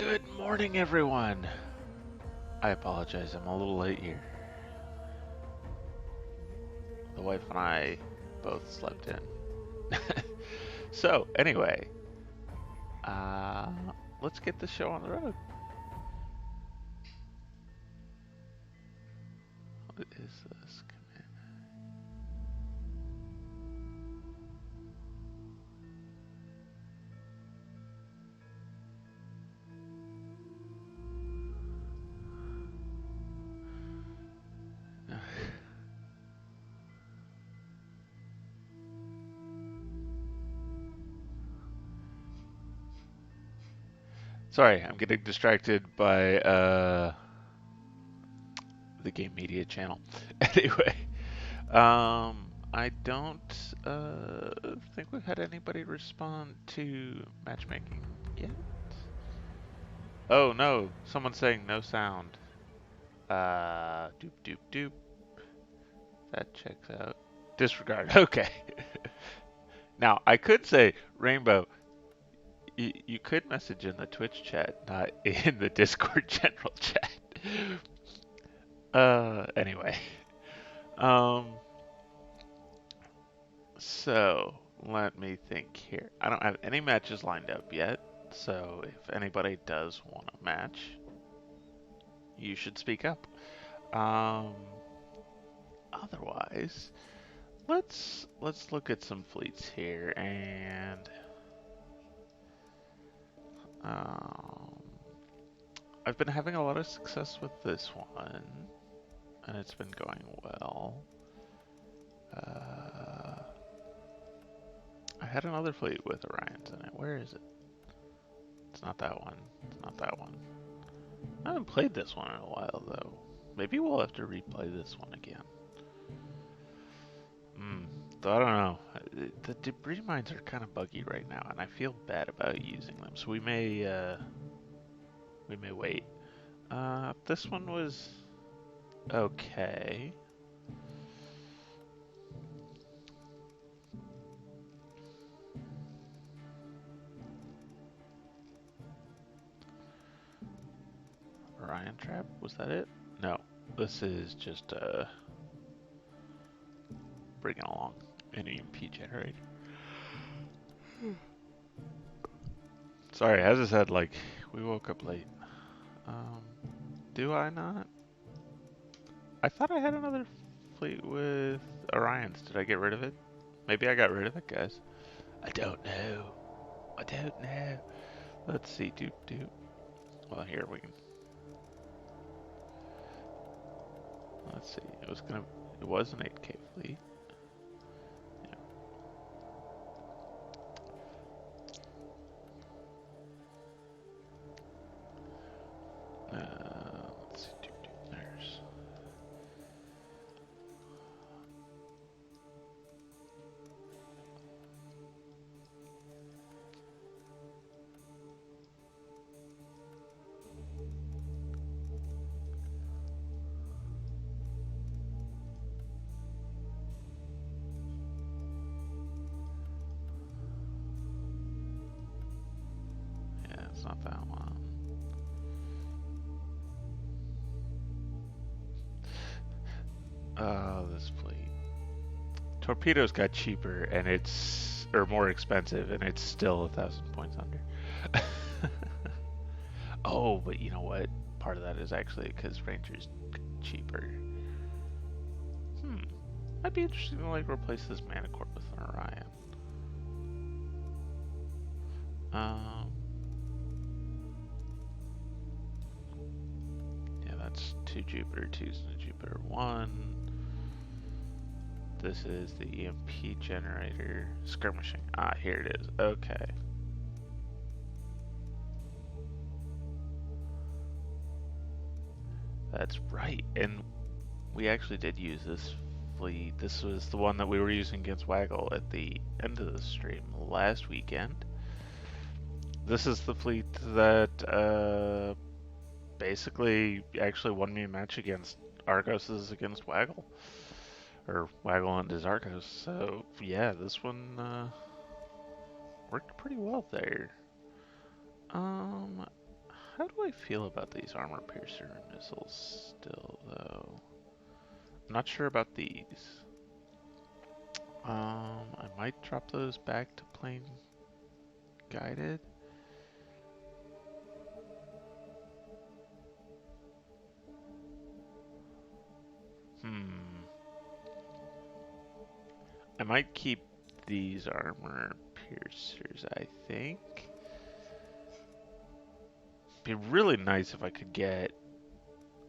Good morning, everyone. I apologize, I'm a little late here. The wife and I both slept in. So, anyway, uh, let's get the show on the road. What is this command? Sorry, I'm getting distracted by the game media channel. Anyway, I don't think we've had anybody respond to matchmaking yet. Oh no, someone's saying no sound. Doop doop doop. That checks out. Disregard. Okay. Now, I could say, Rainbow, you could message in the Twitch chat, not in the Discord general chat. Anyway. Um, so, let me think here. I don't have any matches lined up yet, so if anybody does want a match, you should speak up. Um, Otherwise, let's look at some fleets here, and um, I've been having a lot of success with this one, and it's been going well. I had another fleet with Orions in it. Where is it? It's not that one. It's not that one. I haven't played this one in a while, though. Maybe we'll have to replay this one again. I don't know. The debris mines are kind of buggy right now, and I feel bad about using them. So we may wait. This one was okay. Orion trap? Was that it? No. This is just bringing along an EMP generator. Sorry, as I said, like, we woke up late. Do I not? I thought I had another fleet with Orions. Did I get rid of it? Maybe I got rid of it, guys. I don't know. I don't know. Let's see. Doop doop. Well, here we can. Let's see. It was an 8K fleet. Let's see. Doop doop. There's. Yeah, it's not that one. Oh, this fleet. Torpedoes got cheaper and or more expensive, and it's still 1,000 points under. Oh, but you know what? Part of that is actually because Ranger's cheaper. Might be interesting to like replace this Manicore with an Orion. Yeah, that's 2 Jupiter 2s and a Jupiter 1. This is the EMP generator. Skirmishing. Ah, here it is. Okay. That's right. And we actually did use this fleet. This was the one that we were using against Waggle at the end of the stream last weekend. This is the fleet that basically actually won me a match against Argos's against Waggle. Or Waggle and his Argos. So yeah, this one worked pretty well there. How do I feel about these armor piercer missiles still, though? I'm not sure about these. I might drop those back to plane guided. Hmm. I might keep these armor piercers, I think. Be really nice if I could get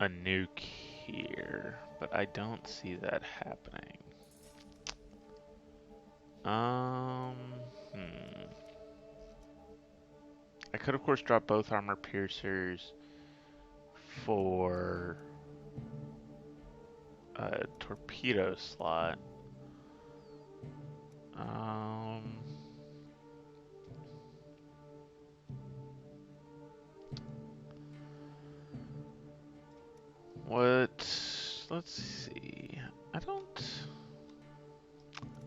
a nuke here, but I don't see that happening. Um, hmm. I could, of course, drop both armor piercers for a torpedo slot. Um, what? Let's see. I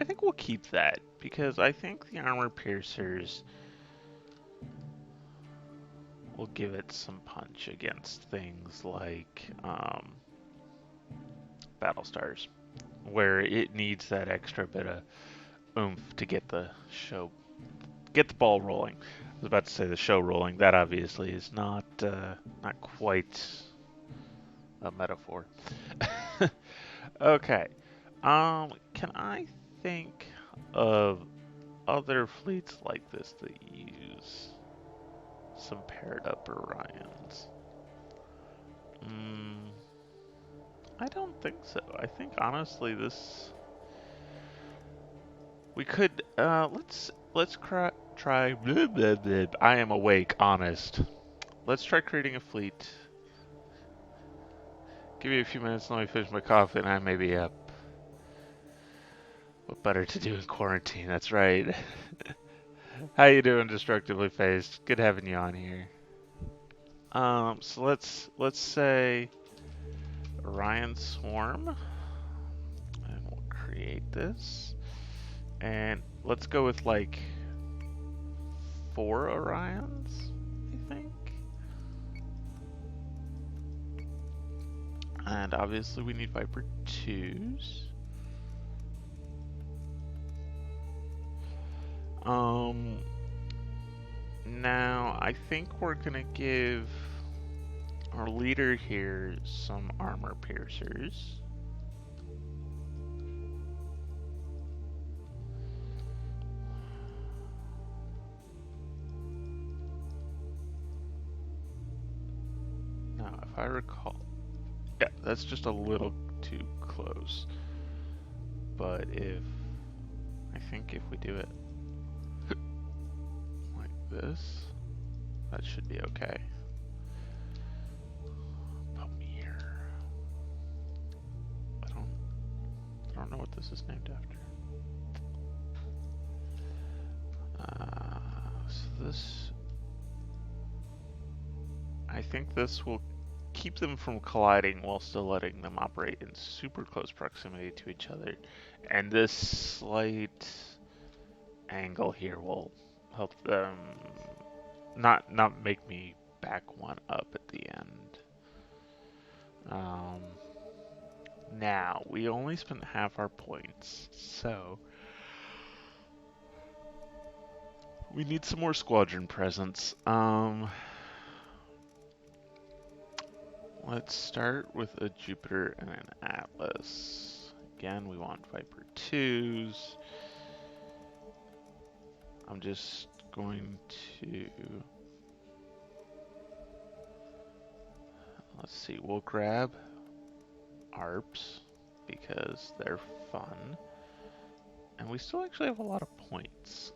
think we'll keep that because I think the armor piercers will give it some punch against things like battle stars, where it needs that extra bit of oomph to get the ball rolling. I was about to say the show rolling. That obviously is not quite a metaphor. Okay. Can I think of other fleets like this that use some paired up Orions? Mm, I don't think so. I think honestly we could try blah, blah, blah. I am awake, honest. Let's try creating a fleet. Give me a few minutes, let me finish my coffee and I may be up. What better to do in quarantine? That's right. How you doing, Destructively Faced? Good having you on here. So let's say Orion Swarm, and we'll create this, and let's go with like 4 Orions, I think. And obviously we need Viper 2s. Now I think we're gonna give our leader here some armor piercers. Now, if I recall, yeah, that's just a little too close. But I think if we do it like this, that should be okay. Pamir. I don't know what this is named after. So this, I think this will keep them from colliding while still letting them operate in super close proximity to each other. And this slight angle here will help them not make me back one up at the end. Now, we only spent half our points, so we need some more squadron presence. Let's start with a Jupiter and an Atlas. Again, we want Viper 2s. I'm just going to... Let's see, we'll grab ARPs because they're fun. And we still actually have a lot of points.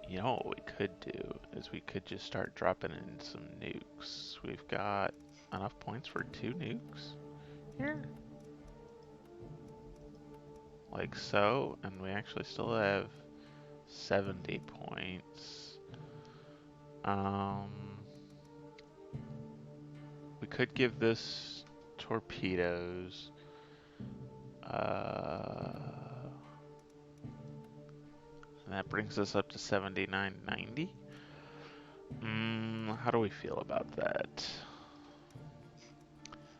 You know what we could do is we could just start dropping in some nukes. We've got enough points for 2 nukes here. Like so, and we actually still have 70 points. We could give this torpedoes. And that brings us up to 79.90. How do we feel about that?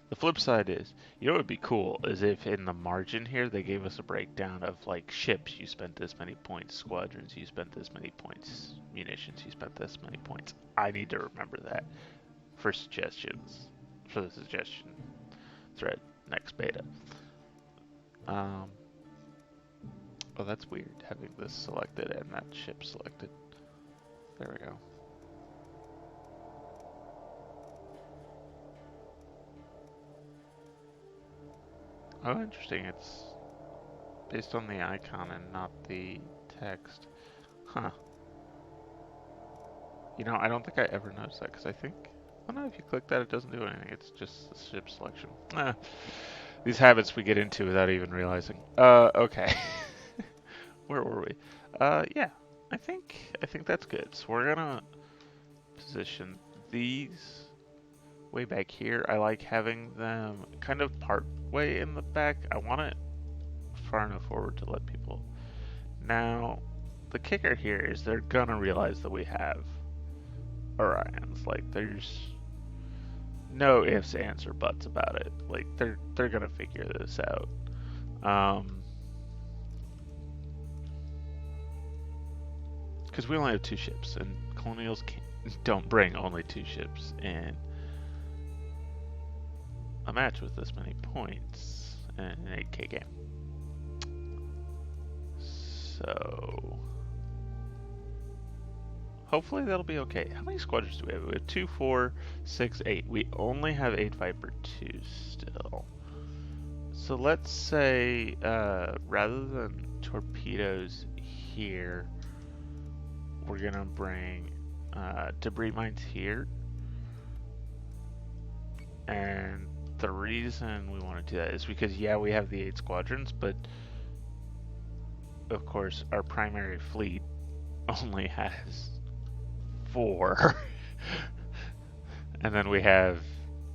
The flip side is, you know what would be cool is if in the margin here they gave us a breakdown of like ships, you spent this many points, squadrons, you spent this many points, munitions, you spent this many points. I need to remember that for suggestions, for the suggestion thread next beta. Oh, that's weird, having this selected and that ship selected. There we go. Oh, interesting. It's based on the icon and not the text. Huh. You know, I don't think I ever noticed that because I think, oh no, if you click that, it doesn't do anything. It's just the ship selection. These habits we get into without even realizing. Okay. Where were we? Yeah, I think that's good. So we're gonna position these way back here. I like having them kind of part way in the back. I want it far enough forward to let people. Now, the kicker here is they're gonna realize that we have Orions. Like, there's no ifs, ands, or buts about it. Like, they're gonna figure this out. Because we only have 2 ships, and colonials don't bring only 2 ships in a match with this many points in an 8K game. So hopefully that'll be okay. How many squadrons do we have? We have 2, 4, 6, 8. We only have 8 Viper 2 still. So let's say rather than torpedoes here, we're gonna bring debris mines here. And the reason we want to do that is because, yeah, we have the 8 squadrons, but of course our primary fleet only has 4. And then we have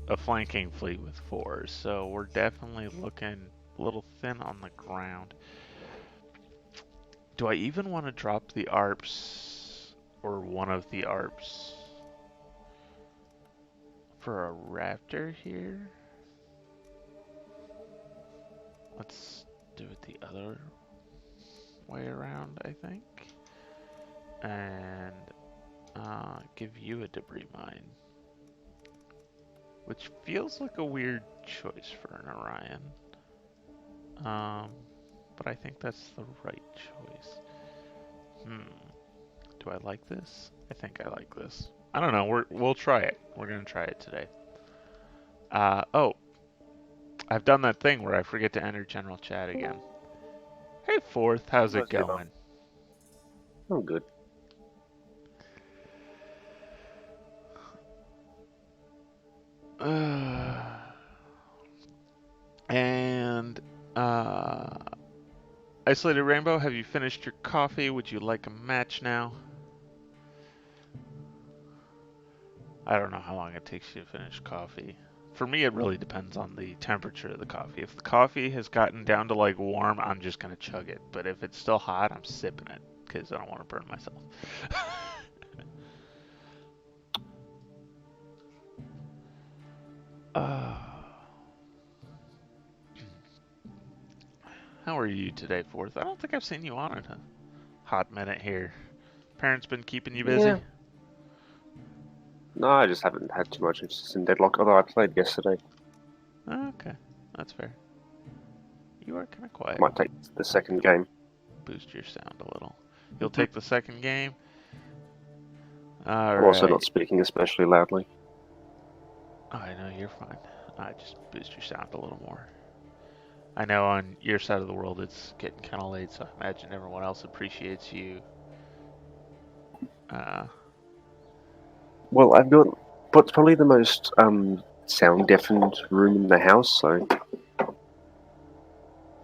a flanking fleet with 4, so we're definitely looking a little thin on the ground. Do I even want to drop the ARPs or one of the ARPs for a Raptor here? Let's do it the other way around, I think. And give you a debris mine. Which feels like a weird choice for an Orion. But I think that's the right choice. Do I like this? I think I like this. I don't know, we'll try it. We're gonna try it today. Oh. I've done that thing where I forget to enter general chat again. Hey, Fourth, how's it going? I'm good. And Isolated Rainbow, have you finished your coffee? Would you like a match now? I don't know how long it takes you to finish coffee. For me, it really depends on the temperature of the coffee. If the coffee has gotten down to like warm, I'm just gonna chug it. But if it's still hot, I'm sipping it because I don't want to burn myself. How are you today, Fourth? I don't think I've seen you on in a hot minute here. Parents been keeping you busy? Yeah. No, I just haven't had too much interest in Deadlock, although I played yesterday. Okay, that's fair. You are kind of quiet. Might take the second game. Boost your sound a little. You'll take the second game? I'm also not speaking especially loudly. Oh, I know, you're fine. Just boost your sound a little more. I know on your side of the world it's getting kind of late, so I imagine everyone else appreciates you. Well, I've got what's probably the most sound deafened room in the house, so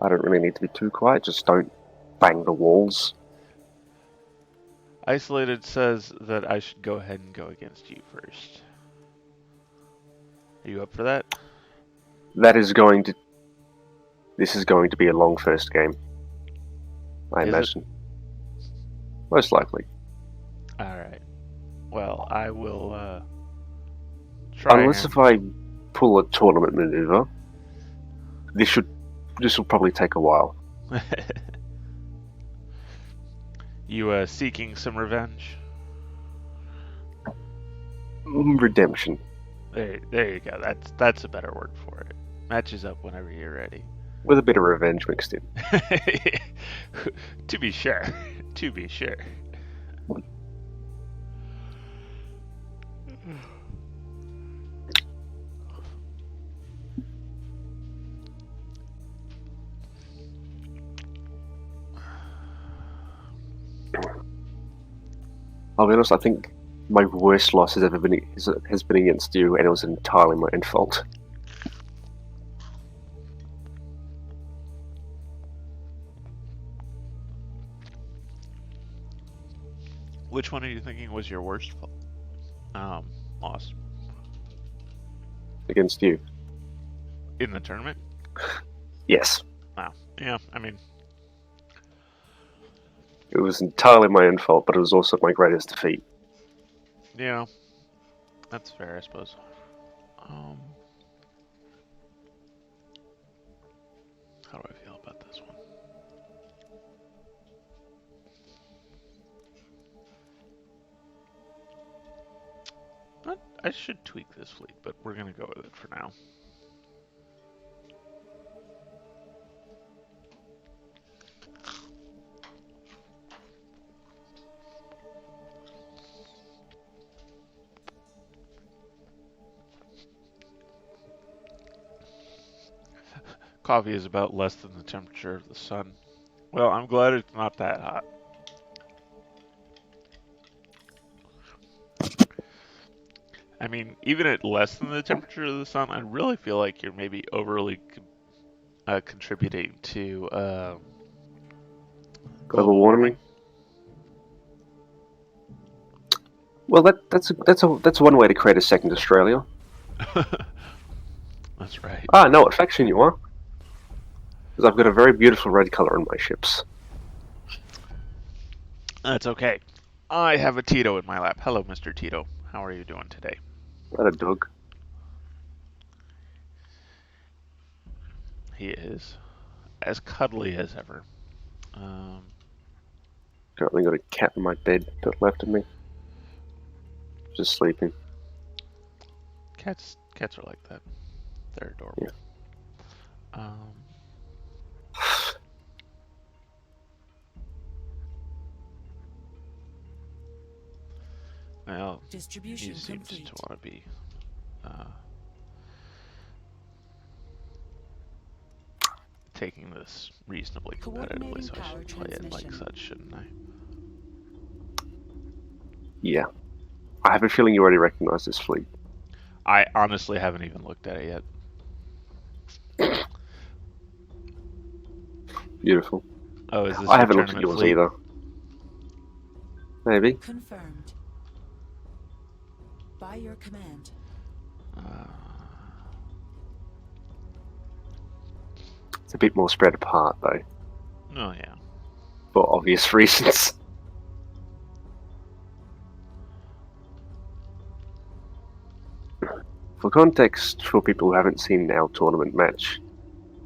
I don't really need to be too quiet. Just don't bang the walls. Isolated says that I should go ahead and go against you first. Are you up for that? This is going to be a long first game, I imagine. Most likely. Alright. Well, I will try Unless if and. I pull a tournament maneuver, this will probably take a while. You seeking some revenge? Redemption. There you go. That's a better word for it. Matches up whenever you're ready. With a bit of revenge mixed in. To be sure. To be sure. I'll be honest, I think my worst loss has been against you, and it was entirely my own fault. Which one are you thinking was your worst loss Against you. in the tournament? Yes. Wow. Yeah, I mean, It was entirely my own fault, but it was also my greatest defeat. yeah, that's fair, I suppose. Um, how do I feel about this one? I should tweak this fleet, but we're gonna go with it for now. Coffee is about less than the temperature of the sun. Well, I'm glad it's not that hot. I mean, even at less than the temperature of the sun, I really feel like you're maybe overly contributing to global warming. Well, that's one way to create a second Australia. That's right. Ah, no, what faction you are? Because I've got a very beautiful red color on my ships. That's okay. I have a Tito in my lap. Hello, Mr. Tito. How are you doing today? Not a dog. He is as cuddly as ever. Currently got a cat in my bed to the left of me. Just sleeping. Cats are like that. They're adorable. Yeah. Well, Distribution he seems complete. to want to be taking this reasonably competitively, so I should play it like such, shouldn't I? Yeah. I have a feeling you already recognize this fleet. I honestly haven't even looked at it yet. Beautiful. Oh, is this I your haven't looked at tournament yours fleet? either. Maybe. Confirmed. By your command. It's a bit more spread apart, though. Oh, yeah. For obvious reasons. For context, for people who haven't seen our tournament match,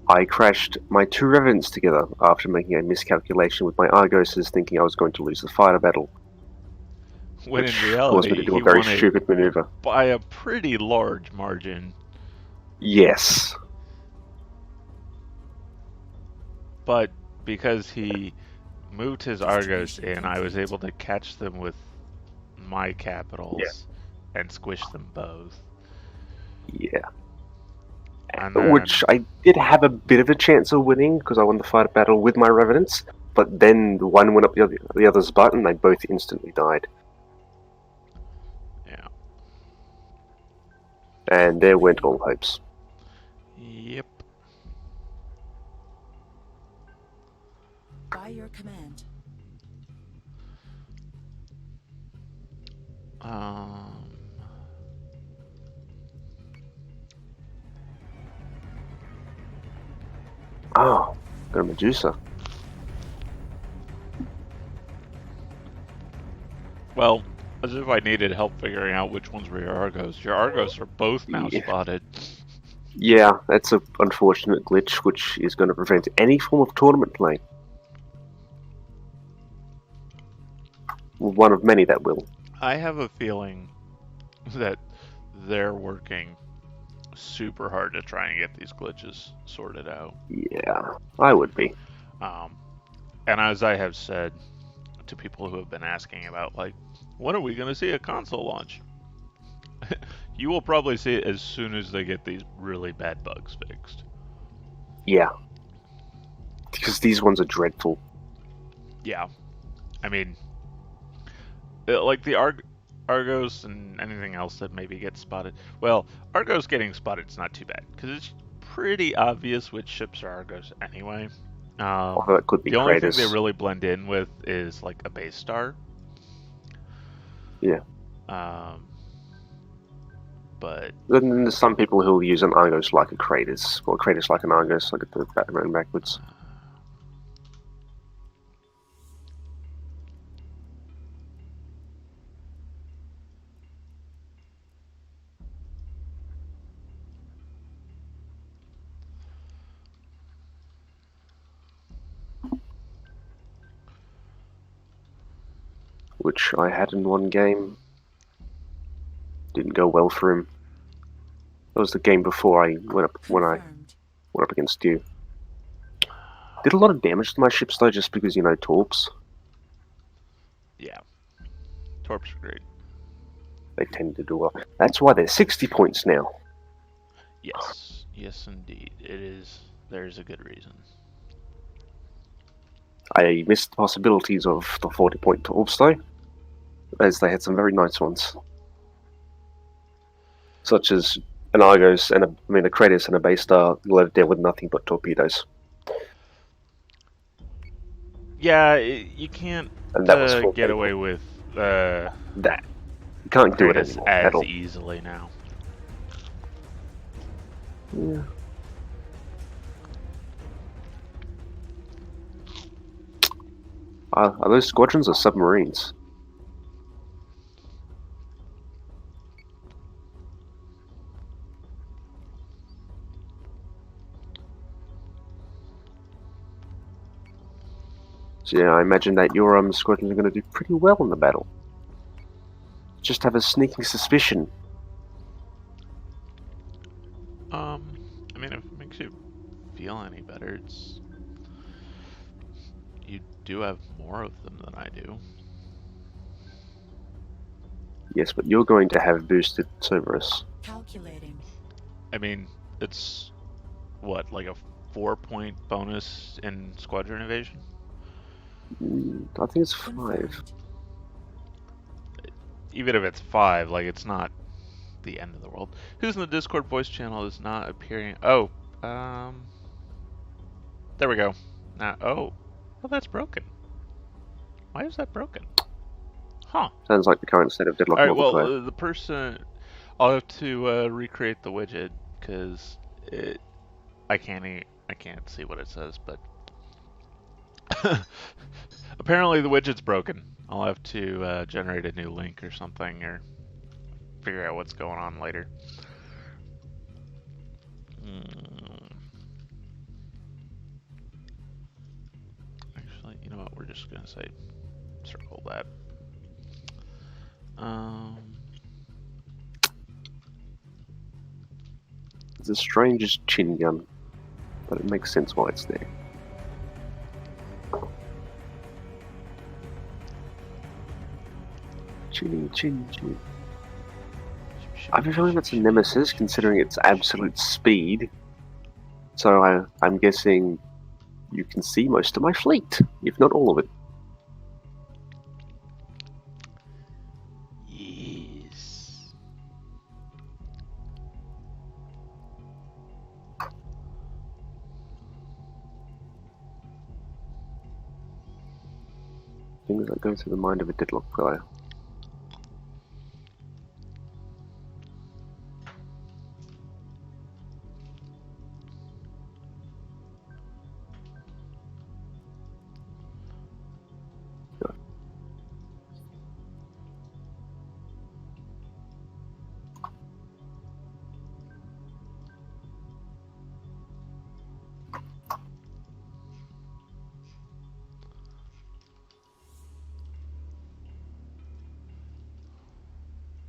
I crashed my two Revenants together after making a miscalculation with my Argoses, thinking I was going to lose the fighter battle. When which in caused me to reality, do he a very won it stupid maneuver. by a pretty large margin. Yes. But because he moved his Argos in, I was able to catch them with my capitals and squish them both. Yeah. And then, Which I did have a bit of a chance of winning because I won the fighter battle with my Revenants, but then one went up the other's butt and they both instantly died. yeah. And there went all hopes. Yep. By your command. Oh, got a Medusa. Well, As if I needed help figuring out which ones were your Argos. Your Argos are both now Yeah, spotted. yeah, that's an unfortunate glitch which is going to prevent any form of tournament play. One of many that will. I have a feeling that they're working super hard to try and get these glitches sorted out. Yeah, I would be. Um, and as I have said to people who have been asking about, like, when are we going to see a console launch? You will probably see it as soon as they get these really bad bugs fixed. Yeah, because these ones are dreadful. Yeah. I mean, like the Argos and anything else that maybe gets spotted. Well, Argos getting spotted is not too bad because it's pretty obvious which ships are Argos anyway. Although it could be The only thing they Kratos. really blend in with is like a base star. Yeah. Um, but Then there's some people who will use an Argos like a Kratos, or Kratos like an Argos, like the Batman backwards. Which I had in one game. Didn't go well for him. That was the game before I went up when I Confirmed. went up against you. Did a lot of damage to my ships though, just because torps. yeah, Torps are great. They tend to do well. That's why they're 60 points now. Yes, yes indeed. It is. There's a good reason. I missed the possibilities of the 40-point torps though, as they had some very nice ones, such as an Argos and a Kratos and a base star loaded down with nothing but torpedoes, Yeah, you can't and that was 4 get people. away with That you can't do it Kratos anymore at as all. easily now. Yeah. Are those squadrons or submarines? So yeah, I imagine that your squadrons are going to do pretty well in the battle. Just have a sneaking suspicion. I mean, if it makes you feel any better, it's you do have more of them than I do. Yes, but you're going to have boosted Cerberus. Calculating. I mean, it's what, like a 4-point bonus in squadron evasion? I think it's 5. Confirmed. Even if it's 5, like it's not the end of the world. Who's in the Discord voice channel is not appearing. Oh, there we go. Now, oh, well, that's broken. Why is that broken? Huh. Sounds like the current state of Deadlock All right. Well, multiplayer. the person, I'll have to recreate the widget because I can't see what it says, but apparently the widget's broken. I'll have to generate a new link or something, or figure out what's going on later. Actually, you know what? We're just gonna say circle that. It's the strangest chin gun, but it makes sense why it's there. Chinny, chin, chin. I have a feeling that's a Nemesis, considering its absolute speed. So I'm guessing you can see most of my fleet, if not all of it. Yes. Things that go through the mind of a Deadlock player.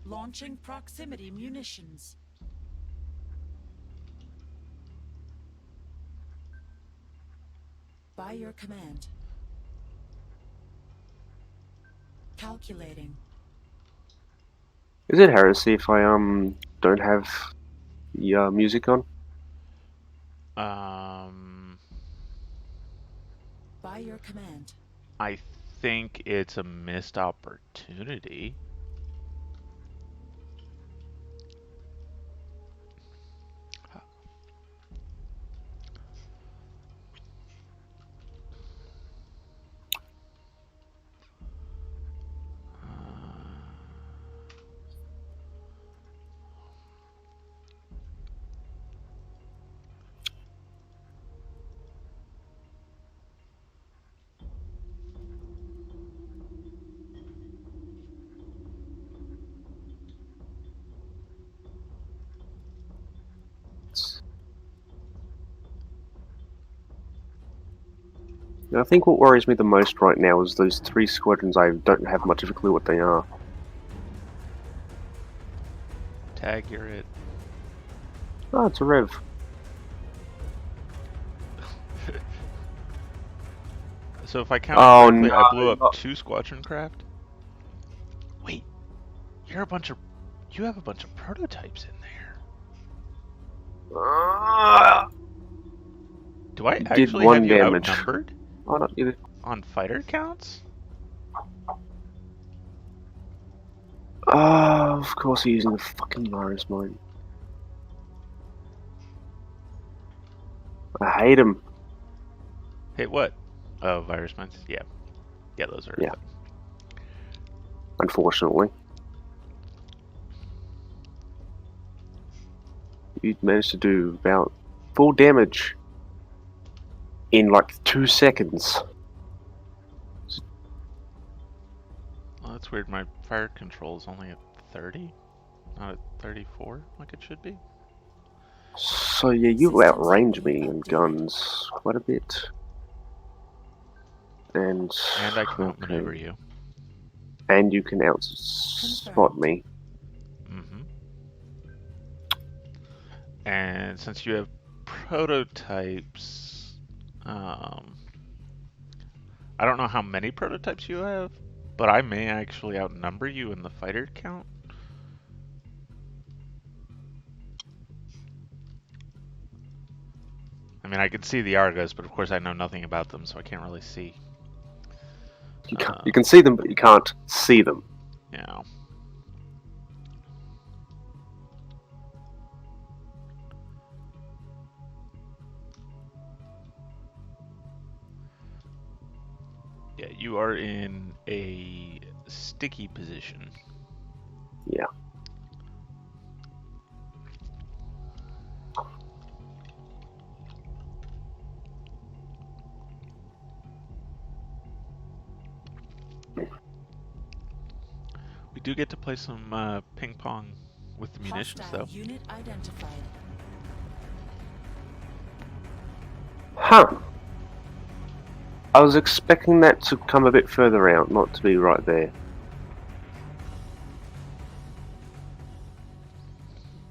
Launching proximity munitions. By your command. Calculating. Is it heresy if I don't have the music on? By your command. I think it's a missed opportunity. I think what worries me the most right now is those 3 squadrons. I don't have much of a clue what they are. Tag, you're it. Oh, it's a Rev. So if I count correctly, no, I blew up not- 2 squadron craft. Wait, you have a bunch of prototypes in there. Do I Did actually 1 have you damage. outnumbered Oh, not either. on fighter counts? Oh, of course he's using the fucking virus mine. I hate him. Hey, what? Oh, virus mines? Yeah. Yeah, those are. Yeah. Unfortunately. You managed to do about 4 damage in like 2 seconds. Oh, that's weird. My fire control is only at 30, not at 34, like it should be. So yeah, you outrange me in guns quite a bit. And I can outmaneuver you. And you can outspot me. Mm-hmm. And since you have prototypes, I don't know how many prototypes you have, but I may actually outnumber you in the fighter count. I mean, I can see the Argos, but of course I know nothing about them, so I can't really see. You can see them, but you can't see them. Yeah. Yeah, you are in a sticky position. Yeah. We do get to play some ping pong with the munitions, Hostile though. unit identified. Huh. I was expecting that to come a bit further out, not to be right there.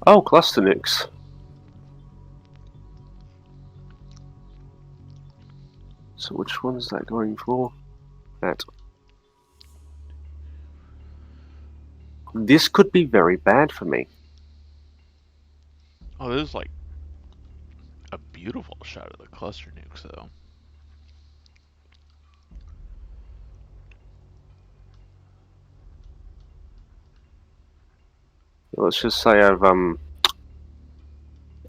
Oh, cluster nukes. So which one is that going for? That. This could be very bad for me. Oh, this is like a beautiful shot of the cluster nukes, though. Let's just say I've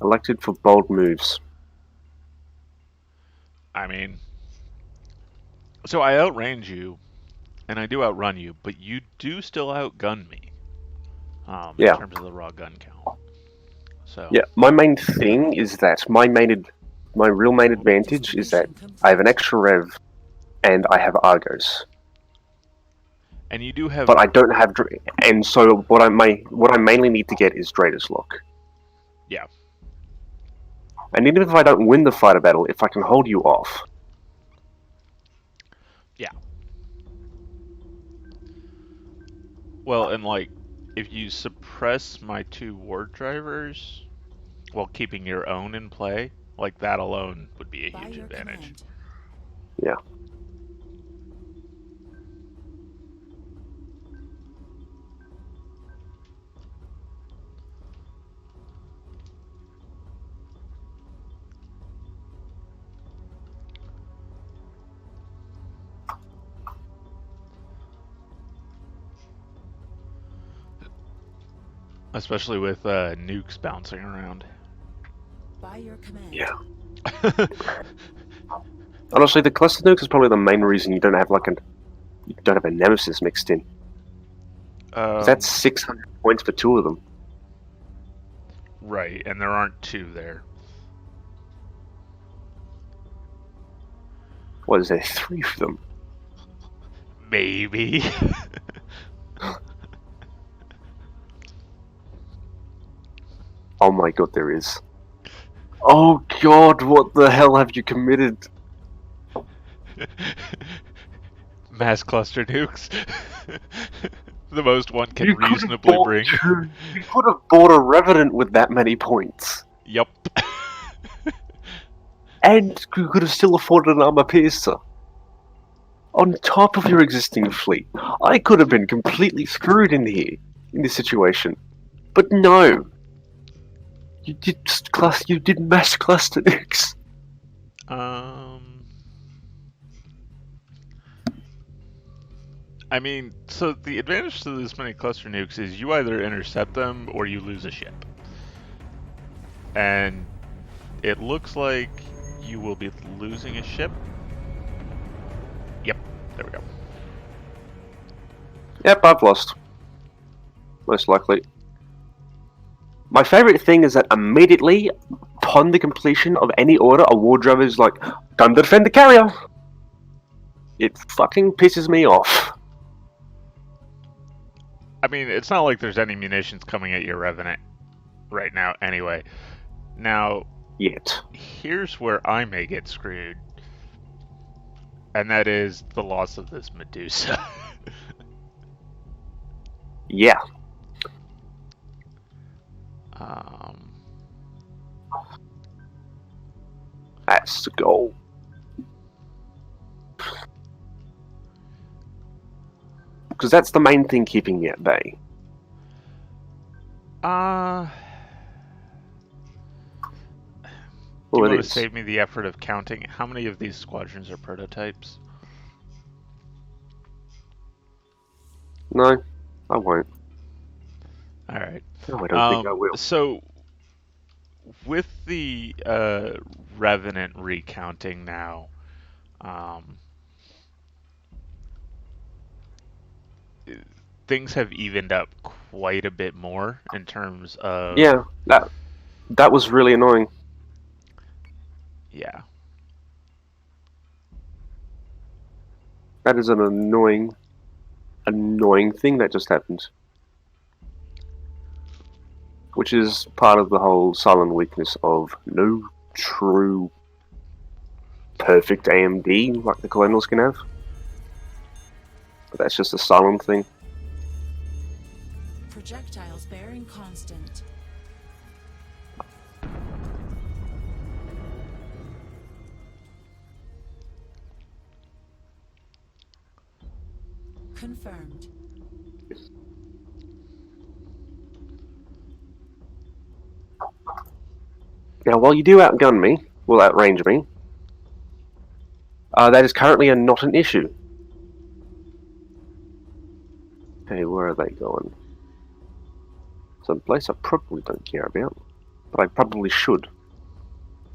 elected for bold moves. I mean, so I outrange you, and I do outrun you, but you do still outgun me. In Yeah. terms of the raw gun count. So. Yeah, my main thing is that my real main advantage is that I have an extra rev, and I have Argos. And you do have. But I don't have, and so what I mainly need to get is Drader's Lock. Yeah. And even if I don't win the fighter battle, if I can hold you off. Yeah. Well, and like, if you suppress my 2 ward drivers while keeping your own in play, like that alone would be a By huge your advantage. command. Yeah. Especially with nukes bouncing around. By your command. Yeah. Honestly, the cluster nuke is probably the main reason you don't have a nemesis mixed in. 'Cause that's 600 points for 2 of them. Right, and there aren't 2 there. What is there, 3 of them? Maybe. Oh my god, there is. Oh god, what the hell have you committed? Mass cluster nukes. The most one can You could have reasonably bought bring. 2. You could have bought a Revenant with that many points. Yup. And you could have still afforded an armor piercer. On top of your existing fleet. I could have been completely screwed in here, in this situation. But no. You did mass cluster nukes. I mean, so the advantage to this many cluster nukes is you either intercept them or you lose a ship. And it looks like you will be losing a ship. Yep, there we go. Yep, I've lost. Most likely. My favourite thing is that immediately upon the completion of any order, a ward driver is like, time to defend the carrier! It fucking pisses me off. I mean, it's not like there's any munitions coming at your Revenant right now anyway. Now, Yet. here's where I may get screwed. And that is the loss of this Medusa. Yeah. That's the goal. Because that's the main thing keeping me at bay. Do you Well, want it to is. save me the effort of counting how many of these squadrons are prototypes? No, I won't. Alright. No, I don't think I will. So, with the Revenant recounting now, things have evened up quite a bit more in terms of... Yeah, that was really annoying. Yeah. That is an annoying thing that just happened. Which is part of the whole silent weakness of no true perfect AMD like the Colonials can have. But that's just a silent thing. Projectiles bearing constant. Confirmed. Now, while you do outgun me, well, outrange me, that is currently not an issue. Okay, where are they going? Some place I probably don't care about, but I probably should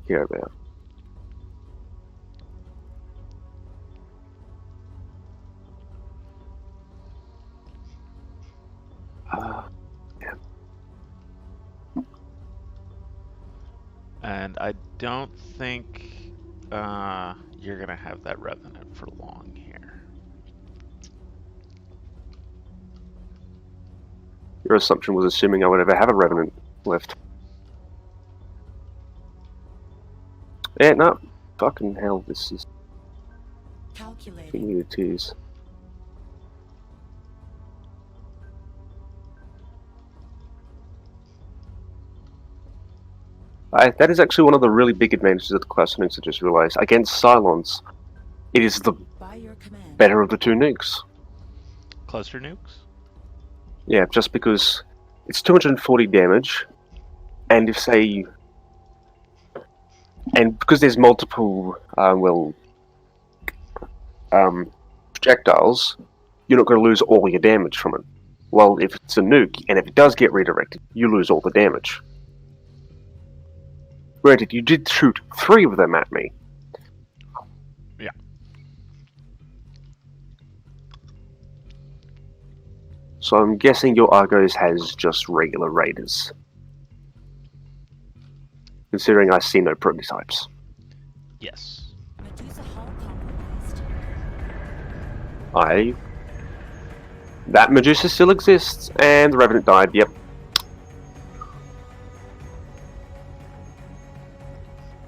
care about. Yeah. And I don't think you're going to have that Revenant for long here. Your assumption was assuming I would ever have a Revenant left. Yeah, no. Fucking hell, this is Calculating. giving me the tears. That is actually one of the really big advantages of the cluster nukes. I just realized against Cylons, it is the By your command. better of the two nukes. Cluster nukes? Yeah, just because it's 240 damage, and if say, and because there's multiple, projectiles, you're not going to lose all your damage from it. Well, if it's a nuke, and if it does get redirected, you lose all the damage. Granted, you did shoot 3 of them at me. Yeah. So I'm guessing your Argos has just regular raiders. Considering I see no prototypes. Yes. Medusa hull compromised. That Medusa still exists, and the Revenant died, yep.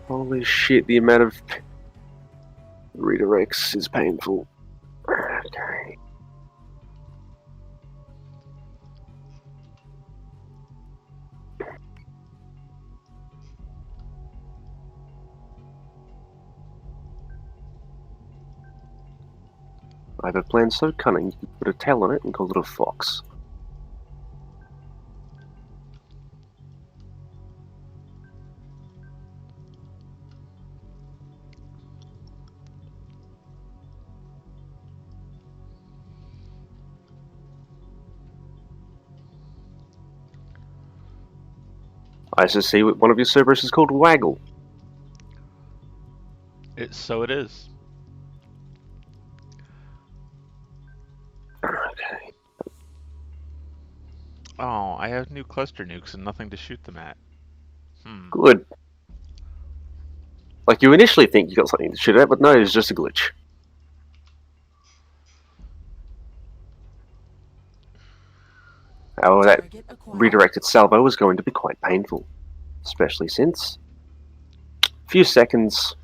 Holy shit, the amount of redirects is painful. Okay. I have a plan so cunning you could put a tail on it and call it a fox. I just see one of your Cerberus is called Waggle. So it is. Okay. Oh, I have new cluster nukes and nothing to shoot them at. Good. Like you initially think you got something to shoot at, but no, it's just a glitch. Oh, that Target acquired. redirected salvo was going to be quite painful. Especially since a few seconds,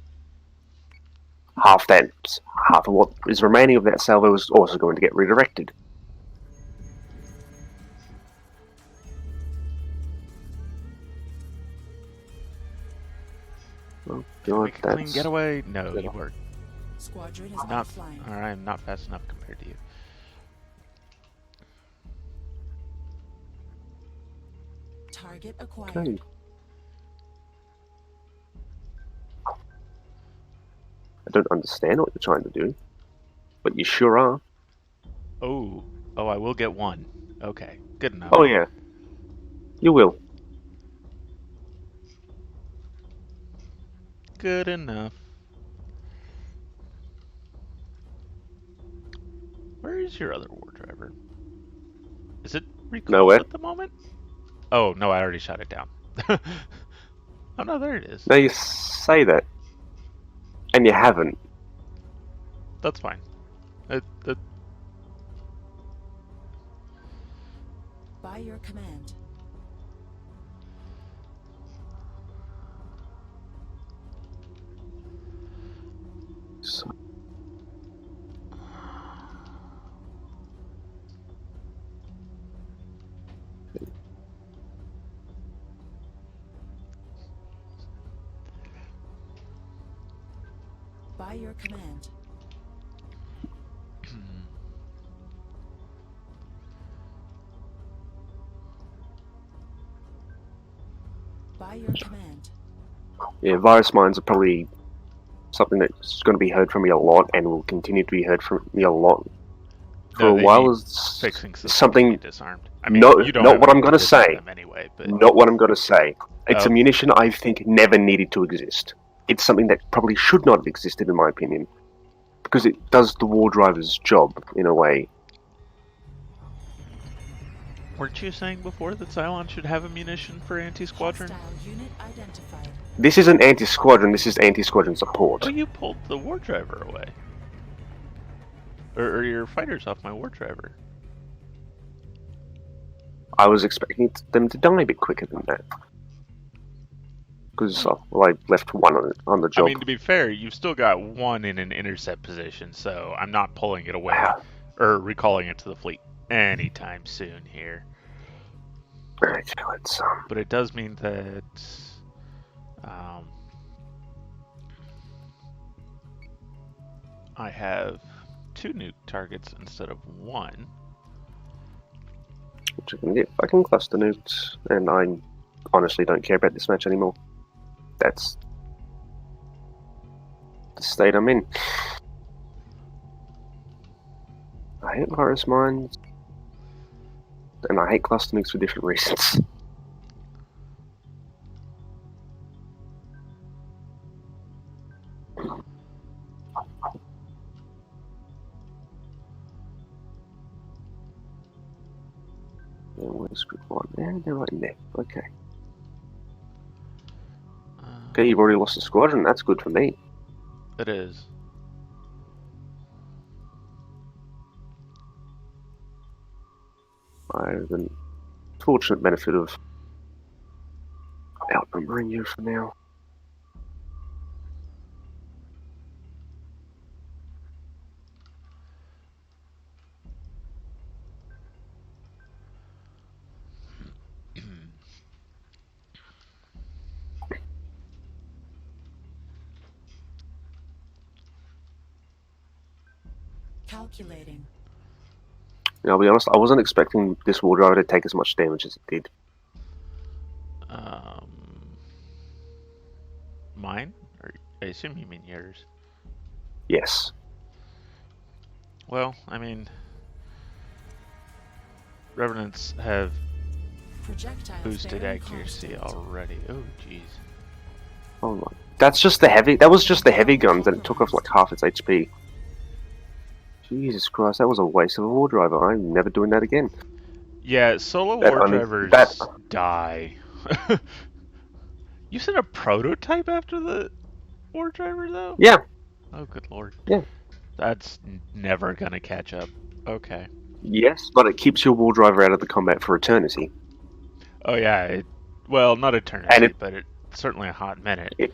half of what is remaining of that salvo is also going to get redirected. Oh god, Make a clean that's... getaway? No, you were Squadron is not. offline. Or I'm not fast enough compared to you. Target acquired. Okay. I don't understand what you're trying to do, but you sure are. Oh, I will get one. Okay, good enough. Oh yeah, you will. Good enough. Where is your other war driver? Is it recalled Nowhere. at the moment? Oh, no, I already shot it down. Oh, no, there it is. Now you say that, and you haven't. That's fine. By your command. So, By your command. By your command. yeah, virus mines are probably something that's going to be heard from me a lot, and will continue to be heard from me a lot for No, a they while. need Is fixing systems to something. get disarmed. I mean, No, you don't not have what I'm anything going to disarm say. them anyway, but Not what I'm going to say. It's Oh. a munition I think never needed to exist. It's something that probably should not have existed, in my opinion, because it does the war driver's job in a way. weren't you saying before that Cylon should have a munition for anti-squadron? Hostile unit identified. This isn't anti-squadron. This is anti-squadron support. Oh, you pulled the war driver away. Or your fighters off my war driver. I was expecting them to die a bit quicker than that. Because, well, I left one on the job. I mean, to be fair, you've still got one in an intercept position, so I'm not pulling it away or recalling it to the fleet anytime soon here. Alright, let's... But it does mean that Um, I have 2 nuke targets instead of 1. Which I can get fucking cluster nuked, and I honestly don't care about this match anymore. That's the state I'm in. I hate virus mines, and I hate cluster nukes for different reasons. Where's group 1? Yeah, they're right in there. Okay. Okay, you've already lost a squadron. That's good for me. It is. I have the fortunate benefit of outnumbering you for now. Calculating. I'll be honest, I wasn't expecting this war driver to take as much damage as it did. Um, Mine? Or I assume you mean yours. Yes. Well, I mean, Revenants have Projectile boosted bearing accuracy constant. already. Oh, jeez. Oh my. That's just the heavy. That was just the heavy guns, and it took off like half its HP. Jesus Christ, that was a waste of a war driver. I'm never doing that again. Yeah, solo That war only drivers that die. You said a prototype after the war driver, though? yeah, Oh, good lord. yeah. That's never gonna catch up. Okay. Yes, but it keeps your war driver out of the combat for eternity. Oh, yeah. Well, not And eternity, but it's certainly a hot minute. it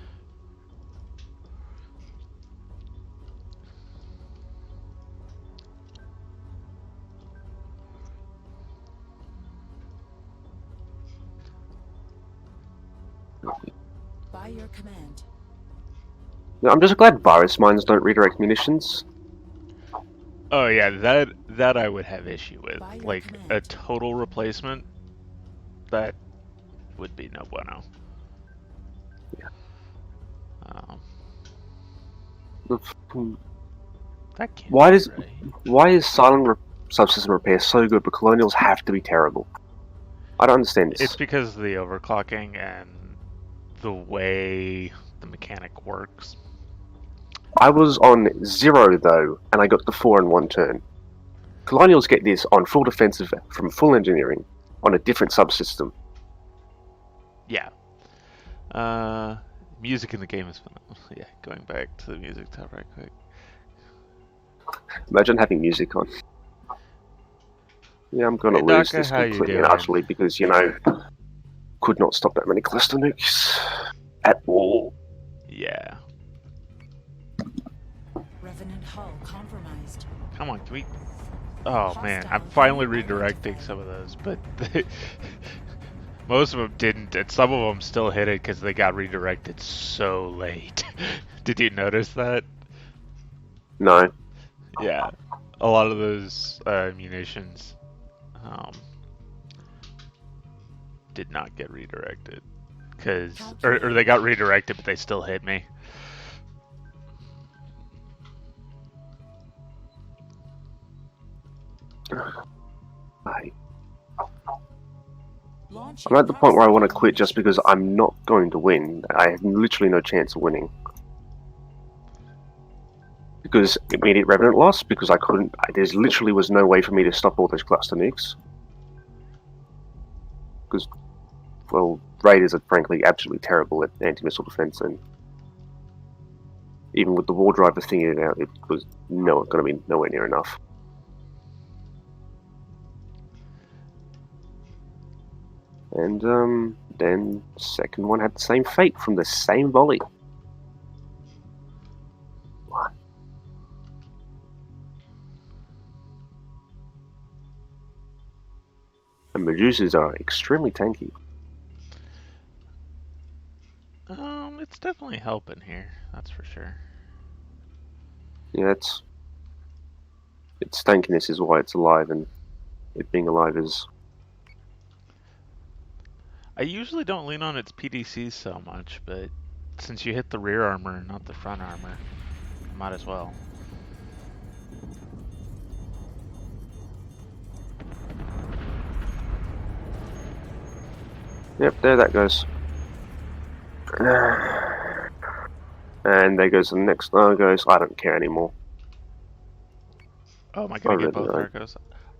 By your command. I'm just glad virus mines don't redirect munitions. Oh, yeah, that I would have issue with. By your Like, command. a total replacement, that would be no bueno. Yeah. Um, The that can't Why be does right. why is subsystem repair so good, but colonials have to be terrible? I don't understand this. It's because of the overclocking and the way the mechanic works. I was on 0 though, and I got the 4 in 1 turn. Colonials get this on full defensive from full engineering on a different subsystem. Yeah. Music in the game is phenomenal. Yeah, going back to the music tab right quick. Imagine having music on. Yeah, I'm gonna Hey, lose Daka, this how you completely and doing? utterly because, could not stop that many cluster nukes at all. Yeah. Revenant hull compromised. Come on, can we... Oh, man, I'm finally redirecting some of those, but most of them didn't, and some of them still hit it because they got redirected so late. Did you notice that? No. Yeah. A lot of those munitions did not get redirected. Or they got redirected, but they still hit me. I'm at the point where I want to quit just because I'm not going to win. I have literally no chance of winning. Because immediate Revenant loss, because I couldn't... There's literally was no way for me to stop all those cluster nukes. Because, well, Raiders are frankly absolutely terrible at anti-missile defense, and even with the war driver thinking it out, it was going to be nowhere near enough. And then second one had the same fate from the same volley. What? And Medusas are extremely tanky. It's definitely helping here, that's for sure. Yeah, its stankiness is why it's alive, and it being alive is. I usually don't lean on its PDCs so much, but since you hit the rear armor and not the front armor, might as well. Yep, there that goes. And there goes the next Argos. I don't care anymore. Oh, am I I gonna get really both don't. Argos?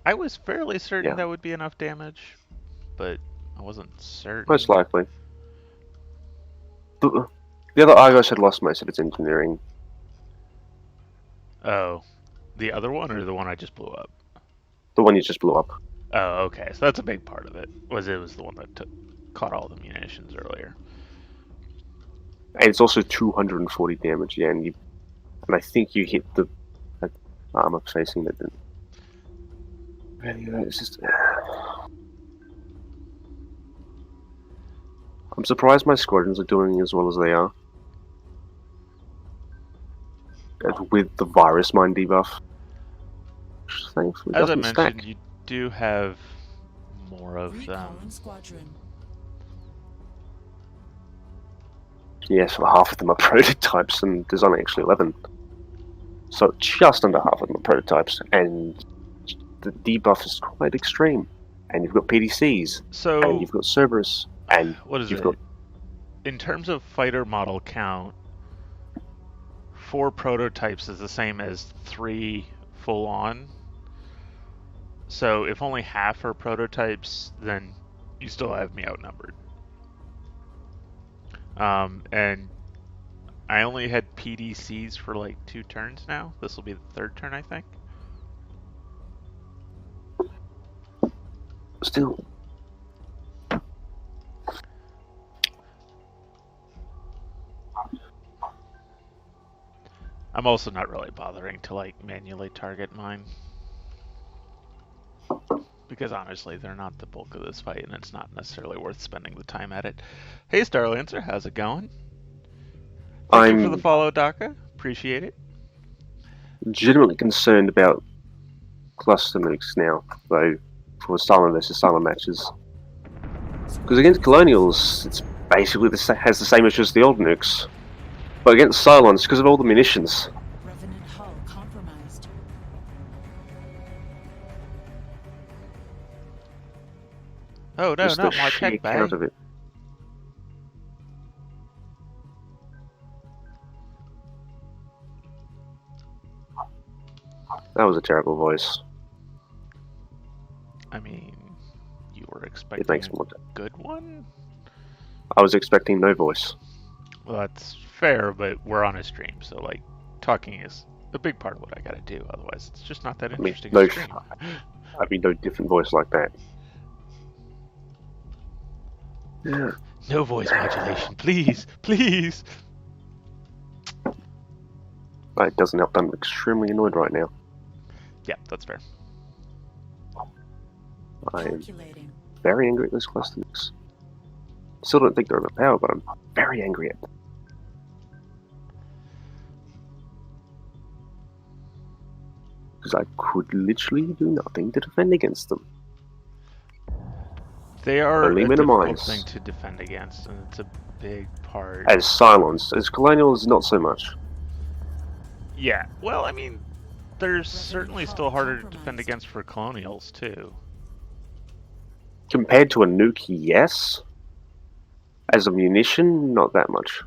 I was fairly certain Yeah, that would be enough damage, but I wasn't most certain. likely. But the other Argos had lost most of its engineering. Oh, the other one or the one I just blew up? The one you just blew up. Oh, okay. So that's a big part of it. It was the one that caught all the munitions earlier. And it's also 240 damage, yeah, and I think you hit the armor facing that didn't. Anyway, it's just. I'm surprised my squadrons are doing as well as they are. And with the virus mine debuff. Which thankfully As I doesn't stack. mentioned, you do have more of Recalling squadron. Yes, well, half of them are prototypes, and there's only actually 11. So just under half of them are prototypes, and the debuff is quite extreme. And you've got PDCs, and So, you've got Cerberus, and what is you've it? got. In terms of fighter model count, 4 prototypes is the same as 3 full on. So if only half are prototypes, then you still have me outnumbered. And I only had PDCs for like 2 turns now. This will be the 3rd turn, I think. Still. I'm also not really bothering to like manually target mine. Because honestly, they're not the bulk of this fight, and it's not necessarily worth spending the time at it. Hey, Starlancer, how's it going? Thank you for the I'm follow, Daka. Appreciate it. legitimately concerned about cluster nukes now, though, for silent versus silent matches. Because against colonials, it's basically has the same issue as the old nukes. But against Cylons, because of all the munitions. Revenant hull compromised. Oh, no, Just the not my sheer tech count bay. of it. That was a terrible voice. I mean, you were It expecting makes a me want to. good one? I was expecting no voice. Well, that's fair, but we're on a stream, so like talking is a big part of what I gotta do. Otherwise, it's just not that I mean, interesting no, a stream. I mean, no different voice like that. Yeah. No voice modulation, please, please. It doesn't help that I'm extremely annoyed right now. Yeah, that's fair. I am Calculating. very angry at those cluster nukes. Still don't think they're overpowered, but I'm very angry at them. Because I could literally do nothing to defend against them. They are Only a difficult minimize. thing to defend against, and it's a big part. As Cylons. As Colonials, not so much. Yeah, well, I mean, there's Revenant certainly hull still harder to defend compromised. against for colonials, too. Compared to a nuke, yes. As a munition, not that much.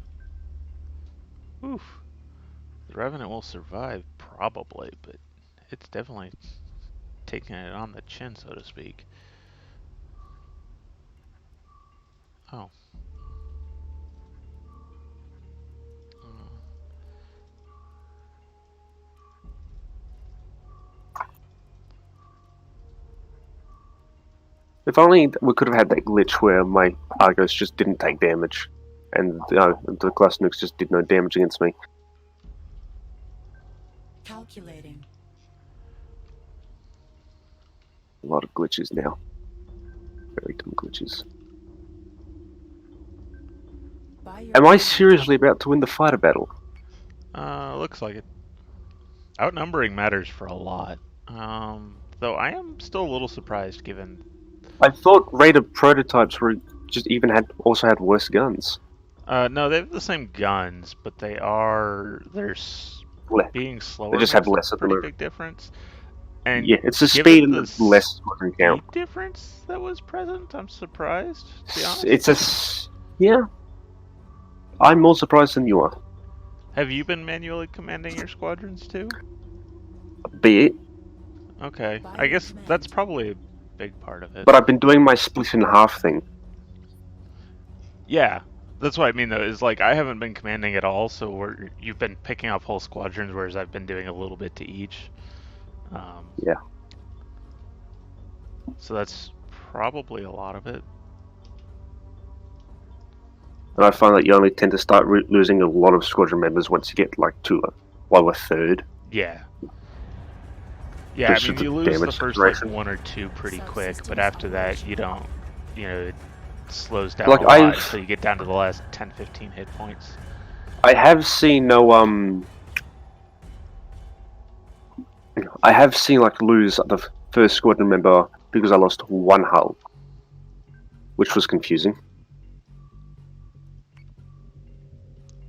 Oof. The Revenant will survive, probably, but it's definitely taking it on the chin, so to speak. Oh. If only we could have had that glitch where my Argos just didn't take damage, and the cluster nukes just did no damage against me. Calculating. A lot of glitches now. Very dumb glitches. By your Am I command. seriously about to win the fighter battle? Looks like it. Outnumbering matters for a lot. Though I am still a little surprised given. I thought Raider prototypes were just also had worse guns. No, they have the same guns, but they're Le- being They slower just have makes a less at the pretty moment. big difference. And Yeah, it's the speed given and the the less squadron count. speed difference that was present, I'm surprised, to be honest. Yeah. I'm more surprised than you are. Have you been manually commanding your squadrons too? Be it, Okay, By I your guess command. that's probably a big part of it. but I've been doing my split in half thing. Yeah, that's what I mean though, is like I haven't been commanding at all, so you've been picking up whole squadrons, whereas I've been doing a little bit to each. Yeah. So that's probably a lot of it. And I find that you only tend to start losing a lot of squadron members once you get like to a third. Yeah. Yeah, Just I mean, the you lose the damage first like duration. 1 or 2 pretty quick, but after that you don't, it slows down Like, a lot I've- until you get down to the last 10-15 hit points. I have seen I have seen like lose the first squadron member because I lost one hull, which was confusing.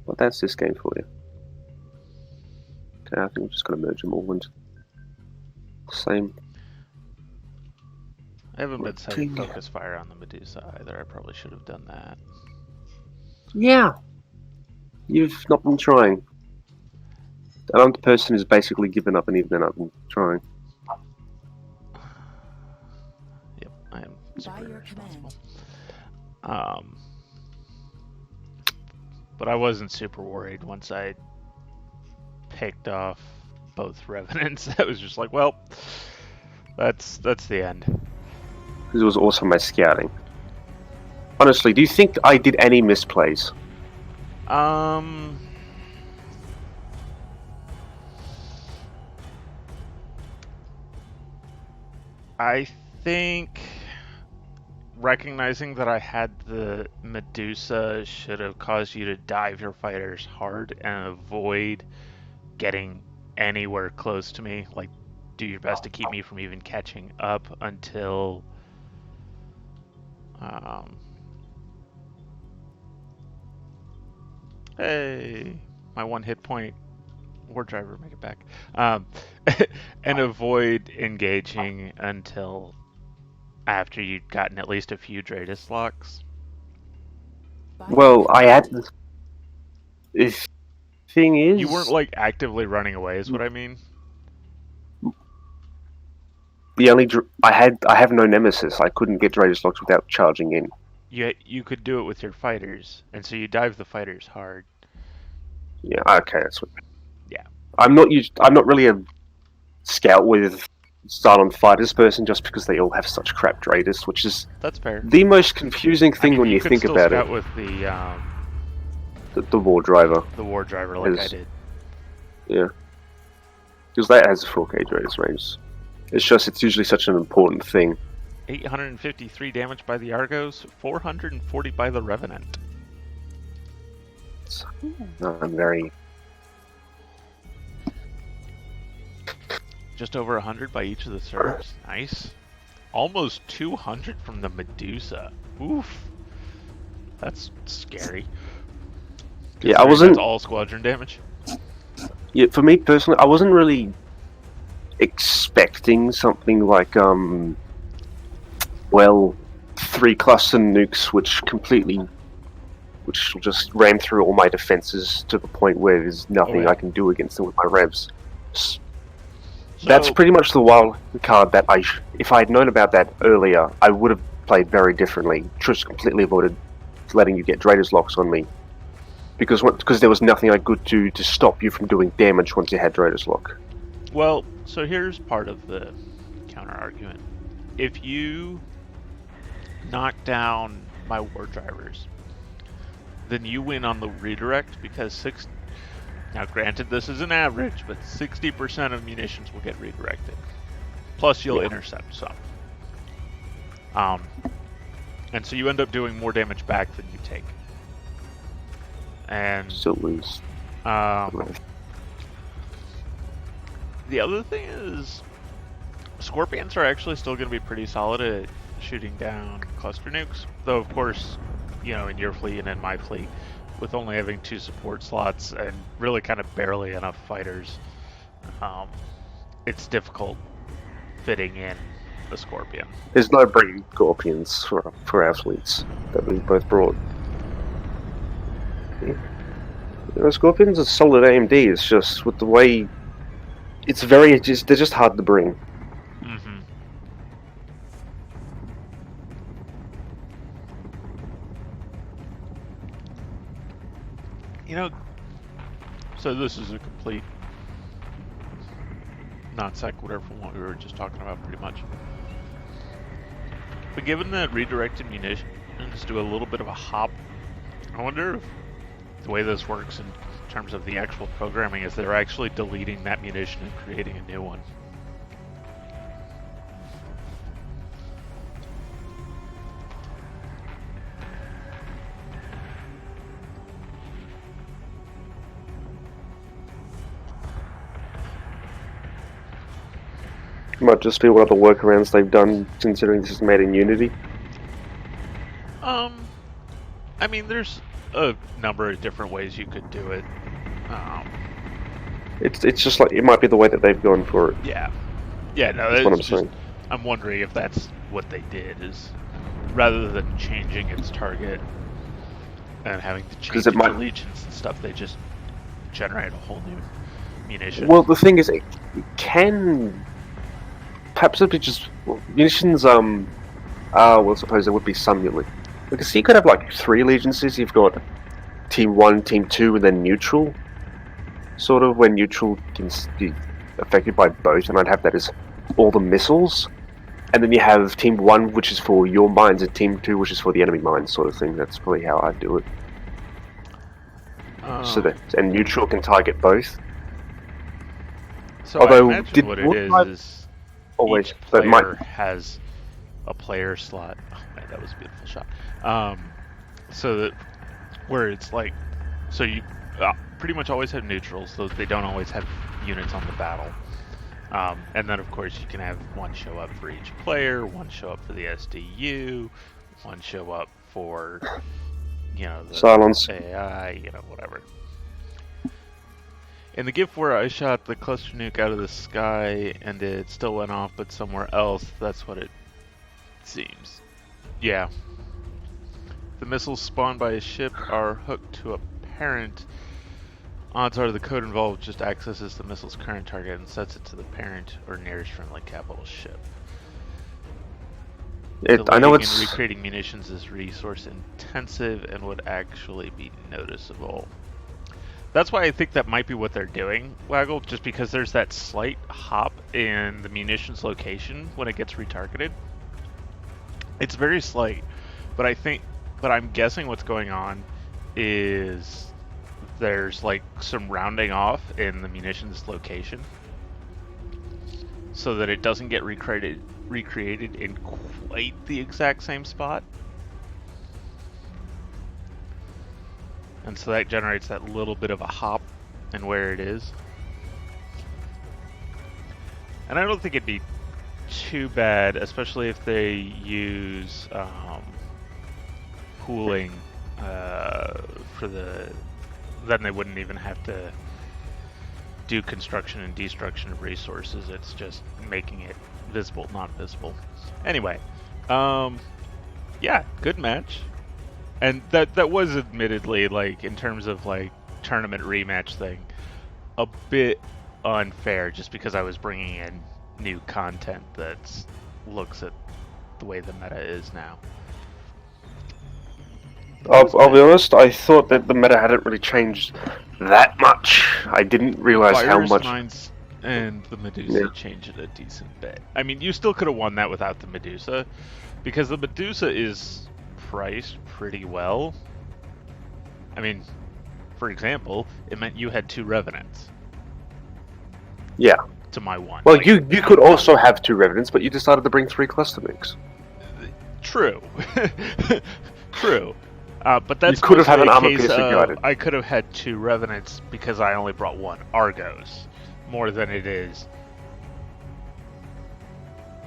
But that's this game for you. Okay, I think we're just gonna merge them all into the same. I haven't been setting Routine. focus fire on the Medusa either. I probably should have done that. Yeah, you've not been trying. I'm the person who's basically given up and even not been trying. Yep, I am By super your irresponsible. command. But I wasn't super worried once I picked off both Revenants. I was just like, well, that's the end. Because it was also my scouting. Honestly, do you think I did any misplays? I think recognizing that I had the Medusa should have caused you to dive your fighters hard and avoid getting anywhere close to me. Like, do your best to keep me from even catching up until hey, my 1 hit point war driver, make it back. And avoid engaging until after you'd gotten at least a few Dratus locks. By your Well, I command. had. The thing is, You weren't like actively running away, is what I mean. the only I have no nemesis. I couldn't get Dratus locks without charging in. You could do it with your fighters, and so you dive the fighters hard. Yeah, okay, that's what. Yeah. I'm not really a scout with silent fighters person, just because they all have such crap Dratus, which is That's fair. the most confusing thing I mean, when you could think still about scout it. with The war driver, the war driver like I Is- did. yeah, because that has a 4K Dratus range. It's usually such an important thing. 853 damage by the Argos, 440 by the Revenant. I'm very. Just over 100 by each of the Serbs. Nice. Almost 200 from the Medusa. Oof. That's scary. Yeah, I wasn't. That's all squadron damage. Yeah, for me personally, I wasn't really expecting something like 3 cluster nukes, which just ran through all my defenses to the point where there's nothing yeah. I can do against them with my revs. That's pretty much the wild card that if I had known about that earlier, I would have played very differently. Just completely avoided letting you get Dratus locks on me. Because there was nothing I could do to stop you from doing damage once you had Dratus lock. Well, so here's part of the counter argument. If you knock down my war drivers, then you win on the redirect because now granted this is an average, but 60% of munitions will get redirected. Plus you'll intercept some. And so you end up doing more damage back than you take. And Still lose. the other thing is, Scorpions are actually still going to be pretty solid at shooting down cluster nukes. Though, of course, in your fleet and in my fleet, with only having 2 support slots and really kind of barely enough fighters, it's difficult fitting in the Scorpion. There's no bringing Scorpions for our fleets that we both brought. Yeah. Scorpions are solid AMD. It's just with the way they're just hard to bring. Mm-hmm. So this is a complete non sequitur from what we were just talking about, pretty much. But given that redirected munitions do a little bit of a hop, I wonder if the way this works in terms of the actual programming is they're actually deleting that munition and creating a new one. Might just be one of the workarounds they've done, considering this is made in Unity. I mean, there's a number of different ways you could do it. It's just like it might be the way that they've gone for it. Yeah, no, that's what I'm saying. I'm wondering if that's what they did, is rather than changing its target and having to change its allegiance and stuff, they just generate a whole new munition. Well, the thing is, it can perhaps it'd be just munitions. Well, suppose there would be some because you could have like 3 allegiances. You've got Team 1, Team 2, and then neutral. Sort of, where neutral can be affected by both, and I'd have that as all the missiles. And then you have Team 1, which is for your mines, and Team 2, which is for the enemy mines, sort of thing. That's probably how I'd do it. And neutral can target both. So although, I imagine what it is always, each player has a player slot. Oh man, that was a beautiful shot. So that where it's like, so you pretty much always have neutrals, though they don't always have units on the battle. And then of course you can have 1 show up for each player, 1 show up for the SDU, 1 show up for the silence AI, whatever. In the GIF where I shot the cluster nuke out of the sky and it still went off but somewhere else, that's what it seems. Yeah. The missiles spawned by a ship are hooked to a parent. Odds are the code involved just accesses the missile's current target and sets it to the parent or nearest friendly capital ship. I know it's and recreating munitions is resource intensive and would actually be noticeable. That's why I think that might be what they're doing, Waggle, just because there's that slight hop in the munitions location when it gets retargeted. It's very slight, but I'm guessing what's going on is there's like some rounding off in the munitions location so that it doesn't get recreated in quite the exact same spot. And so that generates that little bit of a hop in where it is. And I don't think it'd be too bad, especially if they use pooling for then they wouldn't even have to do construction and destruction of resources. It's just making it visible, not visible. Anyway, yeah, good match. And that was admittedly, like, in terms of like tournament rematch thing, a bit unfair, just because I was bringing in new content that looks at the way the meta is now. I'll be honest, I thought that the meta hadn't really changed that much. I didn't realize how much. Mines and the Medusa changed it a decent bit. I mean, you still could have won that without the Medusa, because the Medusa is priced pretty well. I mean, for example, it meant you had 2 Revenants. Yeah. To my 1. Well, like, you could also have 2 Revenants, but you decided to bring 3 cluster nukes. True. True. But that's could have had mostly an a armor case piercer of guided. I could have had 2 Revenants because I only brought 1 Argos, more than it is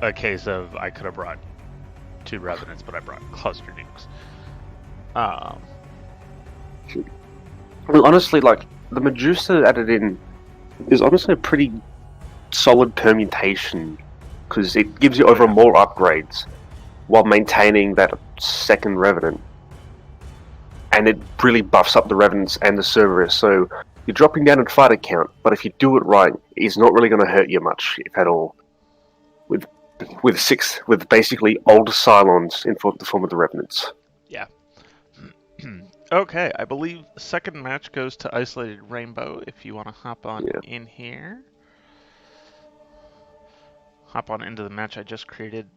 a case of I could have brought 2 Revenants, but I brought cluster nukes. Well, honestly, like, the Medusa added in is honestly a pretty solid permutation, because it gives you over more upgrades while maintaining that second Revenant. And it really buffs up the Revenants and the Cerberus, so you're dropping down in fighter count, but if you do it right, it's not really going to hurt you much, if at all. With basically old Cylons in the form of the Revenants. Yeah. Okay, I believe second match goes to Isolated Rainbow. If you want to hop on in here, hop on into the match I just created,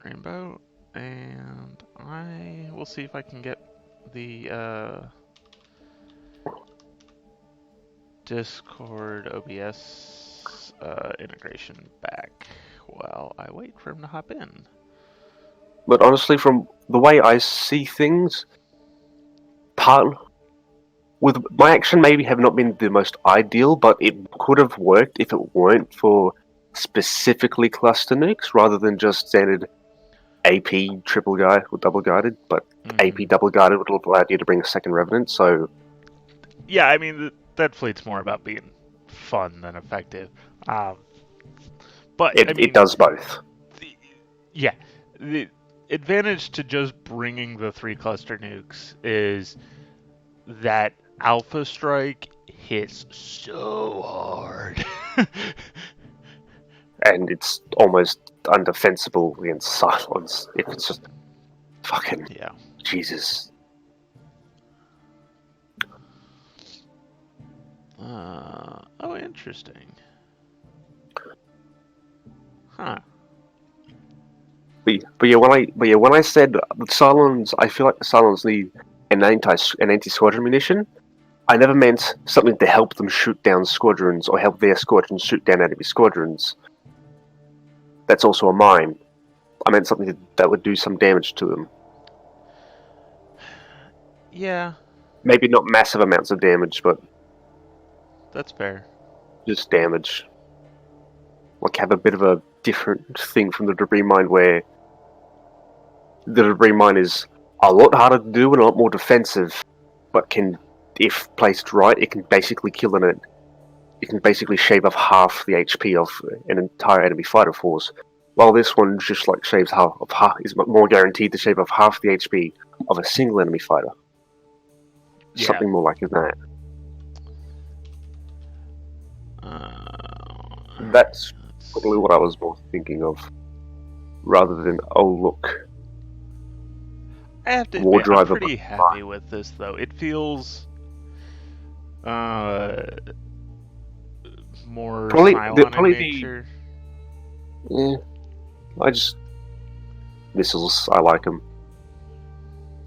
Rainbow, and I will see if I can get the Discord OBS integration back while I wait for him to hop in. But honestly, from the way I see things, with my action maybe have not been the most ideal, but it could have worked if it weren't for specifically cluster nukes rather than just standard AP triple guide or double guided, but AP double guided would have allowed you to bring a second Revenant, so... Yeah, I mean, that fleet's more about being fun than effective. But it does both. The advantage to just bringing the 3 cluster nukes is that Alpha Strike hits so hard. And it's almost undefensible against Cylons if it's just fucking Jesus. Oh, interesting. Huh. But when I said the Cylons, I feel like the Cylons need an anti-squadron munition. I never meant something to help them shoot down squadrons or help their squadrons shoot down enemy squadrons. That's also a mine. I meant something that would do some damage to them. Yeah. Maybe not massive amounts of damage, but... That's fair. Just damage. Like, have a bit of a different thing from the debris mine where the debris mine is a lot harder to do and a lot more defensive, but can, if placed right, it can basically kill it can basically shave off half the HP of an entire enemy fighter force. While this one just like shaves half is more guaranteed to shave off half the HP of a single enemy fighter. Yeah. Something more like that. That's probably what I was more thinking of, rather than look. I have to admit, I'm pretty happy with this though. It feels more silent in nature. Missiles, I like them.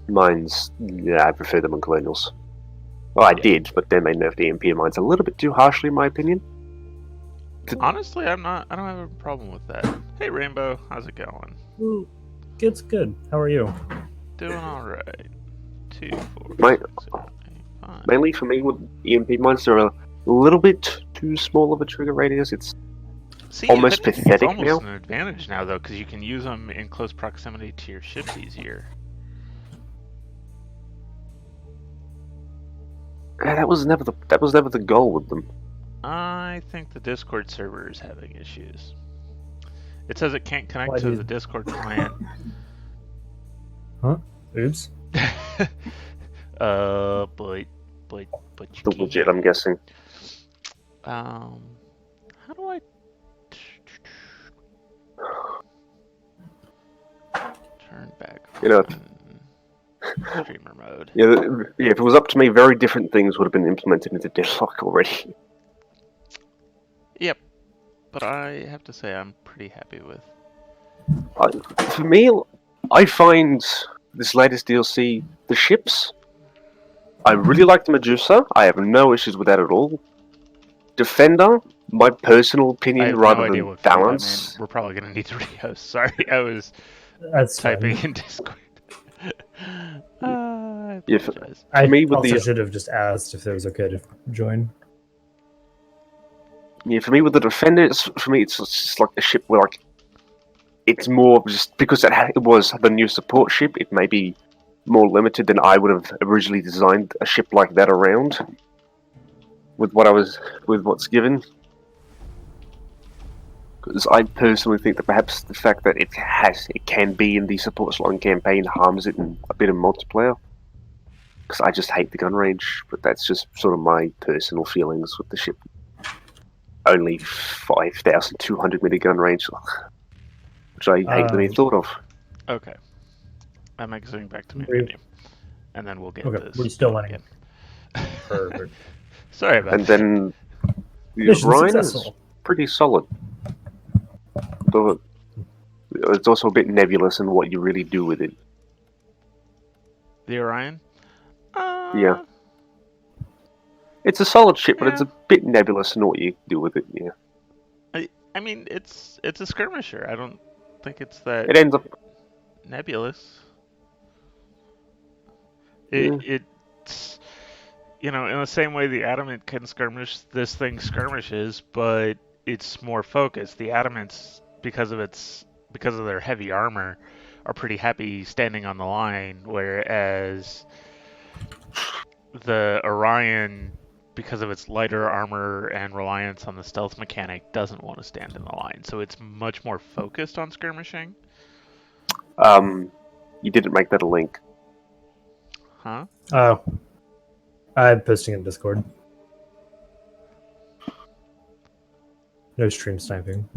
Mines, I prefer them on Colonials. Well, I did, but then they nerfed the EMP mines a little bit too harshly, in my opinion. Honestly, I don't have a problem with that. Hey, Rainbow, how's it going? Ooh, it's good. How are you? Doing all right. 2, 4, 6, 7, 8, 5. Mainly for me, with EMP mines, they're a little bit too small of a trigger radius. It's almost pathetic now. It's almost an advantage now, though, because you can use them in close proximity to your ships easier. That was never the goal with them. I think the Discord server is having issues. It says it can't connect to the Discord client. Huh? Oops. But you the legit, I'm guessing. How do I turn back? Streamer mode. Yeah, if it was up to me, very different things would have been implemented into Deadlock already. Yep, but I have to say I'm pretty happy with. For me, I find this latest DLC, the ships, I really like the Medusa. I have no issues with that at all. Defender, my personal opinion, rather than balance. We're probably going to need to rehost. Sorry, I was typing in Discord. I If apologize. I me with also the should have just asked if it was okay to join. for me with the defenders, for me it's just like a ship where like it's more just because it was the new support ship. It may be more limited than I would have originally designed a ship like that around. With what's given. Because I personally think that perhaps the fact that it can be in the support slot campaign harms it in a bit of multiplayer. Because I just hate the gun range, but that's just sort of my personal feelings with the ship. Only 5,200 meter gun range, which I hate the thought of. Okay. That makes it back to me We- menu. And then we'll get Okay, this. we're still going winning. again. Perfect. Sorry about And that. then the Mission Orion is successful. pretty solid. Though it's also a bit nebulous in what you really do with it. The Orion? Yeah. It's a solid ship, but it's Yeah. a bit nebulous in what you do with it. Yeah, I mean, it's a skirmisher. I don't think it's that it ends up. nebulous. Yeah. It's in the same way the Adamant can skirmish, this thing skirmishes, but it's more focused. The Adamants, because of their heavy armor, are pretty happy standing on the line, whereas the Orion, because of its lighter armor and reliance on the stealth mechanic, doesn't want to stand in the line. So it's much more focused on skirmishing. You didn't make that a link. Huh? Oh. I'm posting in Discord. No stream sniping.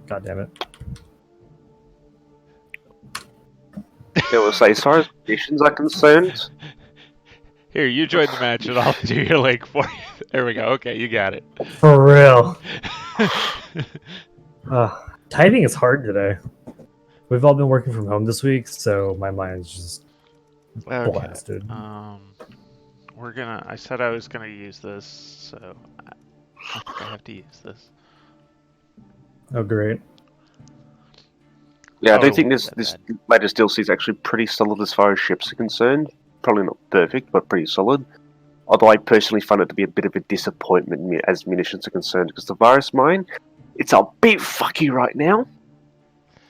God damn it. It will say, as far as missions are concerned, Here, you join the match and I'll do your link for you. There we go. Okay, you got it. For real. Typing is hard today. We've all been working from home this week, so my mind's just Okay. blasted. I said I was gonna use this, so I think I have to use this. Oh, great. yeah, I Oh, don't think it this wasn't this that latest DLC is actually pretty solid as far as ships are concerned. Probably not perfect, but pretty solid. Although I personally find it to be a bit of a disappointment as munitions are concerned, because the virus mine, it's a bit fucky right now,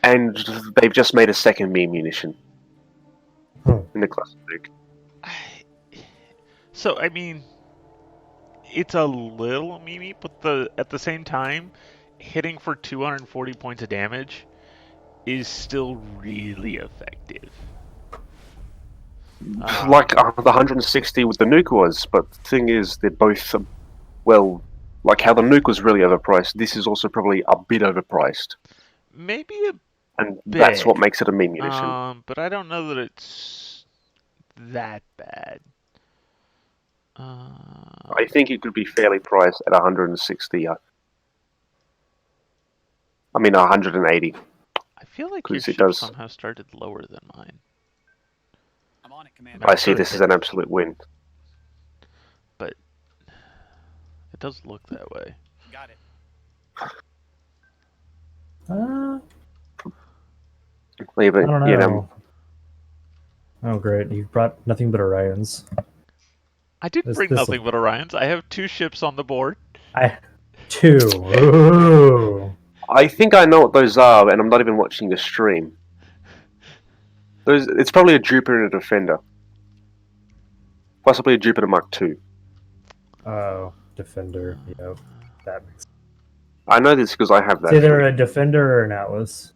and they've just made a second munition in the classic. So I mean, it's a little memey, but at the same time, hitting for 240 points of damage is still really effective. Like the 160 with the nuke was, but the thing is, they're both, well, like how the nuke was really overpriced, this is also probably a bit overpriced. Maybe a And that's what bit. makes it a meme munition. But I don't know that it's that bad. I think it could be fairly priced at 160. I mean, 180. I feel like your Because it ship does. somehow started lower than mine. I'm on it, Commander. I see this as an absolute win. But it does look that way. Got it. Leave I it, don't know. you know. Oh, great. You brought nothing but Orions. I didn't This- bring this'll- nothing but Orions. I have 2 ships on the board. Two. Ooh. I think I know what those are, and I'm not even watching the stream. It's probably a Jupiter and a Defender. Possibly a Jupiter Mark II. Oh, Defender. Yep. That makes sense. I know this because I have that. It's either a Defender or an Atlas.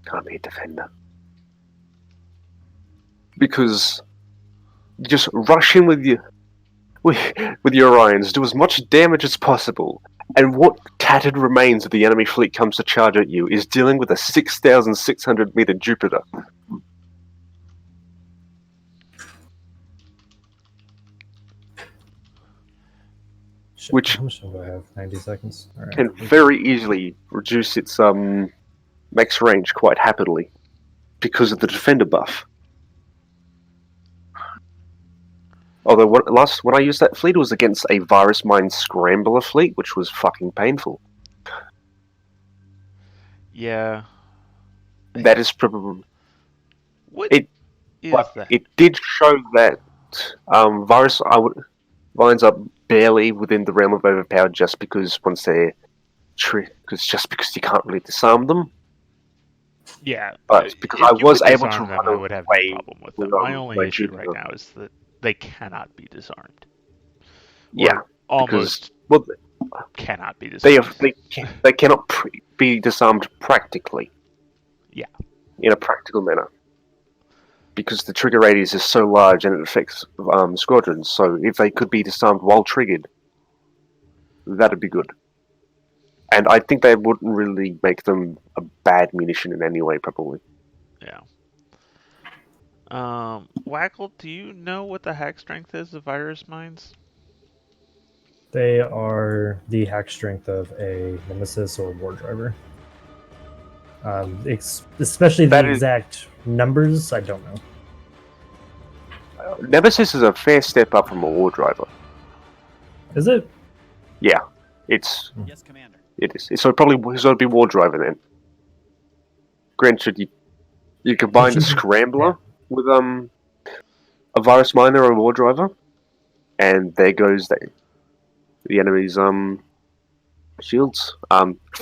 Can't be a Defender. Because you just rush in with your Orions, do as much damage as possible, and what tattered remains of the enemy fleet comes to charge at you is dealing with a 6,600 meter Jupiter. Shit, Which- how much do I have? 90 seconds? All right. Can very easily reduce its max range quite happily because of the Defender buff. Although when I used that fleet, it was against a Virus Mine Scrambler fleet, which was fucking painful. Yeah. That is probably What it. is But that? it did show that virus winds up barely within the realm of overpowered just because once they're just because you can't really disarm them. Yeah, But because I if you was could able to disarm them, run I would have no away problem with with them. My only my issue right Jupiter. now is that they cannot be disarmed, Yeah, or because almost well, cannot be they disarmed. have, they cannot be disarmed practically. Yeah. In a practical manner. Because the trigger radius is so large and it affects squadrons, so if they could be disarmed while triggered, that'd be good. And I think they wouldn't really make them a bad munition in any way, probably. Yeah. Waggle, do you know what the hack strength is of virus mines? They are the hack strength of a Nemesis or War Driver. Especially the That is, exact numbers, I don't know. Nemesis is a fair step up from a War Driver. Is it? Yeah, it's Yes, Commander. it is. So it probably should be War Driver then. Granted, you combine the Scrambler with a Virus Miner or a War Driver, and there goes the enemy's shields.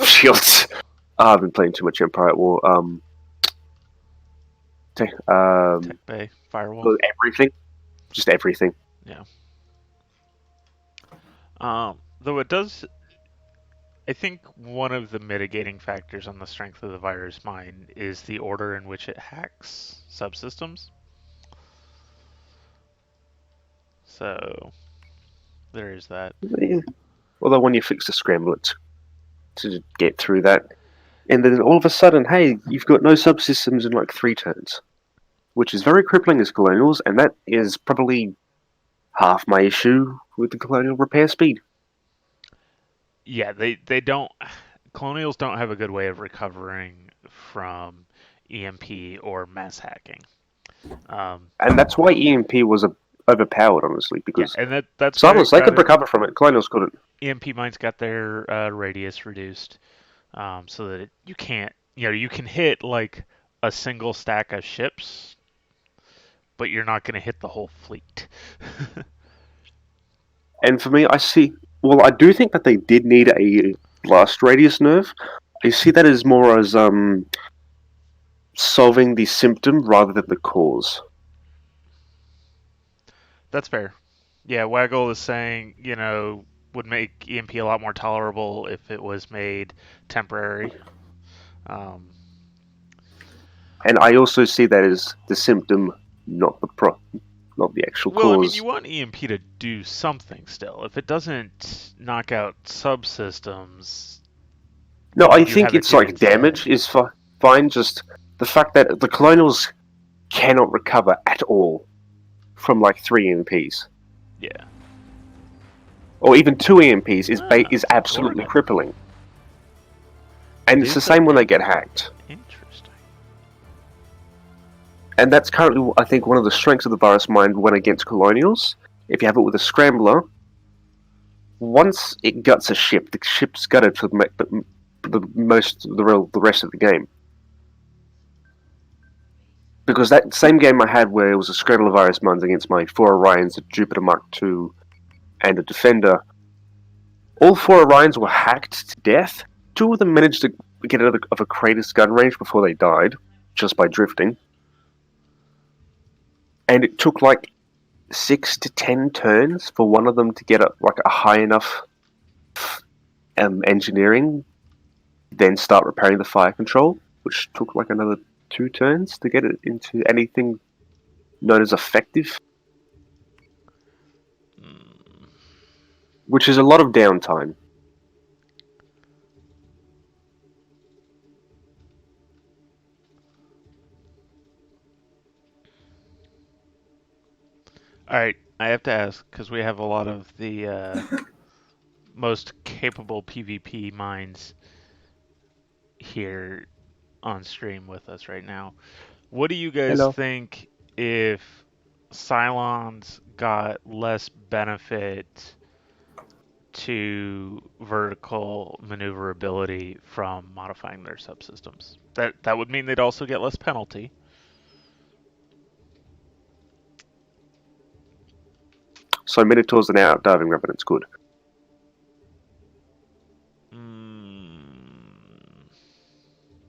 Shields. I've been playing too much Empire at War. Tech Bay, firewall. everything, just everything. Yeah. Though it does, I think one of the mitigating factors on the strength of the virus mine is the order in which it hacks subsystems. So there is that. Yeah. Although when you fix the scrambler to get through that, and then all of a sudden, hey, you've got no subsystems in like 3 turns, which is very crippling as colonials, and that is probably half my issue with the colonial repair speed. Yeah, they don't. Colonials don't have a good way of recovering from EMP or mass hacking. And that's why EMP was overpowered, honestly, Yeah, because and that's why it Silos, they got could it. recover from it. Colonials couldn't. EMP mines got their radius reduced, so that you can't. You can hit like a single stack of ships, but you're not going to hit the whole fleet. And for me, I see. Well, I do think that they did need a blast radius nerf. I see that as more as solving the symptom rather than the cause. That's fair. Yeah, Waggle is saying, would make EMP a lot more tolerable if it was made temporary. Um, And I also see that as the symptom, not not the actual well, I mean, cause. you want EMP to do something still. If it doesn't knock out subsystems, No, I you think have it it's like doing something. damage is fine. Just the fact that the colonials cannot recover at all from like 3 EMPs. Yeah. Or even 2 EMPs is It's absolutely Gorgon. crippling. And it's the These same when are they get hacked. interesting. And that's currently, I think, one of the strengths of the virus mind when against colonials. If you have it with a scrambler, once it guts a ship, the ship's gutted for the rest of the game. Because that same game I had where it was a scrambler virus mines against my 4 Orions, a Jupiter Mark II, and a Defender, all 4 Orions were hacked to death. 2 of them managed to get out of a crater's gun range before they died, just by drifting. And it took like 6 to 10 turns for one of them to get a high enough engineering, then start repairing the fire control, which took like another 2 turns to get it into anything known as effective, which is a lot of downtime. All right, I have to ask because we have a lot of the most capable PvP minds here on stream with us right now. What do you guys Hello. think if Cylons got less benefit to vertical maneuverability from modifying their subsystems? That would mean they'd also get less penalty. So Minotaurs are now outdiving Revenant's good.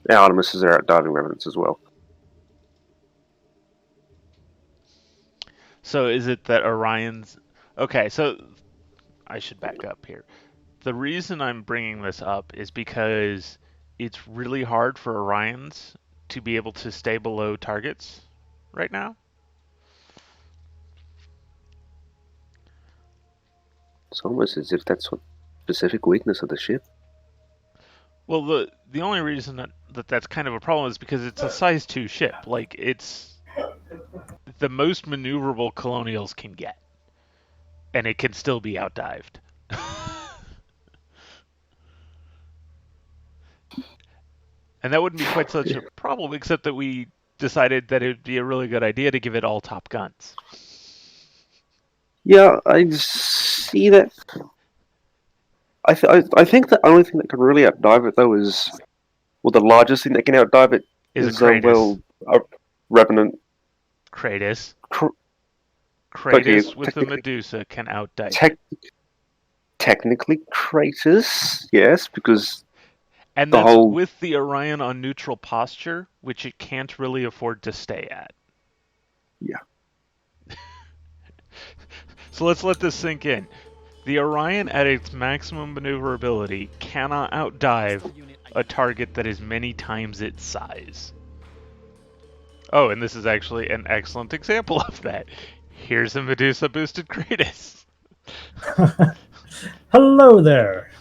Now Artemis are outdiving Revenants as well. So is it that Orion's... Okay, so I should back up here. The reason I'm bringing this up is because it's really hard for Orions to be able to stay below targets right now. It's almost as if that's a specific weakness of the ship. Well, the only reason that's kind of a problem is because it's a size 2 ship. Like, it's the most maneuverable Colonials can get. And it can still be outdived. And that wouldn't be quite such a problem, except that we decided that it would be a really good idea to give it all top guns. Yeah, I see that. I think the only thing that can really outdive it, though, is... Well, the largest thing that can outdive it Is a Kratos. Revenant. Kratos. Kratos Kratos with the Medusa can outdive. Technically, Kratos, yes, because... And that's with the Orion on neutral posture, which it can't really afford to stay at. Yeah. So let's let this sink in. The Orion at its maximum maneuverability cannot outdive a target that is many times its size. Oh, and this is actually an excellent example of that. Here's a Medusa boosted Kratos. Hello there.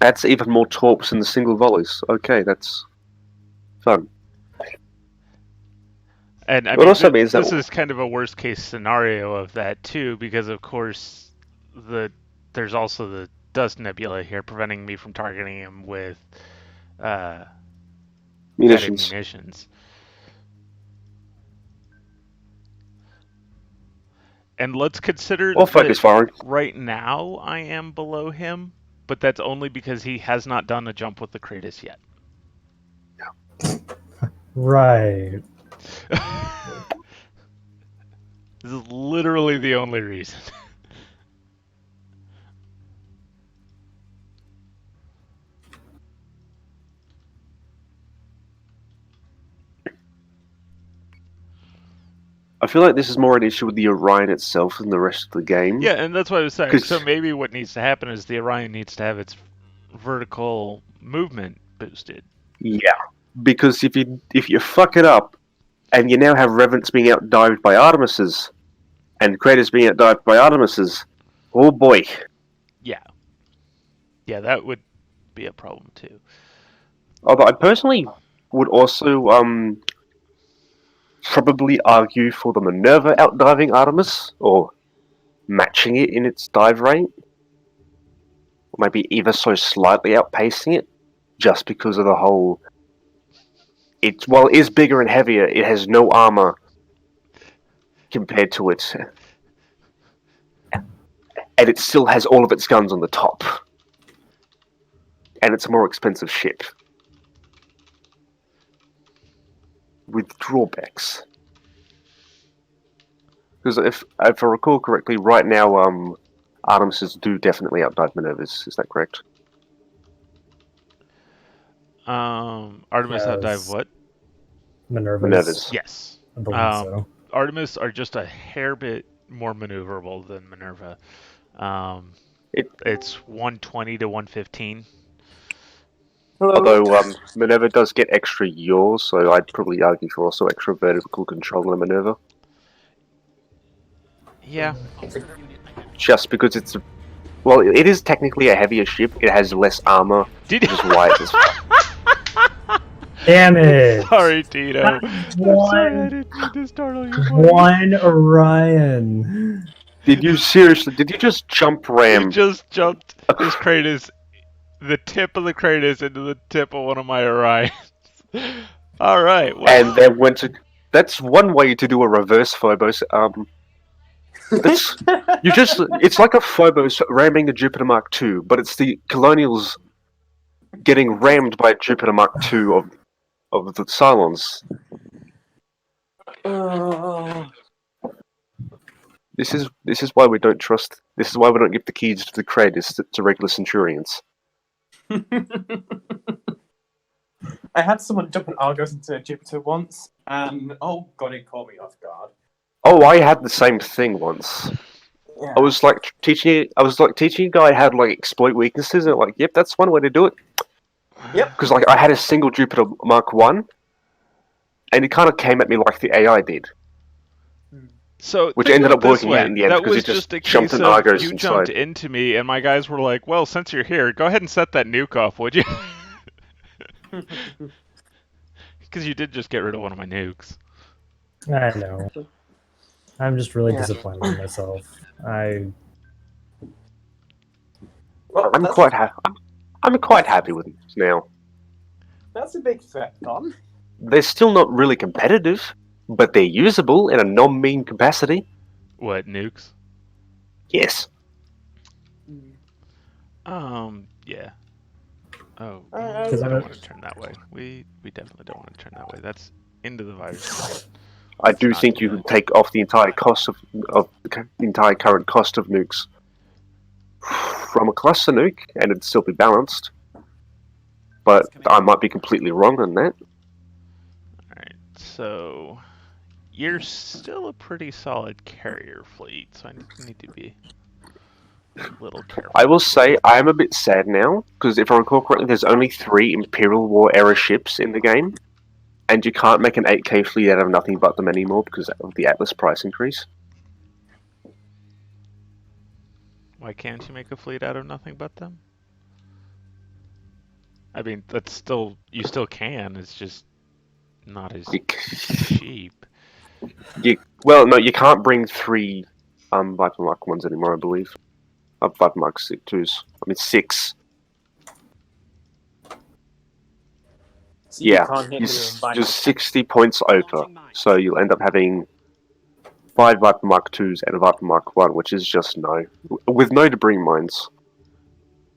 That's even more torps than the single volleys. Okay, that's fun. And I mean, this is kind of a worst case scenario of that too, because of course there's also the Dust Nebula here preventing me from targeting him with munitions. And let's consider that right now I am below him, but that's only because he has not done a jump with the Kratos yet. Right. This is literally the only reason. I feel like this is more an issue with the Orion itself than the rest of the game. Yeah, and that's what I was saying. So maybe what needs to happen is the Orion needs to have its vertical movement boosted. Yeah, because if you fuck it up, and you now have Revenants being outdived by Artemises, and Kratos being outdived by Artemises, oh boy. Yeah. Yeah, that would be a problem too. Although I personally would also probably argue for the Minerva outdiving Artemis, or matching it in its dive rate. Or maybe ever so slightly outpacing it, just because of the whole... While it is bigger and heavier, it has no armor compared to it. And it still has all of its guns on the top. And it's a more expensive ship. With drawbacks. Because if I recall correctly, right now, Artemises do definitely outdive Minervas. Is that correct? Artemis outdive what? Minervas. Yes. I believe so. Artemis are just a hair bit more maneuverable than Minerva. It's 120 to 115. Hello. Although Minerva does get extra yaws, so I'd probably argue for also extra vertical control in Minerva. Yeah. Just because it's... Well, it is technically a heavier ship. It has less armor. Which is why it's... Damn it! Sorry, Tito. I'm sorry, I didn't mean to startle you. One Orion. Did you just jump ram? He just jumped his Kratos, the tip of the Kratos into the tip of one of my Orions. Alright. Well. And then went to... That's one way to do a reverse Phobos. It's like a Phobos ramming the Jupiter Mark II, but it's the Colonials getting rammed by Jupiter Mark II of the Cylons. This is why we don't trust. This is why we don't give the keys to the creators to regular Centurions. I had someone dump an Argos into Jupiter once, and oh god, it caught me off guard. Oh, I had the same thing once. Yeah. I was teaching a guy how to exploit weaknesses, and yep, that's one way to do it. Yep. Because I had a single Jupiter Mark I, and it kind of came at me like the AI did. So Which think ended of up it this working way. out in the end, That because was it just a jumped case an of Argos you inside. jumped into me, and my guys were like, "Well, since you're here, go ahead and set that nuke off, would you?" Because you did just get rid of one of my nukes. I know. I'm just really disappointed in myself. Well, I'm quite happy with them now. That's a big threat, Don. They're still not really competitive, but they're usable in a non-mean capacity. What, nukes? Yes. Yeah. Oh, we Because don't want to turn that way. We definitely don't want to turn that way. That's into the virus. I do not think do you that. could take off the entire cost of the entire current cost of nukes from a cluster nuke, and it'd still be balanced. But I might be completely wrong on that. Alright, so you're still a pretty solid carrier fleet, so I need to be a little careful. I will say I am a bit sad now, because if I recall correctly, there's only 3 Imperial War era ships in the game, and you can't make an 8K fleet out of nothing but them anymore because of the Atlas price increase. Why can't you make a fleet out of nothing but them? I mean, you still can, it's just not as cheap. Well, no, you can't bring 3 Viper Mark 1s anymore, I believe. Viper Mark 2s. I mean, 6. So you Yeah, can't hit you're them by just 60 points over. So you'll end up having 5 Viper Mark 2s and a Viper Mark 1, which is just no. With no debris mines.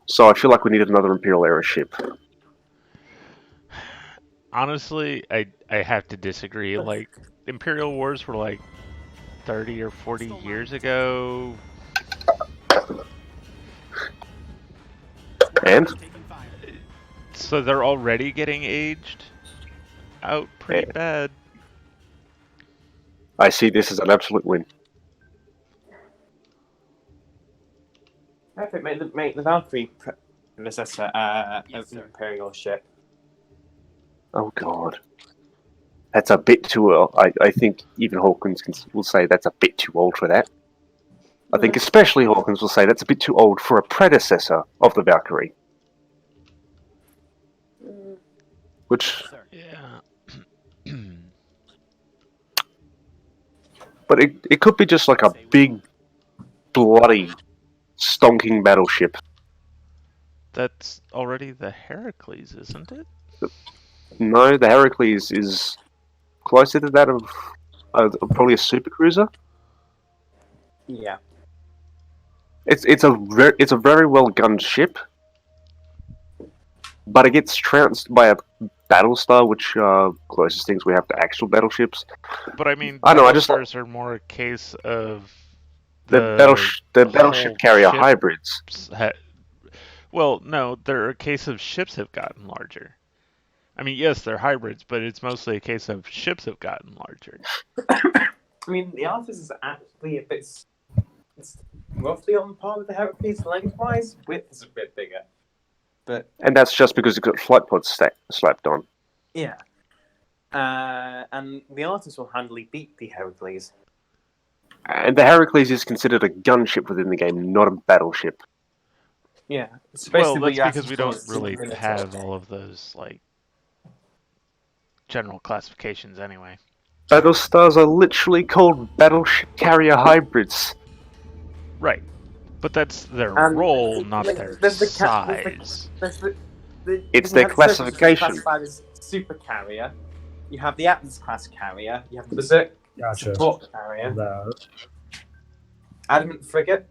So I feel like we needed another Imperial era ship. Honestly, I have to disagree. Like, Imperial Wars were like 30 or 40 years ago. And? So they're already getting aged out pretty bad. I see this as an absolute win. Perfect, make the Valkyrie predecessor an Imperial ship. Oh god. That's a bit too old. I think even Hawkins will say that's a bit too old for that. I think especially Hawkins will say that's a bit too old for a predecessor of the Valkyrie. Which... Yeah. But it could be just like a big, bloody, stonking battleship. That's already the Heracles, isn't it? No, the Heracles is closer to that of probably a supercruiser. Yeah. It's a very well gunned ship, but it gets trounced by a Battlestar, which are closest things we have to actual battleships. But I mean, I know, I just Battlestars are more a case of the battleship carrier ship hybrids. Well, no, they're a case of ships have gotten larger. I mean, yes, they're hybrids, but it's mostly a case of ships have gotten larger. I mean, the Arthurs is actually a bit... It's roughly on par with the Heracles lengthwise. Width is a bit bigger. And that's just because it's got flight pods slapped on. Yeah. And the Arthurs will handily beat the Heracles. And the Heracles is considered a gunship within the game, not a battleship. Yeah. It's Well, basically that's because we Arthurs don't for really limited. have all of those, like, general classifications anyway. Battlestars are literally called battleship carrier hybrids. Right. But that's their And role, not their there's the size. It's you their have the Cerberus classification. classified as super carrier. You have the Atlas class carrier. You have the Berserk Gotcha. support carrier. That. Adamant frigate.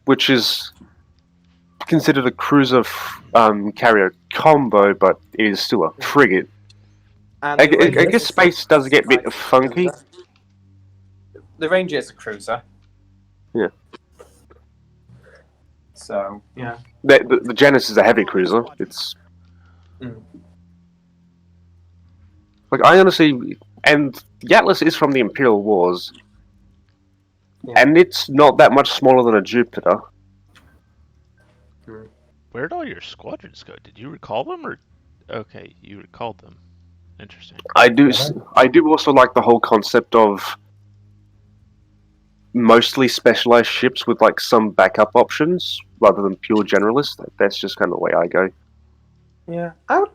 Which is considered a cruiser carrier combo, but it is still a frigate. And I the Ranger guess is space does get a bit funky. The Ranger is a cruiser. Yeah. So, yeah. The Janus is a heavy cruiser. It's Mm. like I honestly, and the Atlas is from the Imperial Wars, Yeah. and it's not that much smaller than a Jupiter. Where'd all your squadrons go? Did you recall them, or okay, you recalled them? Interesting. I do also like the whole concept of mostly specialized ships with like some backup options rather than pure generalists. That's just kind of the way I go. Yeah. I would,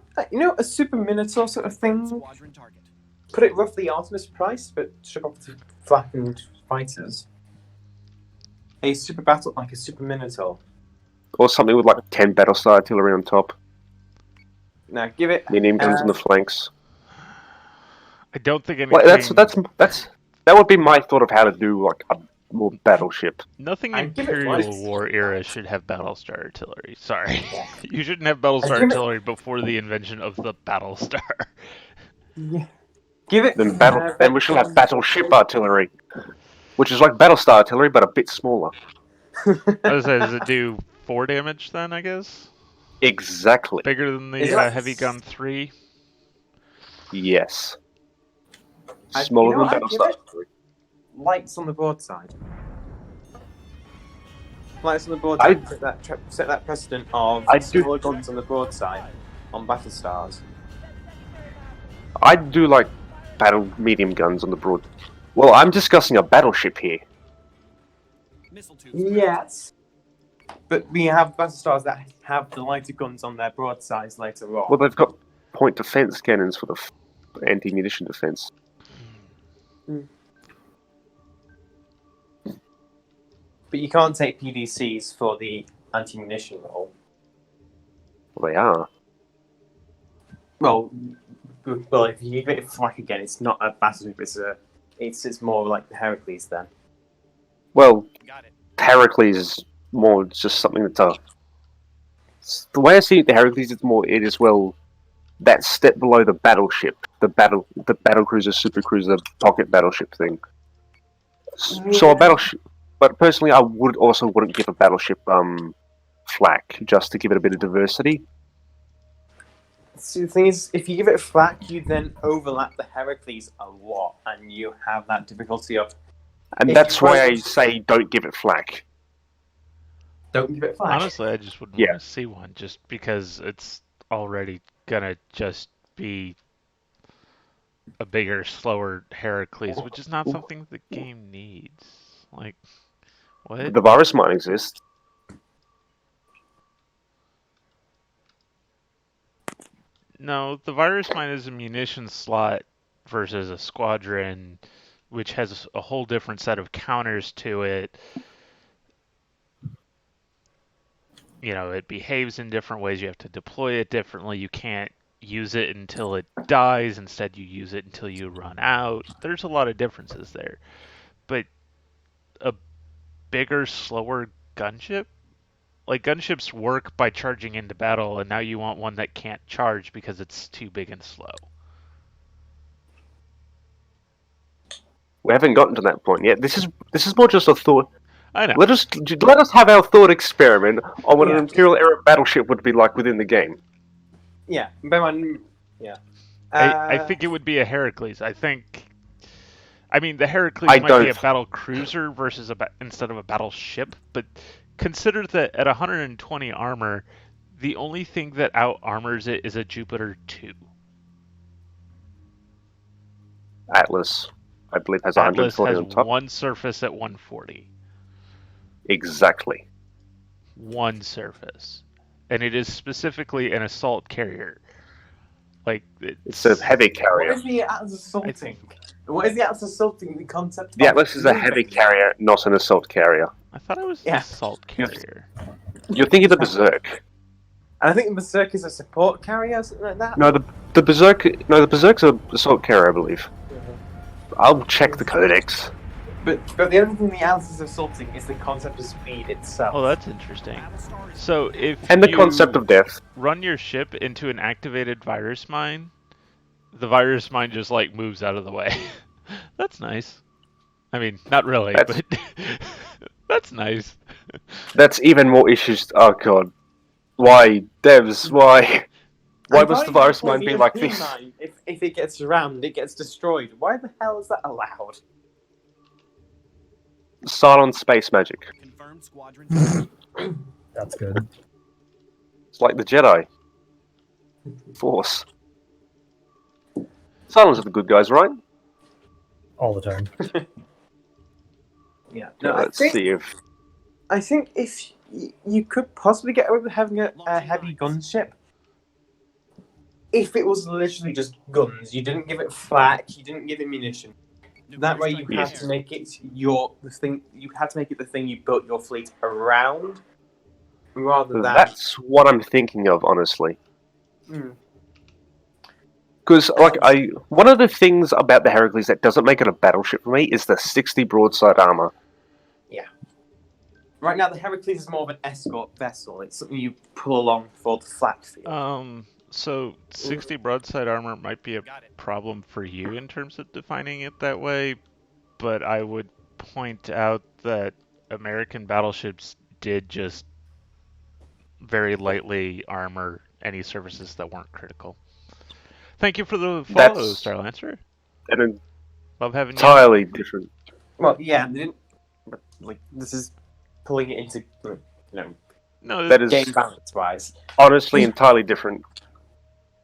a Super Minotaur sort of thing. Squadron target. Put it roughly Artemis price, but strip off the flattened fighters. A super battle, like a Super Minotaur. Or something with like 10 Battlestar artillery on top, Now, give it. medium guns on the flanks. I don't think anything. Like, that would be my thought of how to do like a more battleship. Nothing I'd give it Imperial twice. War era should have Battlestar artillery. Sorry. You shouldn't have Battlestar I'd give it- artillery before the invention of the Battlestar. Yeah. Give it. Then we shall have battleship artillery, which is like Battlestar artillery but a bit smaller. Does it do 4 damage then, I guess? Exactly. Bigger than Is the that- Heavy Gun 3? Yes. I'd Smaller than give Battlestar. it lights on the broadside. Lights on the broadside. Set that precedent of I do- smaller guns on the broadside on Battlestars. I do like medium guns on the broad. Well, I'm discussing a battleship here. Missile tubes. Yes. But we have Battlestars that have the lighter guns on their broadsides later on. Well, they've got point defense cannons for the anti-munition defense. But you can't take PDCs for the anti-munition role. Well, they are. Well, if you give it a flak again, it's not a battleship. It's more like the Heracles then. Well, Got it. Heracles is more just something that's the way I see it, the Heracles it is that step below the battleship, the battle cruiser, super cruiser, pocket battleship thing. So a battleship, but personally, I wouldn't give a battleship flak just to give it a bit of diversity. See, the thing is, if you give it a flak, you then overlap the Heracles a lot, and you have that difficulty of And If that's you why I want- say don't give it flak. don't give it a flak. Honestly, I just wouldn't Yeah. want to see one just because it's already gonna just be a bigger, slower Heracles, which is not something the game needs. Like, what? The virus might exist. No, the virus mine is a munition slot versus a squadron, which has a whole different set of counters to it. You know, it behaves in different ways. You have to deploy it differently. You can't use it until it dies. Instead, you use it until you run out. There's a lot of differences there. But a bigger, slower gunship? Like, gunships work by charging into battle, and now you want one that can't charge because it's too big and slow. We haven't gotten to that point yet. This is more just a thought. I know. Let us have our thought experiment on what an Yeah. Imperial era battleship would be like within the game. Yeah, bear in mind, yeah. I think it would be a Heracles. I mean, the Heracles I might be a don't- battle cruiser versus instead of a battleship, but consider that at 120 armor, the only thing that out armors it is a Jupiter 2. Atlas, I believe, has Atlas 140 has on top. one surface at 140. Exactly. One surface. And it is specifically an assault carrier. Like, It's a heavy What carrier. is the Atlas assaulting? What is the Atlas assaulting? The concept. The of Atlas is a heavy carrier, not an assault carrier. I thought it was Yeah. an assault carrier. You're thinking of the Berserk. And I think the Berserk is a support carrier, or something like that. No, the Berserk's an assault carrier, I believe. I'll check the codex. But the other thing the Atlas is assaulting is the concept of speed itself. Oh, that's interesting. So if And the you concept of death. run your ship into an activated virus mine, the virus mine just like moves out of the way. That's nice. I mean, not really, That's- but that's nice. That's even more issues. Oh god. Why? Devs, why? Why And must the by virus example, mine be like EMP this? mine, if it gets rammed, it gets destroyed. Why the hell is that allowed? Silent space magic. Confirmed squadron. That's good. It's like the Jedi. Force. Silence are the good guys, right? All the time. Yeah. Okay, No, let's see if I think if you could possibly get away with having a heavy gunship, if it was literally just guns, you didn't give it flak, you didn't give it munition. That way, you had to make it the thing. You had to make it the thing you built your fleet around, rather than. that's what I'm thinking of, honestly. Mm. Because, one of the things about the Heracles that doesn't make it a battleship for me is the 60 broadside armor. Right now, the Heracles is more of an escort vessel. It's something you pull along for the flak field. So 60 broadside armor might be a problem for you in terms of defining it that way, but I would point out that American battleships did just very lightly armor any surfaces that weren't critical. Thank you for the follow, That's Starlancer. an Love having you. entirely different. Well, yeah, they didn't. But, like, this is pulling it into, No, That is game balance wise. honestly entirely different.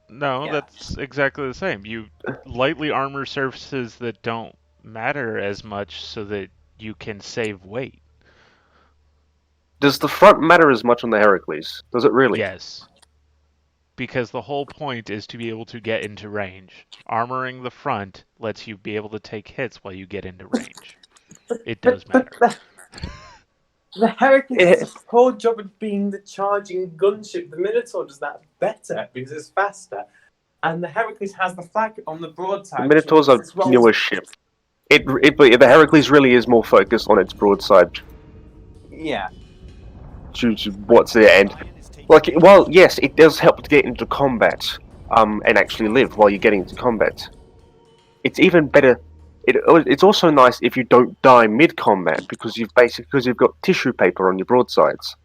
no, Yeah. that's exactly the same. You lightly armor surfaces that don't matter as much so that you can save weight. Does the front matter as much on the Heracles? Does it really? Yes. Because the whole point is to be able to get into range. Armoring the front lets you be able to take hits while you get into range. It does matter. The Heracles Eh. is a poor job at being the charging gunship. The Minotaur does that better because it's faster. And the Heracles has the flag on the broadside. The Minotaur's a as well as- newer ship. The Heracles really is more focused on its broadside Yeah. due to what's there. And yes, it does help to get into combat, and actually live while you're getting into combat. It's even better. It's also nice if you don't die mid-combat because you've got tissue paper on your broadsides.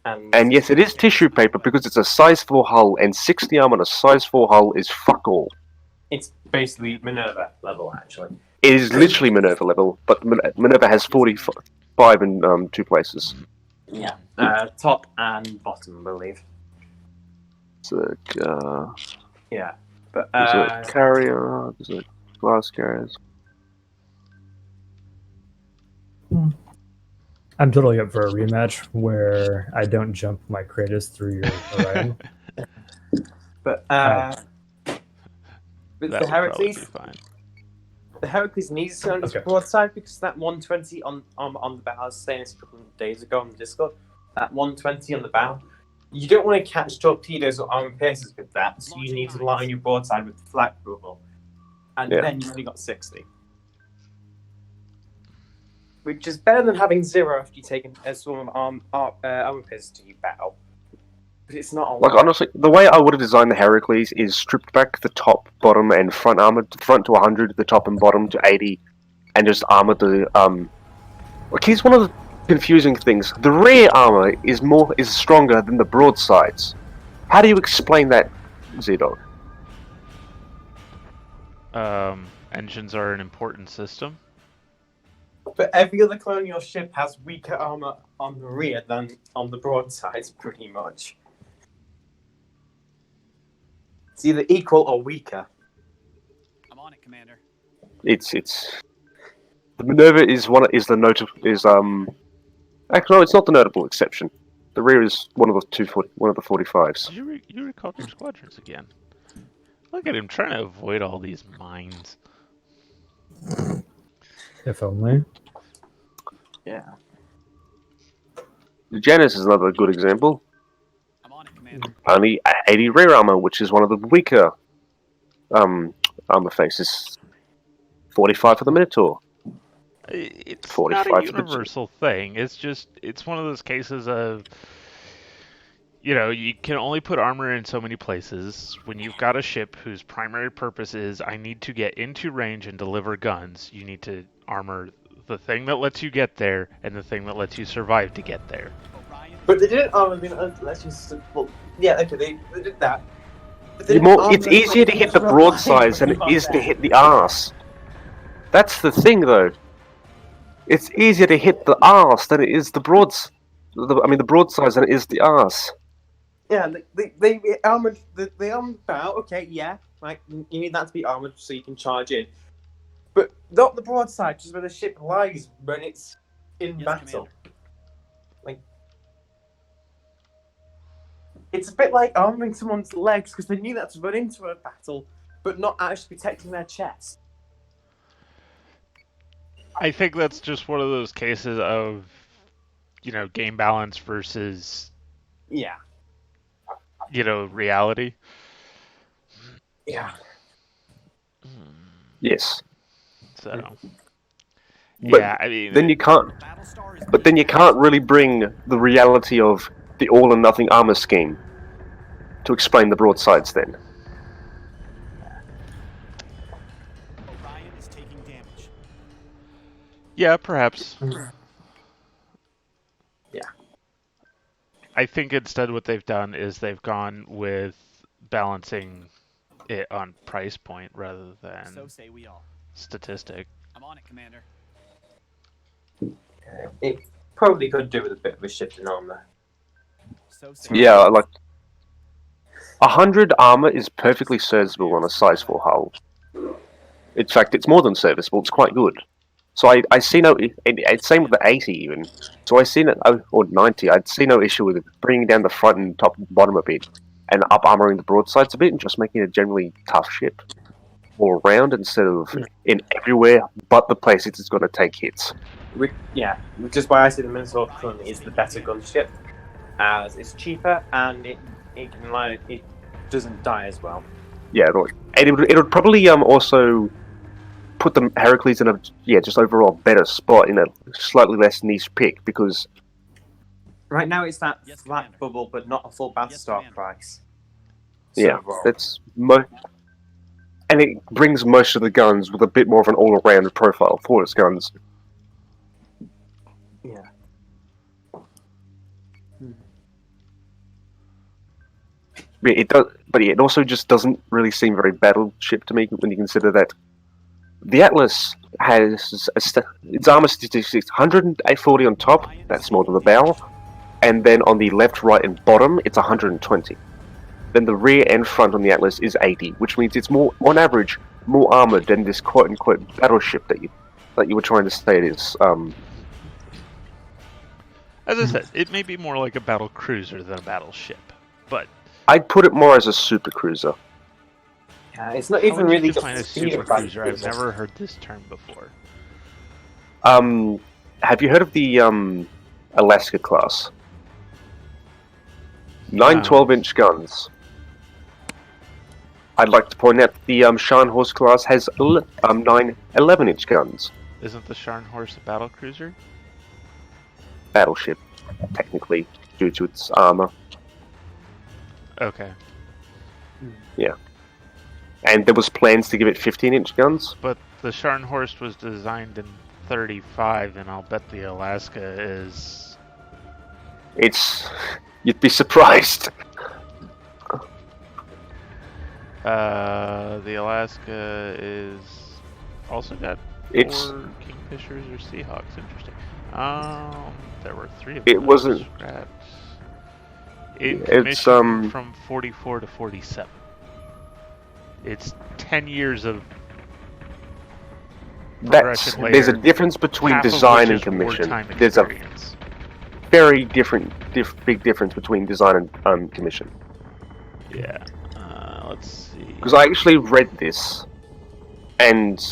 And yes, it is tissue paper because it's a size 4 hull, and 60 armor on a size 4 hull is fuck all. It's basically Minerva level, actually. It is literally Minerva level, but Minerva has 45 in 2 places. Yeah. Top and bottom, I believe. So, Yeah. But, there's a carrier, there's a glass carriers. I'm totally up for a rematch where I don't jump my Kratos through your Orion. but That the would probably be Heracles, fine. the Heracles needs to on its Okay. broadside because that 120 on the bow, I was saying this a couple of days ago on the Discord, that 120 on the bow, you don't want to catch torpedoes or armor piercers with that, so you need to line your broadside with the flak bubble. And Yeah. then you only got 60. Which is better than having 0 if you take a swarm of armor piercers to your bow. But it's not a lot. Honestly, the way I would have designed the Heracles is stripped back the top, bottom, and front armor. Front to 100, the top and bottom to 80, and just armor the here's one of the confusing things. The rear armor is stronger than the broadsides. How do you explain that, Z-Dog? Engines are an important system. But every other colonial ship has weaker armor on the rear than on the broadsides, pretty much. It's either equal or weaker. I'm on it, Commander. It's the Minerva actually no, it's not the notable exception. The rear is one of the 45s. Did you recall your squadrons again? Look at him trying to avoid all these mines. If only. Yeah. The Janus is another good example. I'm on it, Commander. Only 80 rear armor, which is one of the weaker armor faces. 45 for the Minotaur. It's not a 45 for the universal thing. It's one of those cases of, you can only put armor in so many places. When you've got a ship whose primary purpose is, I need to get into range and deliver guns, you need to armor the thing that lets you get there and the thing that lets you survive to get there. But they didn't armor the. Let's just. Well, yeah, okay, they did that. But they You're didn't more, armor it's the easier to thing hit the that broadside than you it got is to there. hit the arse. That's the thing, though. It's easier to hit the arse than it is the broads. The broadsides than it is the arse. Yeah, they armored the bow. Okay, yeah, like you need that to be armored so you can charge in. But not the broadside, just where the ship lies when it's in Yes, battle. Commander. Like, it's a bit like armoring someone's legs because they knew that to run into a battle, but not actually protecting their chest. I think that's just one of those cases of, game balance versus, Yeah, reality. yeah. Yes. So, But yeah, I mean, then you can't. Battlestar is But then you can't really bring the reality of the all or nothing armor scheme to explain the broadsides. Then Orion is taking damage. yeah, perhaps. Yeah. I think instead what they've done is they've gone with balancing it on price point rather than So say we all. statistic. I'm on it, Commander. It probably could do with a bit of a shift in armor. So say yeah, like 100 armor is perfectly serviceable on a size 4 hull. In fact, it's more than serviceable. It's quite good. So I see no. It's same with the 80 even. So I see no, or 90. I'd see no issue with it bringing down the front and top and bottom a bit, and up armoring the broadsides a bit, and just making it a generally tough ship all around instead of in everywhere but the places it's going to take hits. Which is why I say the Minotaur currently is the better gunship, as it's cheaper and it doesn't die as well. Yeah, and it would probably also put the Heracles in a just overall better spot in a slightly less niche pick because Right now it's that Yes, flat Commander. bubble, but not a full Yes, Battlestar Commander. price. that's and it brings most of the guns with a bit more of an all-around profile for its guns. Yeah. Yeah, it does, but it also just doesn't really seem very battleship to me when you consider that the Atlas has its armor statistics 140 on top. That's more than the bow, and then on the left, right, and bottom, it's 120. Then the rear and front on the Atlas is 80, which means it's more, on average, more armored than this quote-unquote battleship that you were trying to say it is. As I said, it may be more like a battle cruiser than a battleship, but I'd put it more as a super cruiser. Yeah, it's not how even would really you got define the a speed super of a cruiser? I've cruiser. never heard this term before. Have you heard of the Alaska class? 9 No. 12-inch guns. I'd like to point out the Scharnhorst class has 9 11-inch guns. Isn't the Scharnhorst a battle cruiser? Battleship, technically, due to its armor. Okay, And there was plans to give it 15-inch guns. but the Scharnhorst was designed in 35, and I'll bet the Alaska is... You'd be surprised. The Alaska is also got It's 4 Kingfishers or Seahawks. Interesting. There were 3 of It them wasn't- scrapped. In It's, commission from 44 to 47. It's 10 years of progression there's a later, difference between half of design which and is commission. wartime There's a experience. very big difference between design and commission. Yeah. Let's see. Because I actually read this, and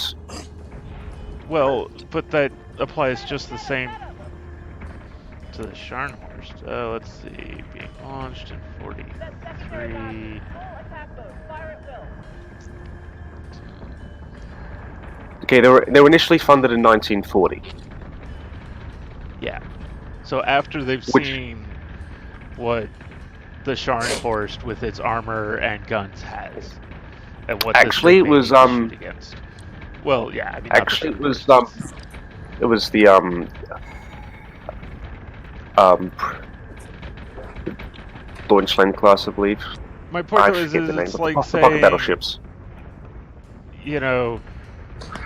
Well, but that applies just the same to the Scharnhorst. Let's see. Being launched in 43. Okay, they were initially funded in 1940. Yeah. So after they've Which- seen what the Scharnhorst with its armor and guns has, and what Actually, this it thing was may be shoot against. Well, yeah, I mean, not actually the it Scharnhorst. was the um Deutschland class, I believe. My point I though is forget the name, it's but like the fucking saying, battleships, you know,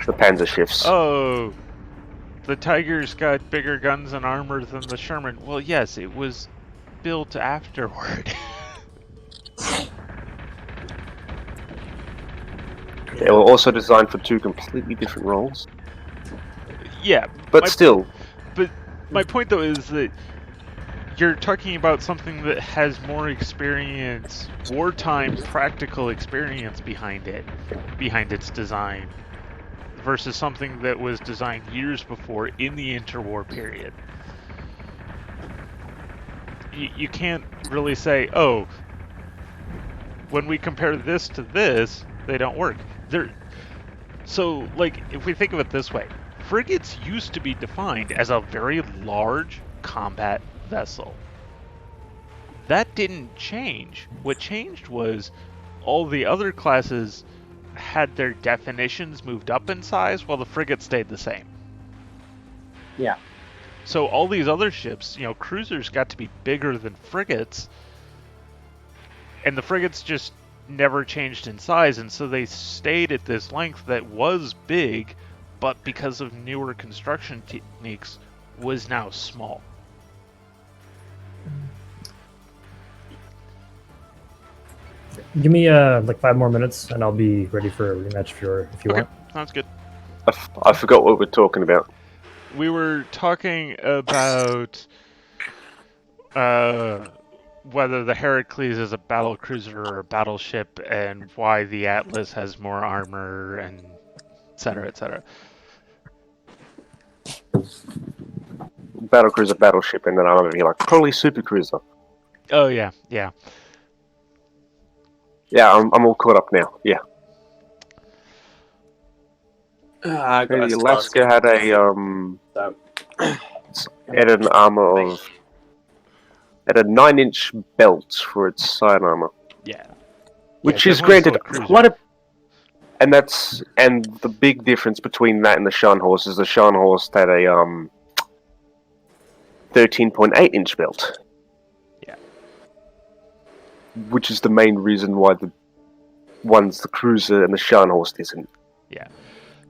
the Panzer ships. oh, the Tiger's got bigger guns and armor than the Sherman. Well, yes, it was built afterward. They were also designed for two completely different roles, Yeah, but still, But my point though is that you're talking about something that has more experience, wartime practical experience behind its design, versus something that was designed years before in the interwar period. You can't really say, oh, when we compare this to this, they don't work. So, like, if we think of it this way, frigates used to be defined as a very large combat vessel. That didn't change. What changed was all the other classes had their definitions moved up in size while the frigate stayed the same. Yeah. So all these other ships, cruisers got to be bigger than frigates, and the frigates just never changed in size, and so they stayed at this length that was big, but because of newer construction techniques, was now small. Give me like 5 more minutes, and I'll be ready for a rematch if you Okay, want. sounds good. I forgot what we're talking about. We were talking about whether the Heracles is a battle cruiser or a battleship, and why the Atlas has more armor, and et cetera, et cetera. Battlecruiser, battleship, and then I'm over here like probably supercruiser. Oh yeah, yeah. Yeah, I'm all caught up now. Yeah. I got The Alaska had a So, had an armor of had a 9-inch belt for its side armor, Yeah. which Yeah, is definitely granted still a cruiser. quite a. And the big difference between that and the Scharnhorst is the Scharnhorst had a 13.8-inch belt. Yeah. Which is the main reason why the one's the cruiser and the Scharnhorst isn't. Yeah.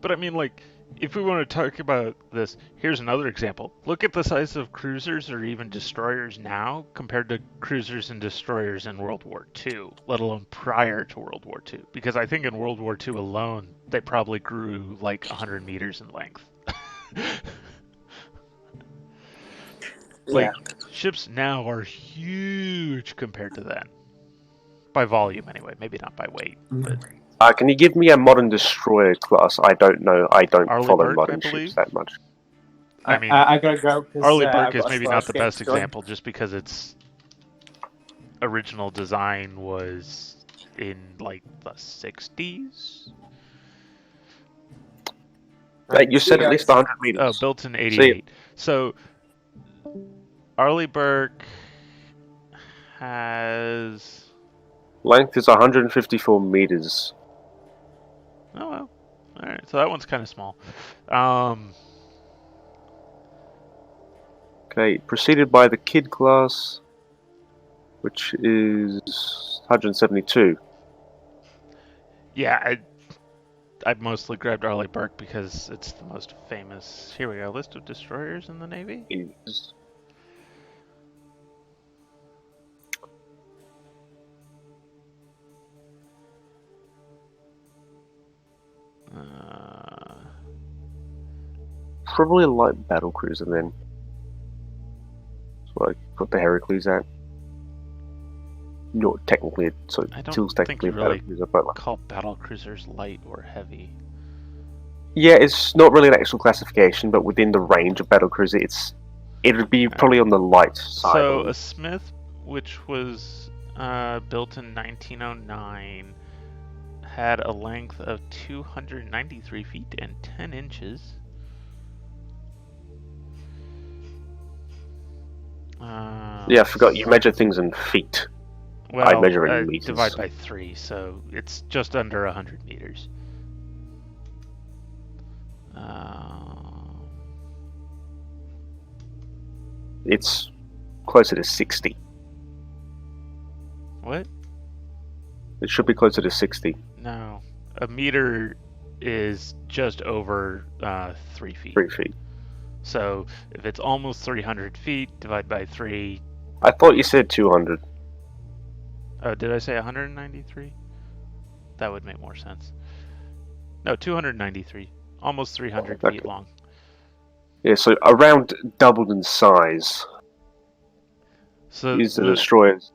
But I mean, like, if we want to talk about this, here's another example. Look at the size of cruisers or even destroyers now compared to cruisers and destroyers in World War II, let alone prior to World War II. Because I think in World War II alone, they probably grew like 100 meters in length. Like, ships now are huge compared to then. By volume, anyway. Maybe not by weight. But Can you give me a modern destroyer class? I don't know. I don't Arleigh follow Burke, modern I believe? ships that much. I mean, I gotta go. 'Cause, Arleigh I've Burke got is a maybe slow not the best skate going. example just because its original design was in like the 60s. You said at least 100 meters. Oh, built in 88. So Arleigh Burke has. Length is 154 meters. Oh well. All right. So that one's kind of small. Okay, preceded by the Kid class, which is 172. Yeah, I mostly grabbed Arleigh Burke because it's the most famous. Here we go. List of destroyers in the Navy. Is probably a light battle cruiser then. That's what I got the Heracles at. Not technically, so I don't Till's think technically you a battle really cruiser, but like, call battle cruisers light or heavy. yeah, it's not really an actual classification, but within the range of battle cruiser, it would be probably on the light side. So of a Smith, which was built in 1909, had a length of 293 feet and 10 inches. Yeah, I forgot you measure things in feet. Well, I measure it in meters. divide by 3, so it's just under 100 meters. It's closer to 60. What? It should be closer to 60. No. A meter is just over 3 feet. 3 feet. So if it's almost 300 feet, divide by 3. I thought you said 200. Oh, did I say 193? That would make more sense. No, 293. Almost 300 Okay. feet long. Yeah, so around doubled in size. So Use the destroyers.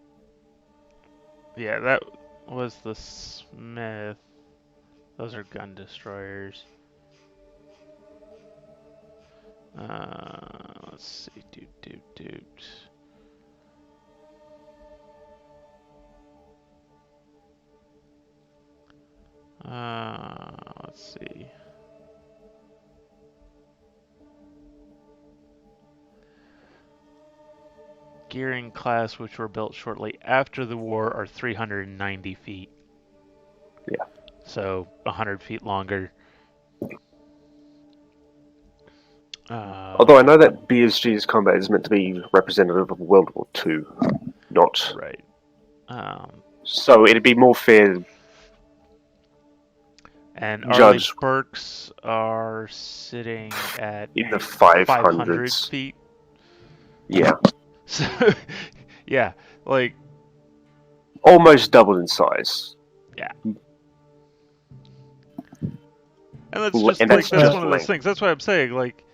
yeah, that was the Smith. Those are gun destroyers. Let's see. Doot. Let's see. Gearing class, which were built shortly after the war, are 390 feet. Yeah. So 100 feet longer. Although I know that BSG's combat is meant to be representative of World War II, not. Right. So it'd be more fair. And Judge- Arleigh Burks are sitting at In the 500 500s. feet. Yeah. So, yeah, like, Almost doubled in size. and that's Well, just and like that's that's just one of those length. things. That's why I'm saying, like,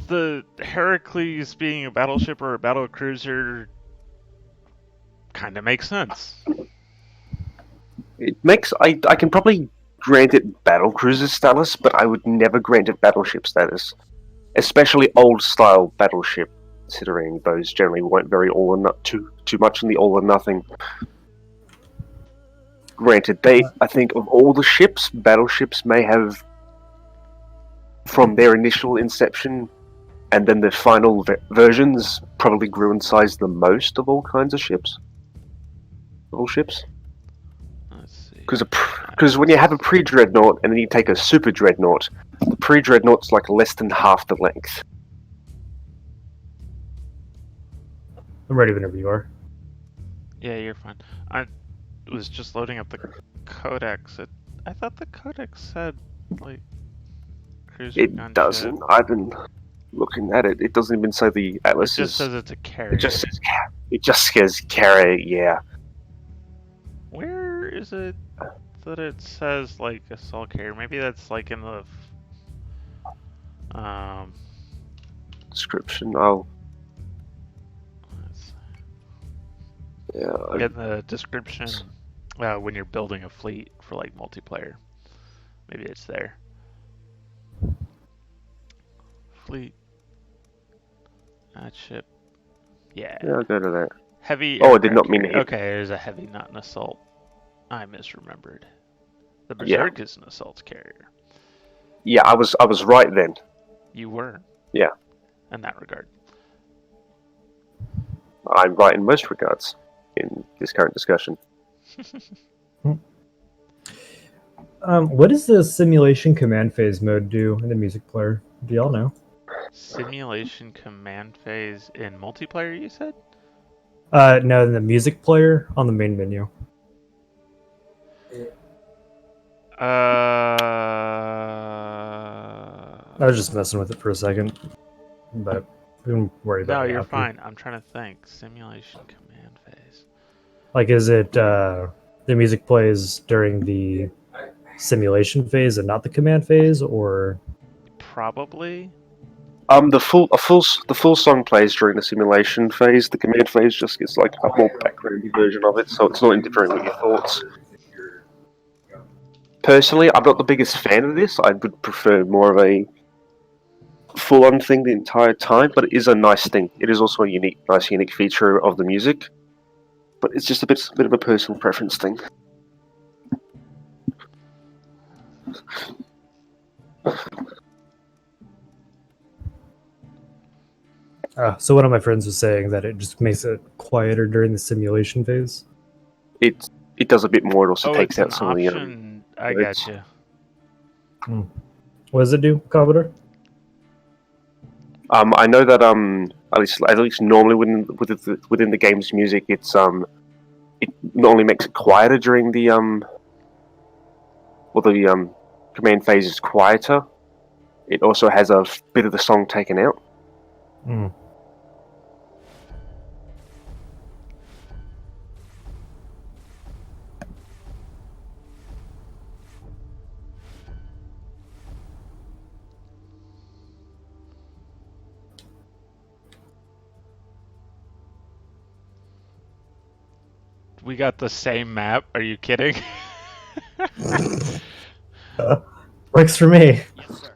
the Heracles being a battleship or a battle cruiser kind of makes sense. It makes. I can probably grant it battle cruiser status, but I would never grant it battleship status. Especially old style battleship, considering those generally weren't very all or not too much in the all or nothing. Granted, I think of all the ships, battleships may have, from their initial inception, and then the final versions, probably grew in size the most of all kinds of ships. Of all ships. Let's see. Because when you have a pre-dreadnought and then you take a super dreadnought, the pre-dreadnought's like less than half the length. I'm ready whenever you are. Yeah, you're fine. I was just loading up the codex. I thought the codex said, like, cruiser It gunship. doesn't. I've been looking at it. It doesn't even say the It Atlas just is. says it's a carrier. It just says carrier. Yeah. Where is it that it says, like, assault carrier? Maybe that's, like, in the... Description. Oh, let's yeah. get the description when you're building a fleet for, like, multiplayer. Maybe it's there. Fleet. Ship. Yeah. Yeah, I'll go to that. Heavy. Oh, I did not aircraft mean to carrier. hit. Okay, there's a heavy, not an assault. I misremembered. The Yeah. Berserk is an assault carrier. Yeah, I was right then. You were. Yeah. In that regard. I'm right in most regards in this current discussion. What does the simulation command phase mode do in the music player? Do y'all know? Simulation command phase in multiplayer, you said? No, in the music player on the main menu. I was just messing with it for a second, but we don't worry about No, it. you're after. fine. I'm trying to think. Simulation command phase. Like, is it the music plays during the simulation phase and not the command phase, or? Probably. The full song plays during the simulation phase. The command phase just gets like a more backgroundy version of it, so it's not interfering with your thoughts. Personally, I'm not the biggest fan of this. I would prefer more of a full-on thing the entire time, but it is a nice thing. It is also a nice unique feature of the music, but it's just a bit of a personal preference thing. So one of my friends was saying that it just makes it quieter during the simulation phase. It does a bit more. It also Oh, takes it's an out some of the option. I words. gotcha. What does it do, Commodore? I know that at least normally within the game's music, it not only makes it quieter during the command phase is quieter. It also has a bit of the song taken out. Mm. We got the same map. Are you kidding? Works for me. Yes, sir.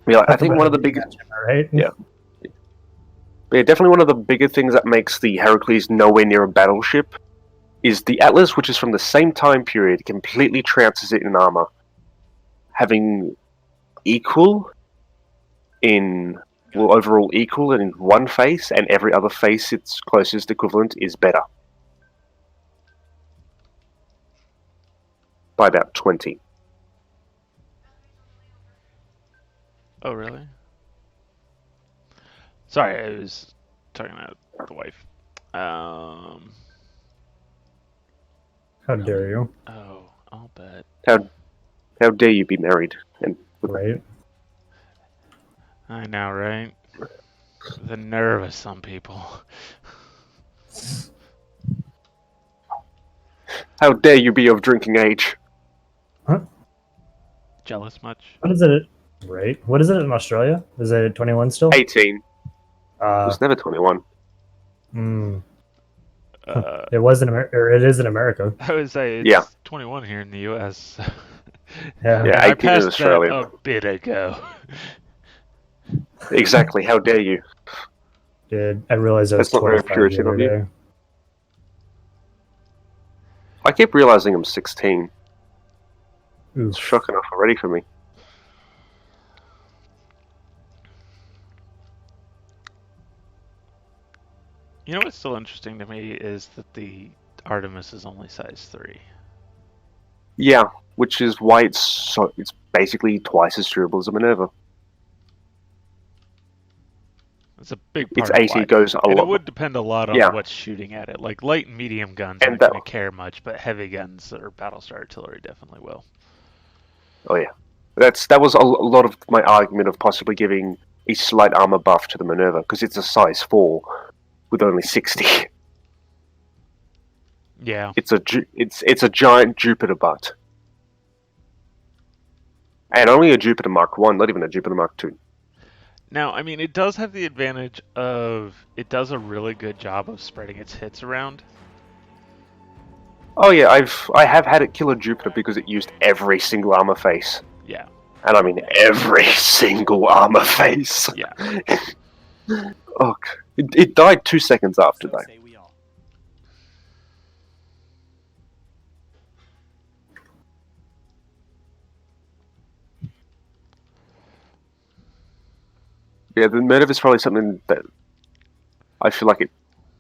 Yeah, I think one of the big Right? Yeah. Definitely one of the bigger things that makes the Heracles nowhere near a battleship is the Atlas, which is from the same time period, completely trounces it in armor, having equal in overall equal in one face, and every other face its closest equivalent is better by about 20. Oh, really? Sorry, I was talking to the wife. How dare you? Oh, I'll bet. How dare you be married? And Right? I know, right? The nerve of some people. how dare you be of drinking age? Jealous much? What is it? Right? What is it in Australia? Is it 21 still? 18. It was never 21. It was in America, or it is in America. I would say it's 21 here in the U.S. Yeah. Yeah, I 18 in passed Australia. that a bit ago. Exactly. How dare you? Dude, I realized I was That's not very 25 the Puritan other of you. day. I keep realizing I'm 16. Oof. It's shock enough already for me. You know what's still interesting to me is that the Artemis is only size 3. Yeah, which is why it's basically twice as durable as a Minerva. It's a big part Its of 80 why. goes a And it lot. would depend a lot on Yeah. what's shooting at it. Like light and medium guns And aren't that- going to care much, but heavy guns or battlestar artillery definitely will. Oh yeah, that was a lot of my argument of possibly giving a slight armor buff to the Minerva because it's a size 4 with only 60. Yeah. It's a giant Jupiter butt, and only a Jupiter Mark 1, not even a Jupiter Mark 2. Now, I mean, it does have the advantage of it does a really good job of spreading its hits around. Oh yeah, I have had it kill a Jupiter because it used every single armor face. Yeah. And I mean every single armor face. Yeah. Oh, it died 2 seconds after So though. say we all. Yeah, the Minerva is probably something that I feel like it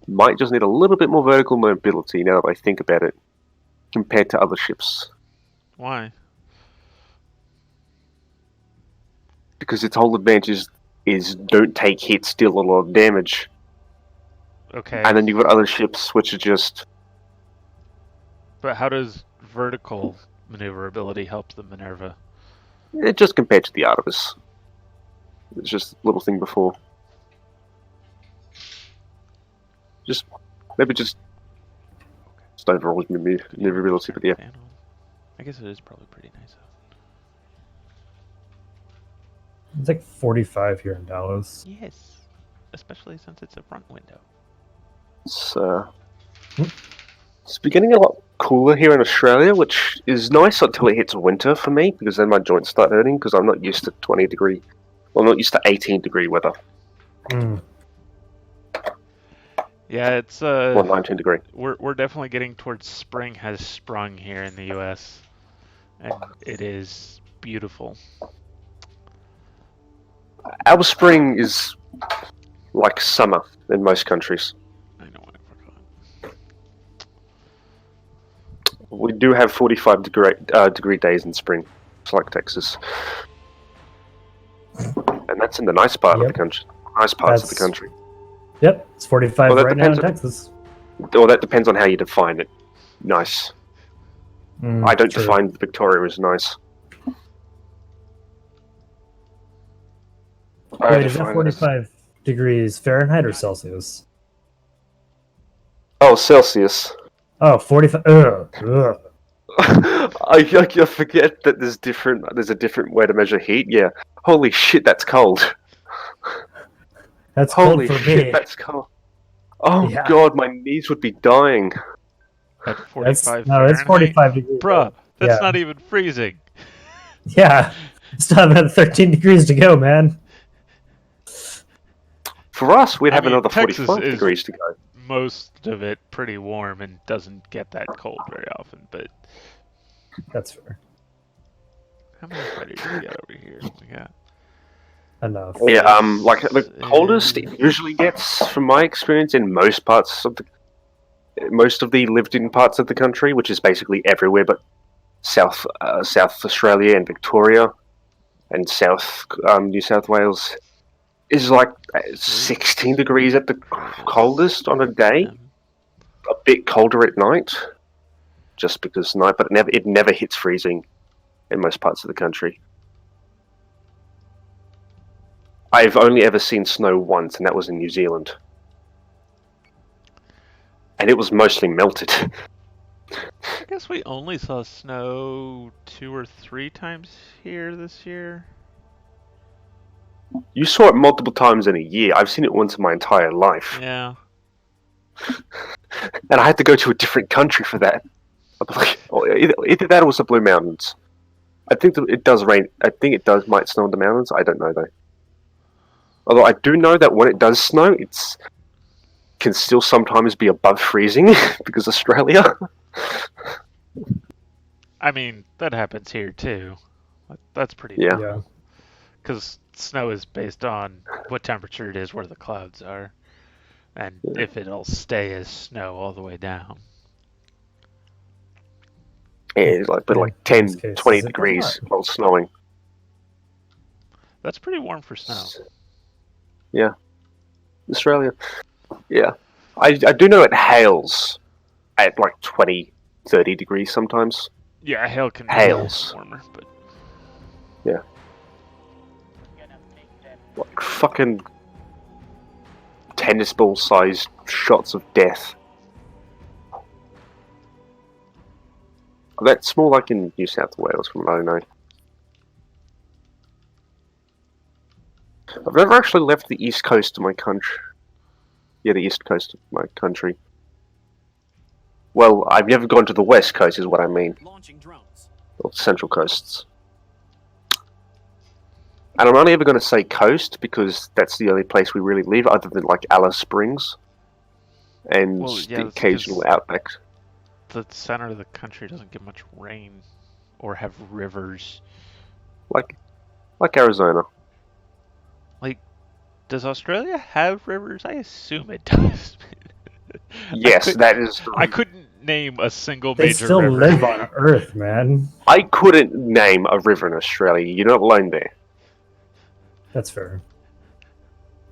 might just need a little bit more vertical mobility now that I think about it, compared to other ships. Why? Because its whole advantage is don't take hits, deal a lot of damage. Okay. And then you've got other ships which are just... But how does vertical maneuverability help the Minerva? just compared to the Artemis. It's just a little thing before. Maybe just overall maneuverability, but yeah. I guess it is probably pretty nice. It's like 45 here in Dallas. Yes. Especially since it's a front window. It's getting a lot cooler here in Australia, which is nice until it hits winter for me, because then my joints start hurting, because I'm not used to 20 degree... Well, I'm not used to 18 degree weather. Yeah, it's Or 19 degree. we're definitely getting towards spring has sprung here in the US. and it is beautiful. Our spring is like summer in most countries. I know I forgot. We do have 45 degree days in spring, just like Texas. And that's in the nice part of the Yep. country. Nice parts of the That's- country. Yep, it's 45 Well, that right now in depends Texas. Well, that depends on how you define it. Nice. I don't True. define Victoria as nice. I Wait, is that define it as- 45 degrees Fahrenheit or Celsius? Oh, Celsius. Oh, 45. Ugh. I forget that there's a different way to measure heat. Yeah. Holy shit, that's cold. That's Holy cold for shit, me. that's cold. Oh Yeah. god, my knees would be dying. At That's, 45 no, it's Fahrenheit? 45 degrees. Bruh, that's Yeah. not even freezing. Yeah. Still have another 13 degrees to go, man. For us, we'd I have mean, another Texas 45 is- degrees to go. Most of it pretty warm and doesn't get that cold very often, but That's fair. how many fighters do we got over here? We got Enough. Yeah, like the This coldest it is- usually gets, from my experience, in most of the lived-in parts of the country, which is basically everywhere but South Australia and Victoria and South New South Wales, is like 16 degrees at the coldest on a day. A bit colder at night, just because night, but it never hits freezing in most parts of the country. I've only ever seen snow once, and that was in New Zealand. And it was mostly melted. I guess we only saw snow 2 or 3 times here this year. You saw it multiple times in a year. I've seen it once in my entire life. Yeah. And I had to go to a different country for that. Either that or it was the Blue Mountains. I think that it does rain. I think it might snow in the mountains. I don't know, though. Although I do know that when it does snow, it can still sometimes be above freezing because Australia. I mean, that happens here too. That's pretty Yeah. Yeah. because snow is based on what temperature it is where the clouds are, and if it'll stay as snow all the way down. Yeah, it's like, but In like 10, most cases, 20 it does degrees not. while snowing. That's pretty warm for snow. Yeah. Australia. Yeah. I do know it hails at like 20, 30 degrees sometimes. Yeah, hail can be Hails. warmer, but Like fucking tennis ball sized shots of death. That's more like in New South Wales, from what I know. I've never actually left the east coast of my country. Yeah, the east coast of my country. Well, I've never gone to the west coast, is what I mean. Launching drones. Or central coasts. And I'm only ever going to say coast because that's the only place we really live, other than like Alice Springs and Well, yeah, the that's occasional 'cause- outback. the center of the country doesn't get much rain or have rivers. Like Arizona. Does Australia have rivers? I assume it does. Yes, that is. I couldn't name a single They major still river. live on Earth, man. I couldn't name a river in Australia. You're not alone there. That's fair.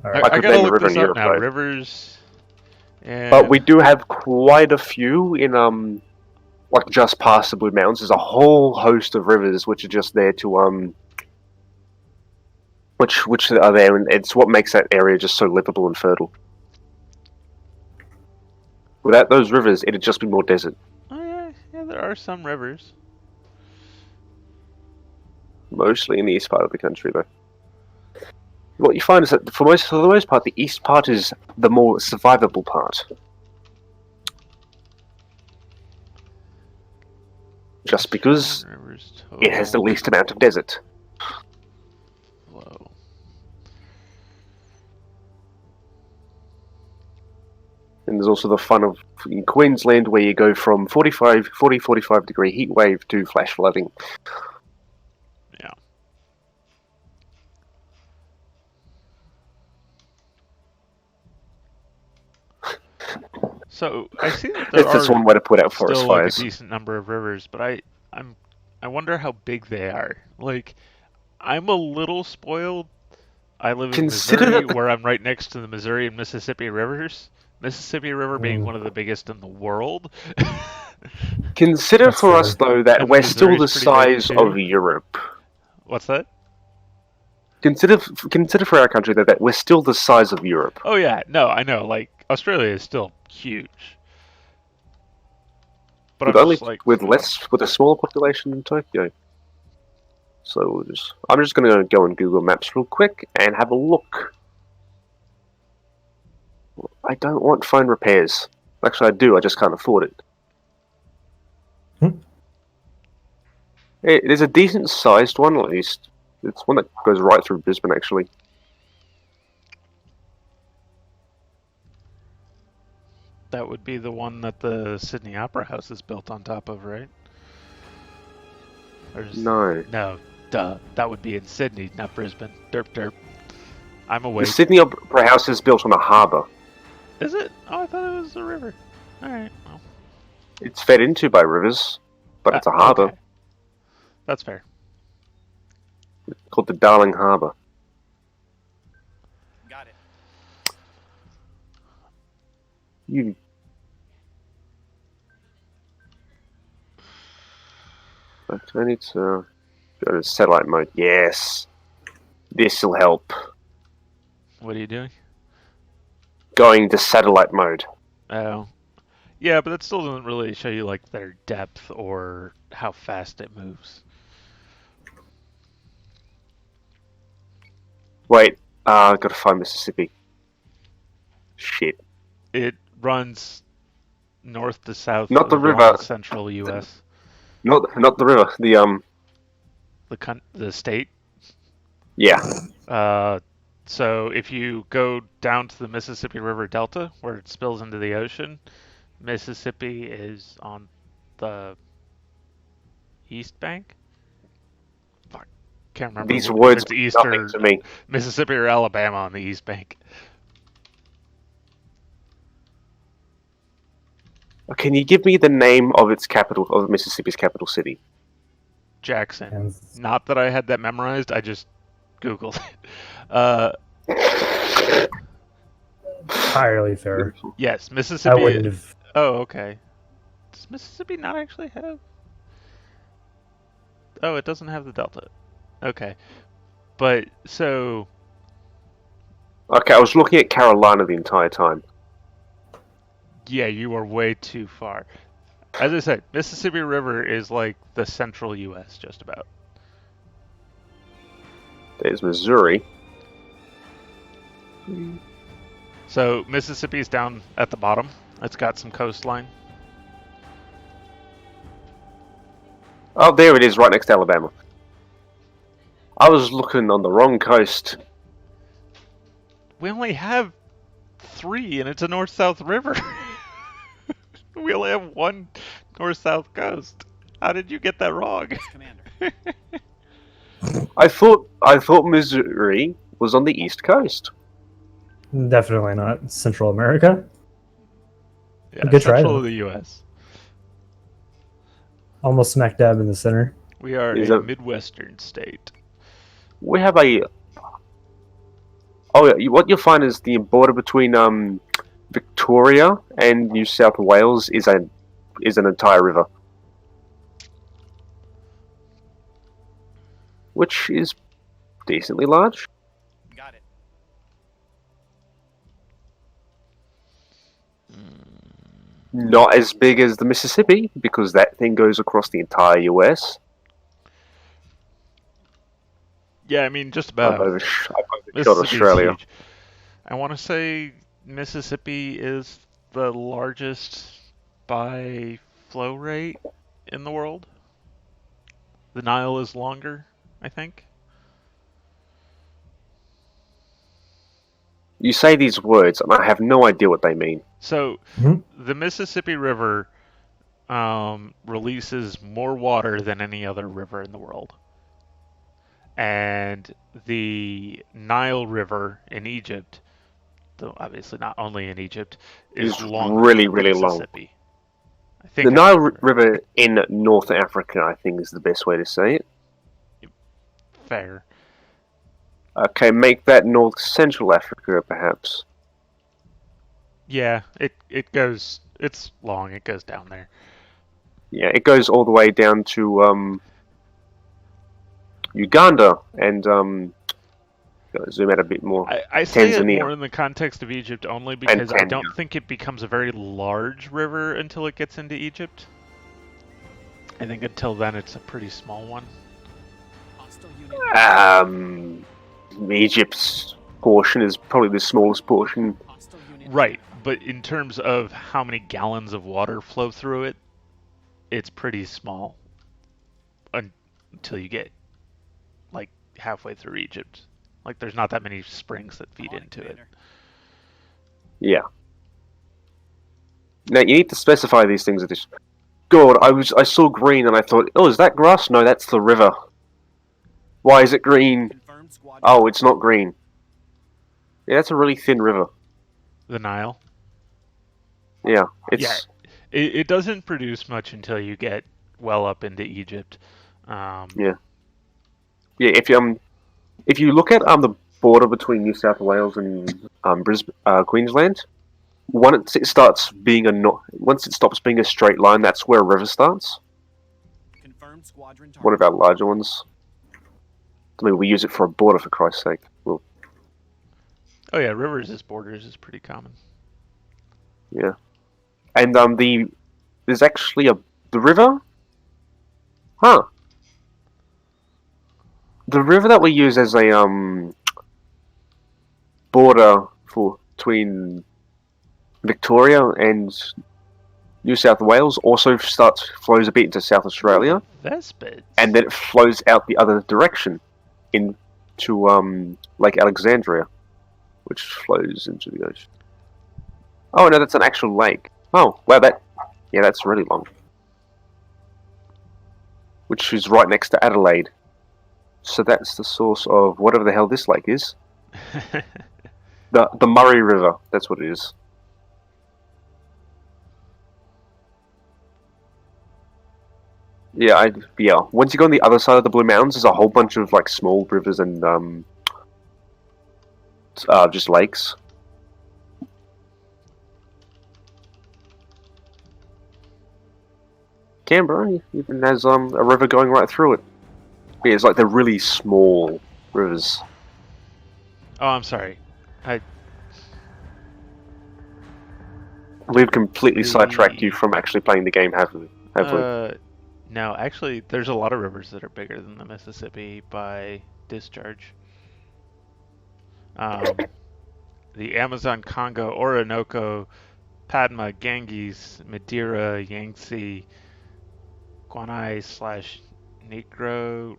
All I, right. I I could gotta name a look river this in up Europe, now. though. Rivers. And But we do have quite a few in like just past the Blue Mountains. There's a whole host of rivers which are just there to which are there, and it's what makes that area just so livable and fertile. Without those rivers, it'd just be more desert. Oh, yeah, there are some rivers. Mostly in the east part of the country, though. What you find is that for the most part, the east part is the more survivable part. Just because Rivers it has the total least amount of desert. flow. And there's also the fun of in Queensland where you go from 45 degree heat wave to flash flooding. Yeah. So I see that there That's are one way to put out forest still like a fires. decent number of rivers, but I wonder how big they are. Like, I'm a little spoiled. I live in Consider Missouri, that the where I'm right next to the Missouri and Mississippi rivers. Mississippi River being one Mm, of the biggest in the world. Consider that's for us fair. though that And we're still Missouri's the pretty big size of too. Europe. What's that? Consider for our country that we're still the size of Europe. Oh yeah, no, I know. Like Australia is still huge, but I'm just like, With a smaller population than Tokyo. So I'm just gonna go on Google Maps real quick and have a look. I don't want phone repairs. Actually, I do. I just can't afford it. Hmm. It is a decent sized one, at least. It's one that goes right through Brisbane, actually. that would be the one that the Sydney Opera House is built on top of, right? No. No, duh. That would be in Sydney, not Brisbane. Derp derp. I'm The awake. Sydney Opera House is built on a harbour. Is it? Oh, I thought it was a river. All right. Well, It's fed into by rivers, but it's a harbour okay. That's fair. called the Darling Harbour. Got it. You. But I need to go to satellite mode. Yes. This'll help. What are you doing? Going to satellite mode. Oh. Yeah, but that still doesn't really show you like their depth or how fast it moves. Wait, I gotta find Mississippi. Shit. It runs north to south Not the along river. the central U.S. Not the river. The state. Yeah. So if you go down to the Mississippi River Delta, where it spills into the ocean, Mississippi is on the east bank. Fuck, can't remember These if words it's mean east nothing or to me. Mississippi or Alabama on the east bank. Can you give me the name of its capital, of Mississippi's capital city? Jackson. And Not that I had that memorized. I just Googled it. entirely fair. Yes, I Mississippi. wouldn't have. Oh, okay. Does Mississippi not actually have? Oh, it doesn't have the delta. Okay, but so Okay, I was looking at Carolina the entire time. yeah, you are way too far. As I said, Mississippi River is like the central U.S. just about. There's Missouri. So Mississippi's down at the bottom. It's got some coastline. Oh, there it is, right next to Alabama. I was looking on the wrong coast. We only have 3, and it's a north-south river. We only have one north-south coast. How did you get that wrong? Yes, Commander. I thought Missouri was on the east coast. Definitely not Central America. Yeah, Good try, central though. of the U.S. Almost smack dab in the center. We are Is a that- Midwestern state. We have a. Oh yeah, what you'll find is the border between Victoria and New South Wales is an entire river, which is decently large. Got it. Not as big as the Mississippi because that thing goes across the entire US. Yeah, I mean just I've about. overshot Mississippi is Australia. huge. I want to say Mississippi is the largest by flow rate in the world. The Nile is longer, I think. You say these words, and I have no idea what they mean. So Mhm. the Mississippi River releases more water than any other river in the world. And the Nile River in Egypt, though obviously not only in Egypt, is It's longer really, than the really long. Mississippi. I The think I Nile remember. River in North Africa, I think, is the best way to say it. Fair. Okay, make that North Central Africa, perhaps. Yeah, it goes. It's long. It goes down there. Yeah, it goes all the way down to Uganda and zoom out a bit more. I say it Tanzania more in the context of Egypt only and because I Kenya. don't think it becomes a very large river until it gets into Egypt. I think until then it's a pretty small one. Hostile unit. Egypt's portion is probably the smallest portion. Hostile unit. Right, but in terms of how many gallons of water flow through it, it's pretty small until you get like halfway through Egypt. Like there's not that many springs that feed On it, into it. Commander. Yeah. Now you need to specify these things. God, I saw green and I thought, oh, is that grass? No, that's the river. Why is it green? Confirmed squadron. Oh, it's not green. Yeah, that's a really thin river. The Nile. Yeah, it's Yeah. It doesn't produce much until you get well up into Egypt. Yeah. If you look at the border between New South Wales and Queensland, once it stops being a straight line, that's where a river starts. Confirmed squadron One of target. our larger ones. I mean, we use it for a border, for Christ's sake. Well, Oh yeah, rivers as borders is pretty common. yeah. And there's actually the river. Huh. The river that we use as a border between Victoria and New South Wales also flows a bit into South Australia, Vespids. and then it flows out the other direction into Lake Alexandria, which flows into the ocean. Oh no, that's an actual lake. Oh wow, that's really long. Which is right next to Adelaide. So that's the source of whatever the hell this lake is. The Murray River, that's what it is. Yeah, once you go on the other side of the Blue Mountains, there's a whole bunch of like small rivers and just lakes. Canberra even has a river going right through it. Yeah, it's like the really small rivers. Oh, I'm sorry. We've completely sidetracked you from actually playing the game, have we? No, actually, there's a lot of rivers that are bigger than the Mississippi by discharge. The Amazon, Congo, Orinoco, Padma, Ganges, Madeira, Yangtze, Guanay/Negro,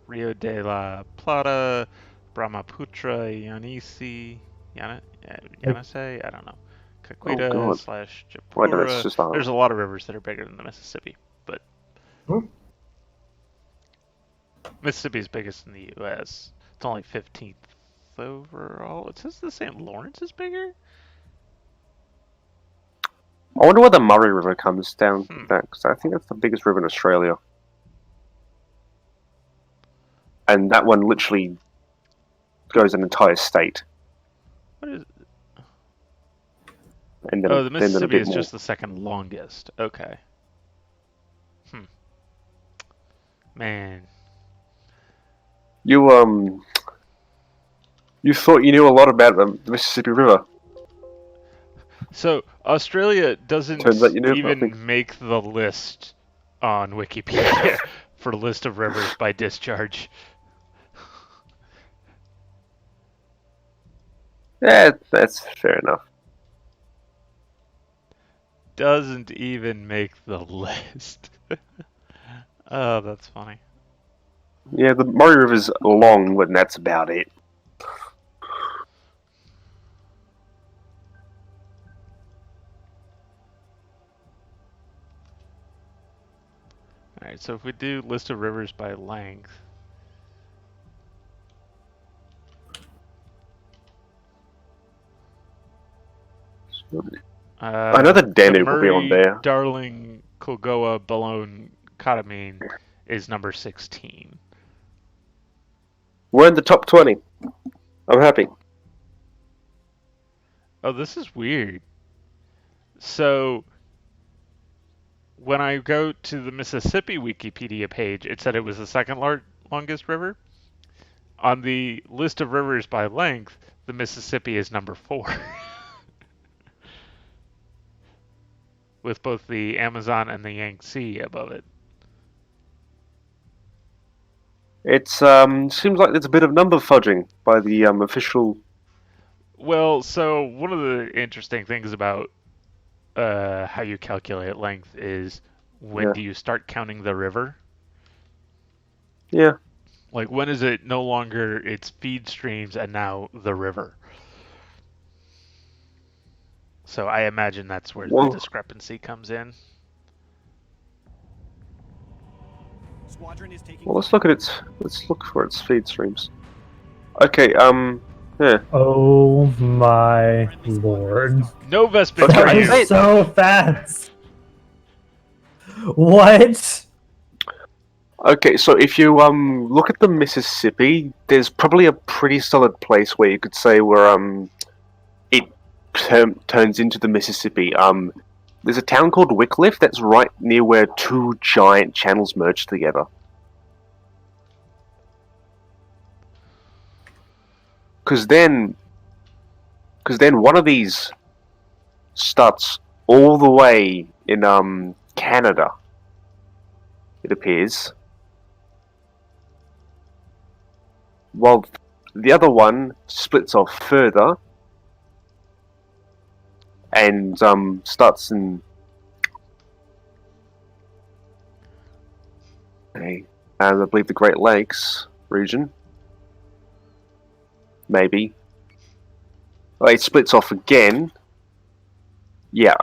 Rio de la Plata, Brahmaputra, Yanase, I don't know. Caqueta God. slash Wait, no, that's Japura. just There's a lot of rivers that are bigger than the Mississippi, but Mississippi's biggest in the U.S. It's only 15th overall. It says the St. Lawrence is bigger. I wonder where the Murray River comes down Hmm. that, because I think that's the biggest river in Australia. And that one literally goes an entire state. What is? And then, Oh, the then a Mississippi bit is more. just the second longest. Okay. Man. You thought you knew a lot about the Mississippi River. So Australia doesn't Turns out you knew even nothing. make the list on Wikipedia for list of rivers by discharge. Yeah, that's fair enough. Doesn't even make the list. Oh, that's funny. Yeah, the Murray River's long, but that's about it. Alright, so if we do list of rivers by length. I know the Danube will be on Murray, there. Darling, Kulgoa, Boulogne, Katamine is number 16. We're in the top 20. I'm happy. Oh, this is weird. So, when I go to the Mississippi Wikipedia page, it said it was the second longest river. On the list of rivers by length, the Mississippi is number 4. With both the Amazon and the Yangtze above it. It seems like there's a bit of number fudging by the official. Well, so one of the interesting things about how you calculate length is when do you start counting the river? Yeah. Like when is it no longer its feed streams and now the river? So I imagine that's where the discrepancy comes in. Squadron is taking Well, let's look at its. Let's look for its feed streams. Okay. Yeah. Oh my lord. No Vespin Okay. for That you. was so fast. What? Okay, so if you look at the Mississippi, there's probably a pretty solid place where you could say where it turns into the Mississippi. There's a town called Wycliffe that's right near where two giant channels merge together. Because then one of these starts all the way in Canada. It appears. While the other one splits off further and starts in I believe the Great Lakes region. Maybe. Oh, it splits off again. Yeah,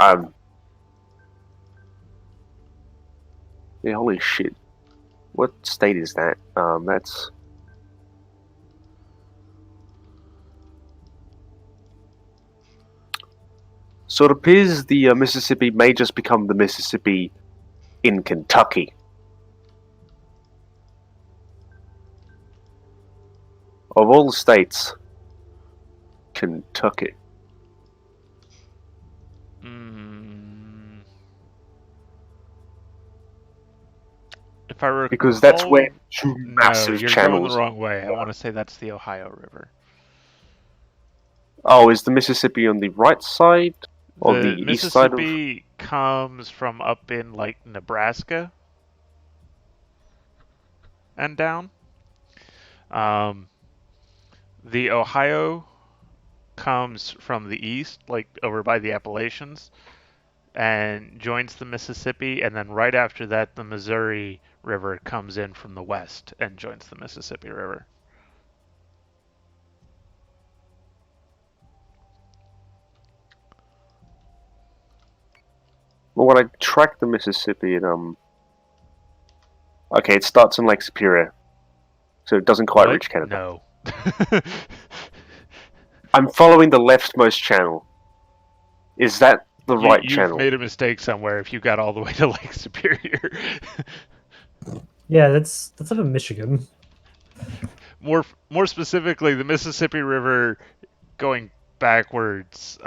yeah, holy shit. What state is that? That's so it appears the Mississippi may just become the Mississippi in Kentucky. Of all the states, Kentucky. If I recall, Because that's where two no, massive you're channels. going the wrong way. I want to say that's the Ohio River. Oh, is the Mississippi on the right side? Or The the east side of... Mississippi comes from up in like Nebraska and down. The Ohio comes from the east, like over by the Appalachians, and joins the Mississippi, and then right after that, the Missouri River comes in from the west and joins the Mississippi River. Well, when I track the Mississippi, it okay, it starts in Lake Superior, so it doesn't quite What? reach Canada. No. I'm following the leftmost channel. Is that the right You've channel? made a mistake somewhere if you got all the way to Lake Superior. Yeah, that's up in Michigan. More specifically, the Mississippi River going backwards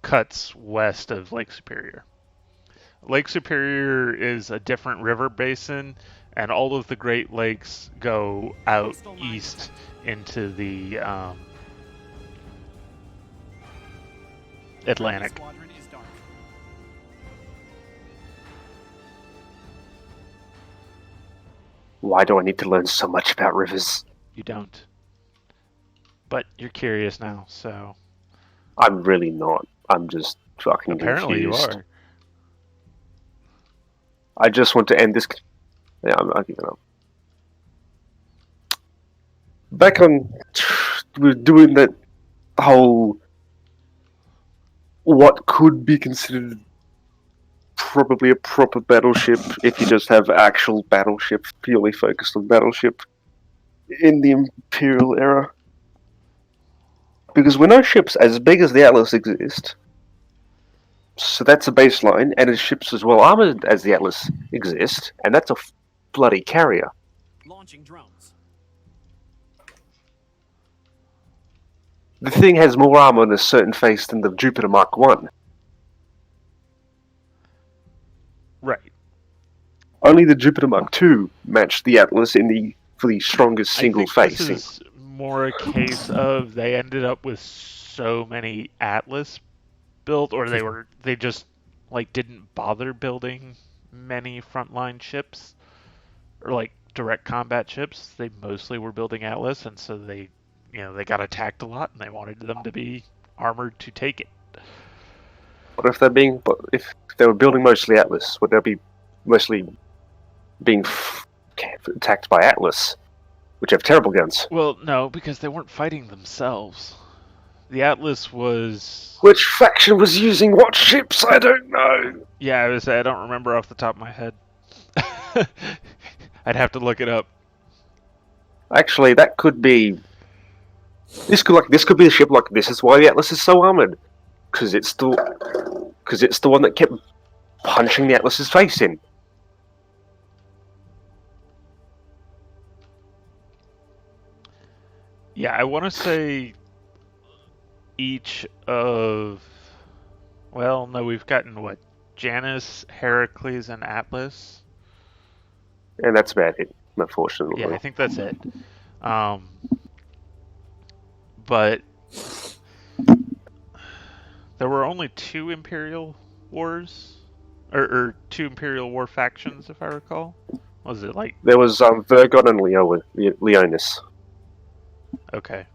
cuts west of Lake Superior. Lake Superior is a different river basin, and all of the Great Lakes go out east into the Atlantic. Squadron is dark. Why do I need to learn so much about rivers? You don't. But you're curious now, so... I'm really not. I'm just fucking Apparently confused. you are. I just want to end this... Yeah, I'm giving up. Back on... We're doing that whole... What could be considered probably a proper battleship if you just have actual battleship purely focused on battleship in the Imperial era. Because we know ships as big as the Atlas exist, so that's a baseline, and as ships as well armored as the Atlas exist, and that's a bloody carrier. Launching drones. The thing has more armor on a certain face than the Jupiter Mark 1. Right. Only the Jupiter Mark 2 matched the Atlas for the strongest single I think facing. this is more a case of they ended up with so many Atlas built, or they just like didn't bother building many frontline ships or like direct combat ships. They mostly were building Atlas, and so they got attacked a lot, and they wanted them to be armored to take it. But if they were building mostly Atlas, would they be mostly being attacked by Atlas, which have terrible guns? Well, no, because they weren't fighting themselves. The Atlas was... Which faction was using what ships? I don't know. Yeah, I don't remember off the top of my head. I'd have to look it up. Actually, that could be. This could be a ship. Like, this is why the Atlas is so armored, because it's the one that kept punching the Atlas's face in. Yeah, I want to say each of... Well, no, we've gotten, what, Janus, Heracles, and Atlas? And that's about it, unfortunately. Yeah, I think that's it. But there were only two Imperial Wars, or two Imperial War factions, if I recall. Was it like... There was Virgon and Leonis. Okay.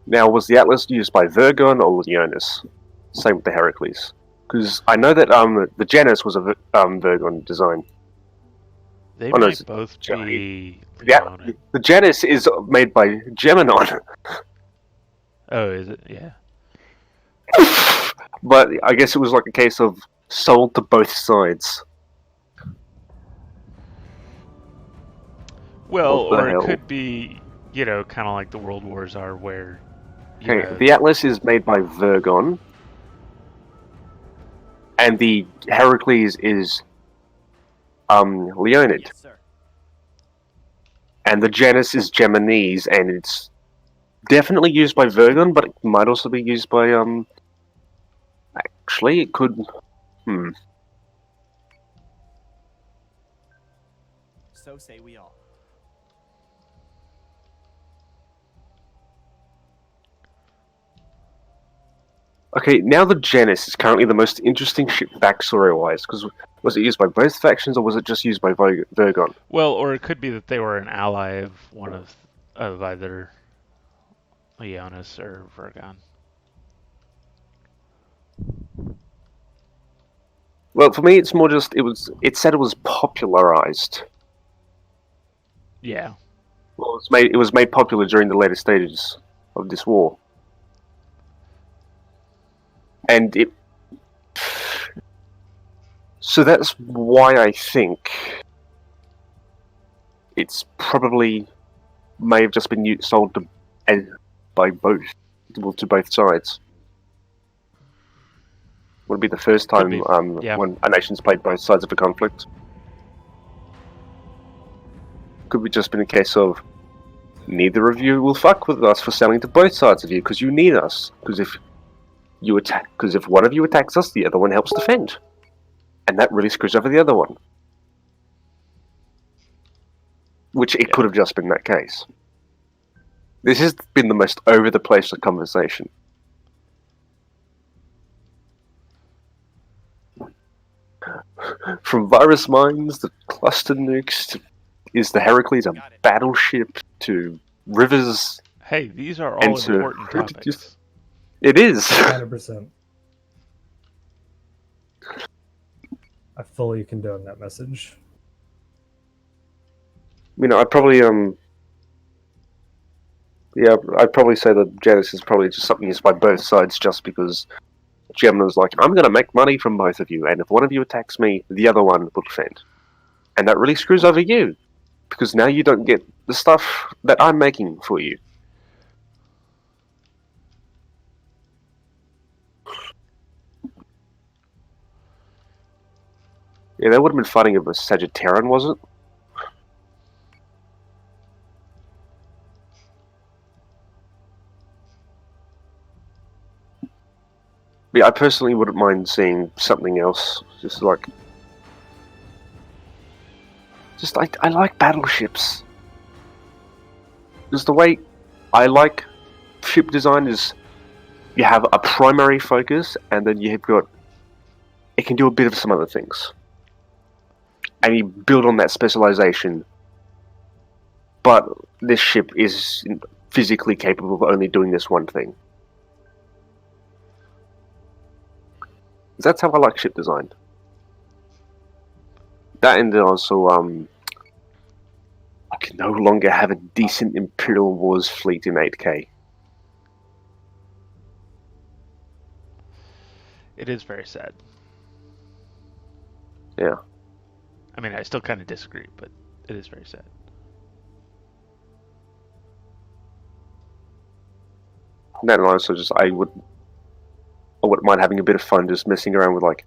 Now, was the Atlas used by Virgon or Leonis? Same with the Heracles. Because I know that the Janus was a Virgon design. They Oh, no, might both be Yeah, Leonin. the Janus is made by Geminon. Oh, is it? Yeah. But I guess it was like a case of sold to both sides. Well, What the or it hell? could be, kind of like the World Wars are, where... Okay, the Atlas is made by Virgon, and the Heracles is Leonid, Yes, sir. and the Janus is Geminese, and it's definitely used by Virgon, but it might also be used by Actually, it could. So say we all. Okay, now the Janus is currently the most interesting ship backstory-wise, because was it used by both factions, or was it just used by Virgon? Well, or it could be that they were an ally of one of either Leonis or Virgon. Well, for me, it's more just it said it was popularized. Yeah. Well, it was made popular during the later stages of this war. And it... So that's why I think it's probably may have just been sold by both, to both sides. Would it be the first time Yeah. when a nation's played both sides of a conflict? Could be just been a case of neither of you will fuck with us for selling to both sides of you because you need us. Because if one of you attacks us, the other one helps defend, and that really screws over the other one. Which it could have just been that case. This has been the most over the place conversation. From virus mines, the cluster nukes, is the Heracles a battleship, to rivers. Hey, these are all And to- important topics. It is. 100%. I fully condone that message. I'd probably I'd probably say that Janus is probably just something used by both sides, just because Gemini's like, I'm going to make money from both of you, and if one of you attacks me, the other one will defend. And that really screws over you, because now you don't get the stuff that I'm making for you. Yeah, that would have been fighting of a Sagittarian, was it? Yeah, I personally wouldn't mind seeing something else. Just like... I like battleships. Just the way I like ship design is you have a primary focus, and then you've got... It can do a bit of some other things. And you build on that specialization. But this ship is physically capable of only doing this one thing. That's how I like ship design. That, and then also, I can no longer have a decent Imperial Wars fleet in 8K. It is very sad. Yeah. I mean, I still kind of disagree, but it is very sad. And then also just, I wouldn't mind having a bit of fun just messing around with like,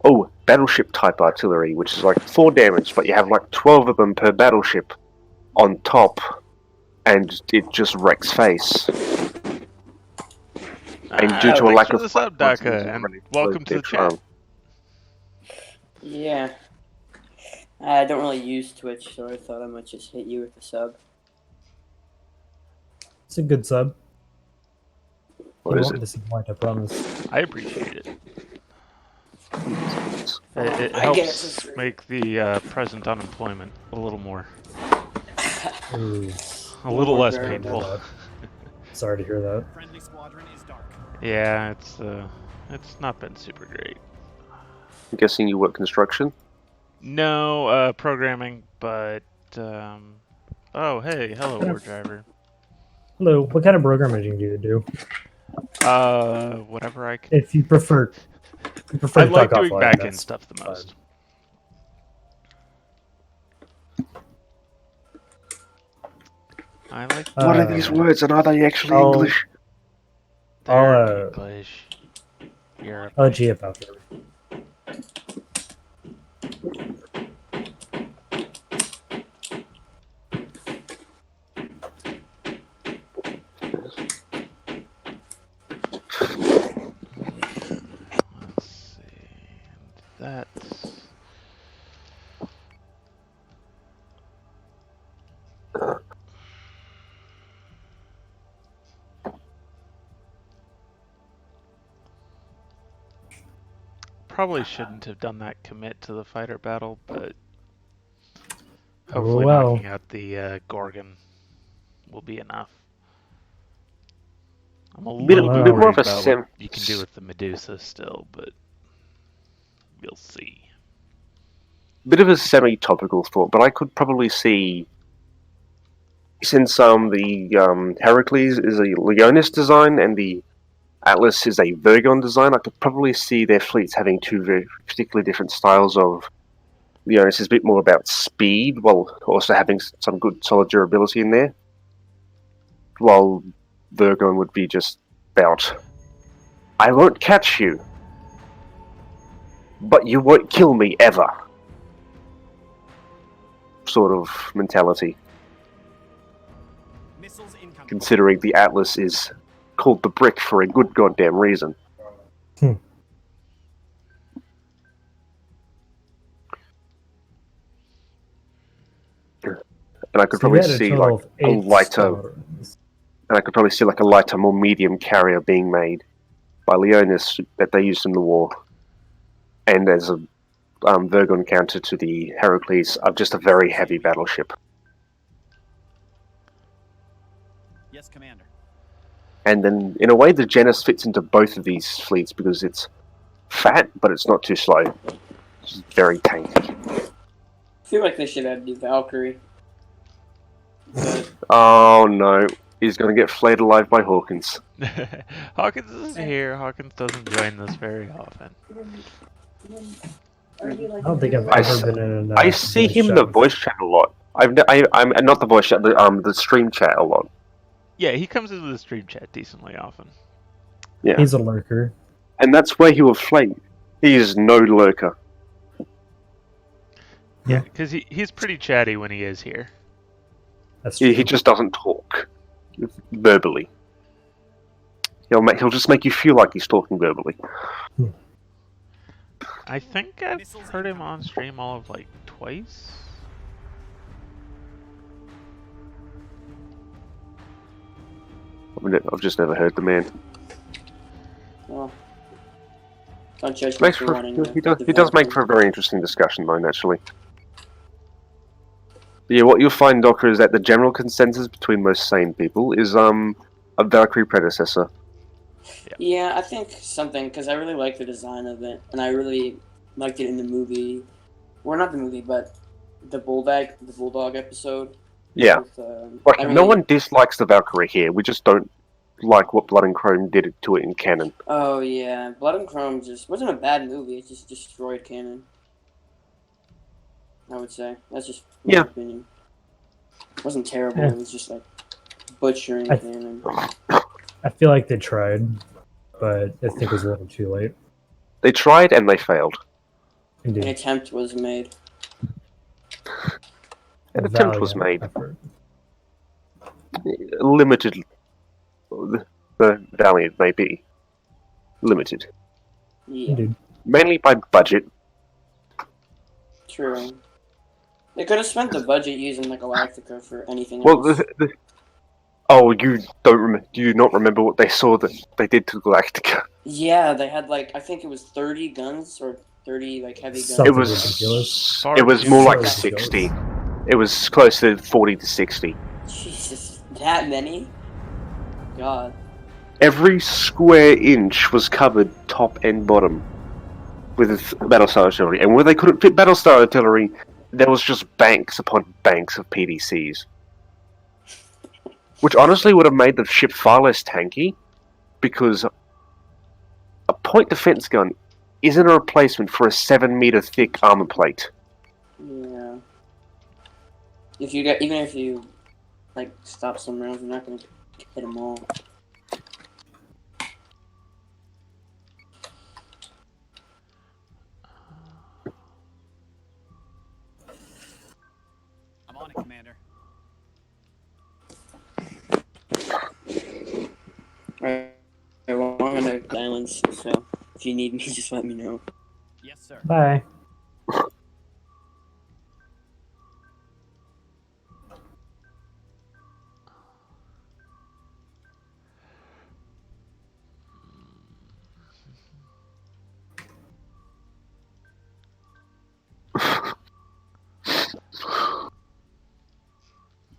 oh, battleship type artillery, which is like 4 damage, but you have like 12 of them per battleship on top, and it just wrecks face. And due to a lack of the sub, Daka, and welcome to the chat. Yeah. I don't really use Twitch, so I thought I might just hit you with a sub. It's a good sub. What You is won't it? disappoint, I promise. I appreciate it. It I guess helps it's- make the present unemployment a little more, Ooh, a little less Sorry to painful. that. Sorry to hear that. Friendly squadron is dark. Yeah, it's not been super great. I'm guessing you work construction? No, programming, but oh hey, hello, War Driver. Hello, what kind of programming do you do? Whatever I can. If you prefer, I to like talk doing offline, back-end that's stuff the fine. most. I like. What are these words, and are they actually I'll- English? They're English. Europe. I'll let you about it. Let's see. And that's. Probably shouldn't have done that commit to the fighter battle, but hopefully well. knocking out the Gorgon will be enough. I'm a Bit little bit more worried of a about sim. what you can do with the Medusa still, but we'll see. Bit of a semi-topical thought, but I could probably see, since the Heracles is a Leonis design and the Atlas is a Virgon design, I could probably see their fleets having two very particularly different styles of... Leonis is a bit more about speed, while also having some good solid durability in there, while Virgon would be just about, I won't catch you, but you won't kill me ever, sort of mentality. Missiles incoming. Considering the Atlas is called the Brick for a good goddamn reason. Hmm. And I could So you probably had a see total like of a 8 lighter, squadrons. and I could probably see like a lighter, more medium carrier being made by Leonis that they used in the war, and as a Virgon counter to the Heracles of just a very heavy battleship. Yes, Commander. And then, in a way, the Genis fits into both of these fleets because it's fat, but it's not too slow. It's very tanky. I feel like they should add the Valkyrie. But Oh no. He's going to get flayed alive by Hawkins. Hawkins is here. Hawkins doesn't join this very often. I don't think I've I ever s- been in. I see voice him in chat the with- voice chat a lot. I'm not the voice chat, the stream chat a lot. Yeah, he comes into the stream chat decently often. Yeah, He's a lurker. and that's where he will flame. He is no lurker. Yeah, because he's pretty chatty when he is here. That's true. He just doesn't talk verbally. He'll just make you feel like he's talking verbally. I think I've heard him on stream all of like twice. I've just never heard the man. Well, don't judge me Makes for for, wanting he does make for a very interesting discussion, though, naturally. Yeah, what you'll find, Doctor, is that the general consensus between most sane people is a Valkyrie predecessor. Yeah, I think something, because I really like the design of it, and I really liked it in the movie. Well, not the movie, but the Bulldog episode. Yeah, With, like I no really- one dislikes the Valkyrie here. We just don't like what Blood and Chrome did to it in canon. Oh, yeah. Blood and Chrome just wasn't a bad movie, it just destroyed canon. I would say. That's just my Yeah. opinion. It wasn't terrible, Yeah. it was just like butchering I- canon. I feel like they tried, but I think it was a little too late. They tried and they failed. An Indeed. attempt was made. An attempt was Valiant made. effort. Limited. The Valiant may be limited, Yeah, Indeed. mainly by budget. true. They could have spent the budget using like Galactica for anything Well, else. oh, you don't do you not remember what they saw that they did to Galactica? Yeah, they had like I think it was 30 guns or 30 like heavy guns. Something It was ridiculous. it was more like Ridiculous. 60. It was close to 40 to 60. Jesus, that many? God. Every square inch was covered top and bottom with Battlestar artillery, and where they couldn't fit Battlestar artillery, there was just banks upon banks of PDCs. Which honestly would have made the ship far less tanky, because a point defense gun isn't a replacement for a 7-meter thick armor plate. Yeah. Even if you like stop some rounds, you're not gonna hit them all. I'm on it, Commander. Alright, well, I'm gonna islands, so if you need me, just let me know. Yes, sir. Bye.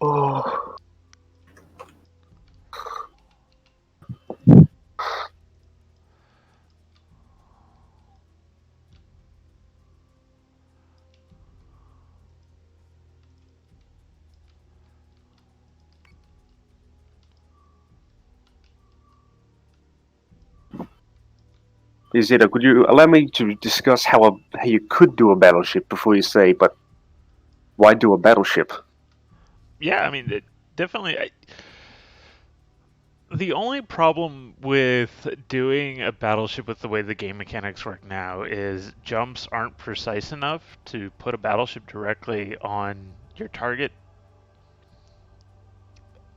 Oh. Izetta, could you allow me to discuss how you could do a battleship before you say, but why do a battleship? Yeah, I mean, definitely. The only problem with doing a battleship with the way the game mechanics work now is jumps aren't precise enough to put a battleship directly on your target.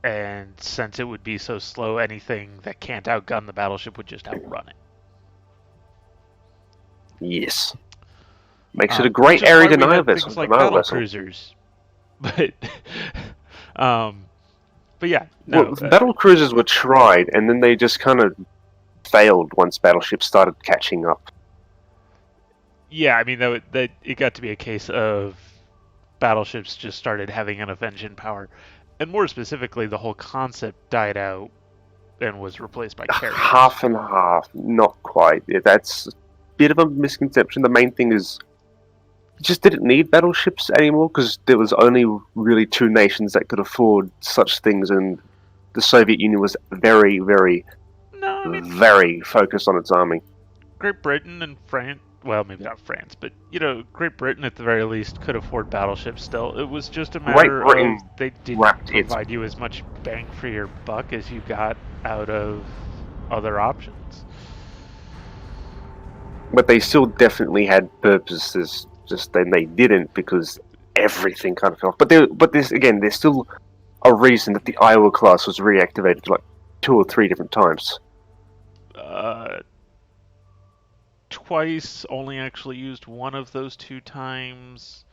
And since it would be so slow, anything that can't outgun the battleship would just outrun it. Yes. Makes it a great Which is area why we denial had vessel. things like denial battle vessel. cruisers. But, but yeah, no. Well, battle cruisers were tried, and then they just kind of failed once battleships started catching up. Yeah, I mean that it got to be a case of battleships just started having enough engine power, and more specifically, the whole concept died out and was replaced by carriers. Half and half, not quite. Yeah, that's a bit of a misconception. The main thing is, you just didn't need battleships anymore because there was only really two nations that could afford such things, and the Soviet Union was very, very, No, I mean, very focused on its army. Great Britain and France, well, maybe not France, but, Great Britain at the very least could afford battleships still. It was just a Great matter Britain of they didn't wrapped its- provide you as much bang for your buck as you got out of other options. But they still definitely had purposes. Just then they didn't because everything kind of fell off. But there's still a reason that the Iowa class was reactivated like 2 or 3 different times. Twice, only actually used one of those 2 times.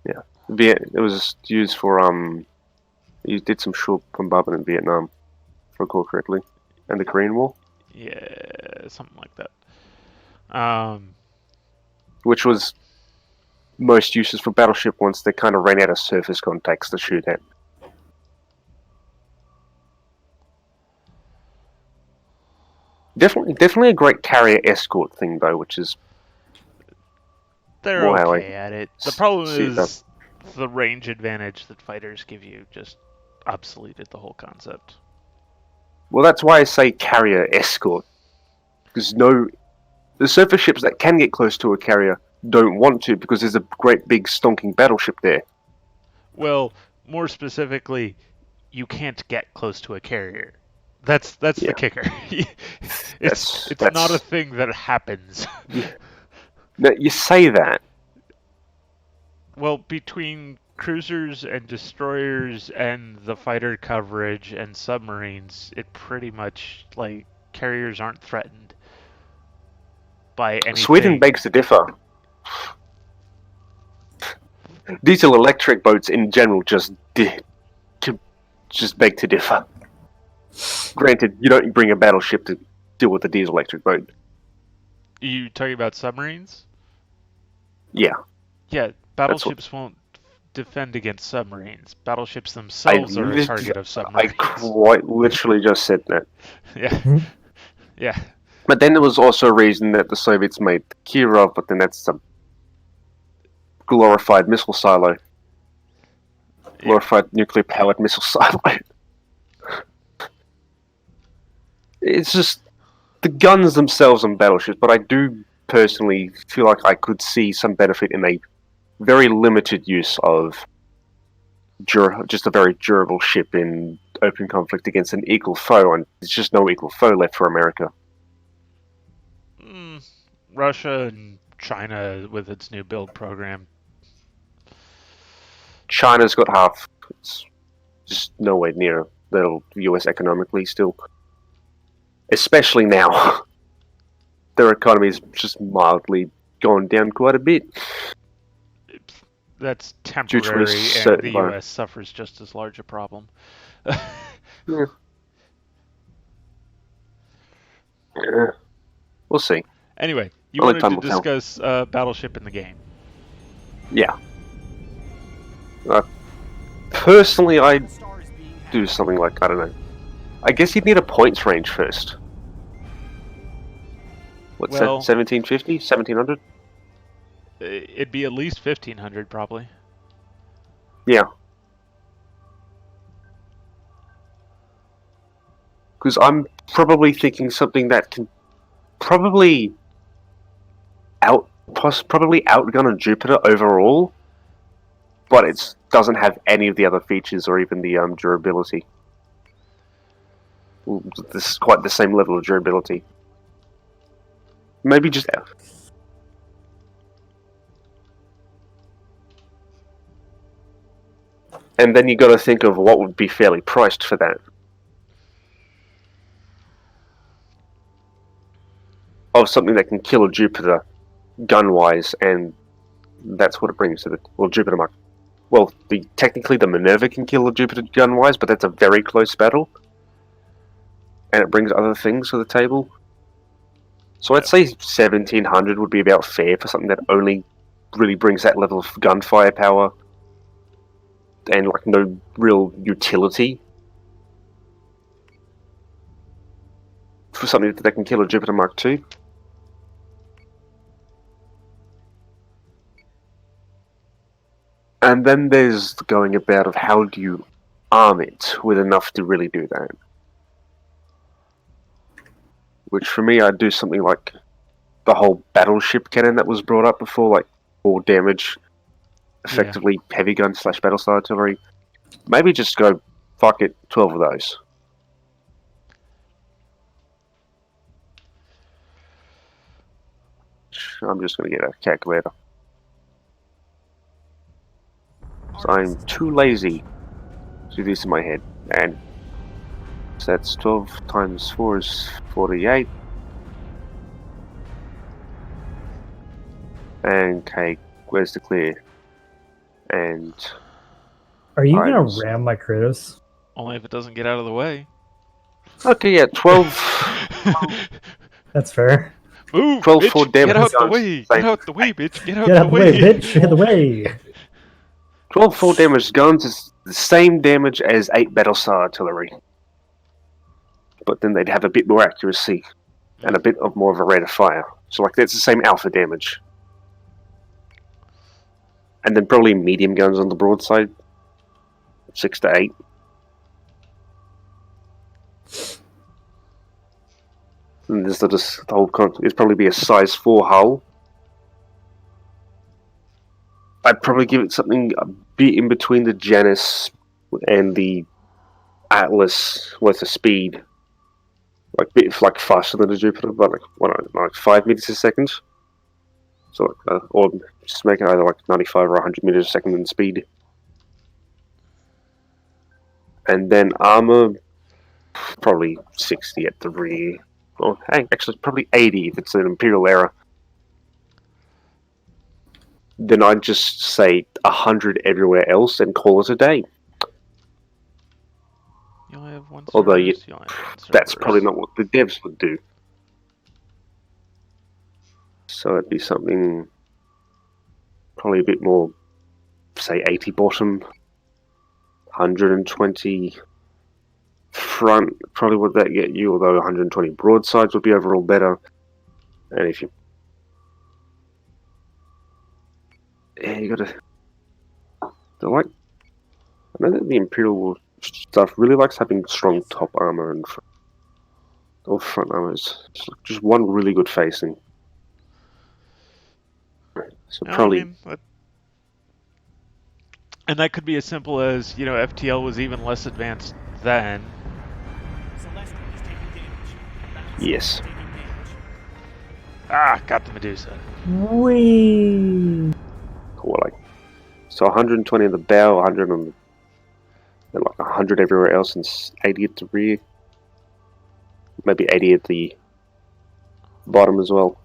Yeah, it was used for you did some short bombardment in Vietnam, if I recall correctly, and the Korean War, Yeah, something like that. which was most useless for battleship once they kind of ran out of surface contacts to shoot at. Definitely a great carrier escort thing though, which is They're more how okay at it. The problem see it is the range advantage that fighters give you just obsoleted the whole concept. well, that's why I say carrier escort, because the surface ships that can get close to a carrier don't want to because there's a great big stonking battleship there. Well, more specifically, you can't get close to a carrier. That's Yeah. the kicker. it's That's- not a thing that happens. Now, you say that. Well, between cruisers and destroyers and the fighter coverage and submarines, it pretty much, carriers aren't threatened by anything. Sweden begs to differ. Diesel electric boats in general just beg to differ. Granted, you don't bring a battleship to deal with a diesel electric boat. You talking about submarines? Yeah, Yeah, battleships won't defend against submarines. Battleships themselves are a target of I submarines. quite literally just said that. Yeah. Yeah. But then there was also a reason that the Soviets made Kirov, but then that's a glorified missile silo. Glorified nuclear-powered missile silo. It's just the guns themselves on battleships, but I do personally feel like I could see some benefit in a very limited use of just a very durable ship in open conflict against an equal foe, and there's just no equal foe left for America. Russia and China with its new build program. China's got half. It's just nowhere near the US economically still. Especially now. Their economy's just mildly gone down quite a bit. That's Due to a temporary, and certain the US suffers just as large a problem. Yeah. We'll see. Anyway, you Only wanted time to will tell. discuss Battleship in the game. Yeah. Personally, I'd Star is being hacked. do something like, I don't know. I guess you'd need a points range first. What's that? Well- 1750? 1700? It'd be at least 1500 probably. Yeah. Because I'm probably thinking something that can probably outgun a Jupiter overall, but it doesn't have any of the other features or even the durability. This is quite the same level of durability. Maybe just and then you got to think of what would be fairly priced for that. Of something that can kill a Jupiter gun-wise, and that's what it brings to the Jupiter Mark. Well, technically the Minerva can kill a Jupiter gun-wise, but that's a very close battle, and it brings other things to the table. So I'd say 1700 would be about fair for something that only really brings that level of gun firepower and like no real utility for something that can kill a Jupiter Mark II. And then there's the going about of how do you arm it with enough to really do that. Which for me, I'd do something like the whole battleship cannon that was brought up before, like 4 damage, effectively heavy gun / battlestar artillery. Maybe just go, fuck it, 12 of those. I'm just going to get a calculator. So I'm too lazy to do this in my head. And so that's 12 times 4 is 48. And okay, where's the clear? And Are you gonna times- ram my Kratos? Only if it doesn't get out of the way. okay, yeah, 12. That's fair. Move, 12 bitch! full Get damage out the guns. way! Get out the way, bitch! Get out Get the out the way! way, bitch! Get the way! 12 full damage guns is the same damage as 8 battlestar artillery. But then they'd have a bit more accuracy and a bit of more of a rate of fire. So like that's the same alpha damage. And then probably medium guns on the broadside. 6 to 8. And this will just the whole it'd probably be a size 4 hull. I'd probably give it something a bit in between the Janus and the Atlas with the speed. Like bit faster than the Jupiter, but like 5 meters a second. So or just make it either like 95 or 100 meters a second in speed. And then armor, probably 60 at the rear. Or hey, actually probably 80 if it's an Imperial era. Then I'd just say 100 everywhere else and call it a day. You only have one Although Cerberus, you only have one that's Cerberus. probably not what the devs would do. So it'd be something probably a bit more, say 80 bottom, 120 front. Probably would that get you? Although 120 broadsides would be overall better. And if you, yeah, you gotta. They're like, I know that the Imperial stuff really likes having strong top armor and or front armors. Just one really good facing. So No, I probably. mean, and that could be as simple as, FTL was even less advanced then. Celestra is taking damage. Yes. Is taking damage. Ah, got the Medusa. Whee! Or like, so 120 on the bow, 100 on the, and like 100 everywhere else, and 80 at the rear. Maybe 80 at the bottom as well.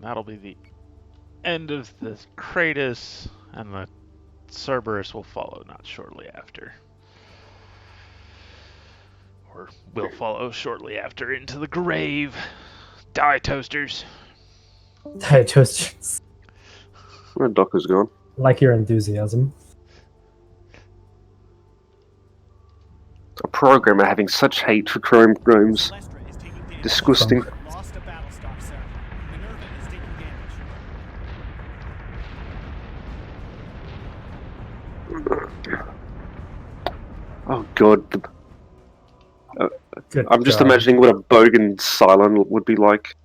That'll be the end of the Kratos, and the Cerberus will follow not shortly after. Or will follow shortly after into the grave. Die, toasters. I just Where Docker's gone? like your enthusiasm. A programmer having such hate for chrome gnomes. Celestra is taking damage. Disgusting. Lost a battle stock, sir. Minerva is taking damage. Oh god. Good I'm just God. imagining what a Bogan Cylon would be like.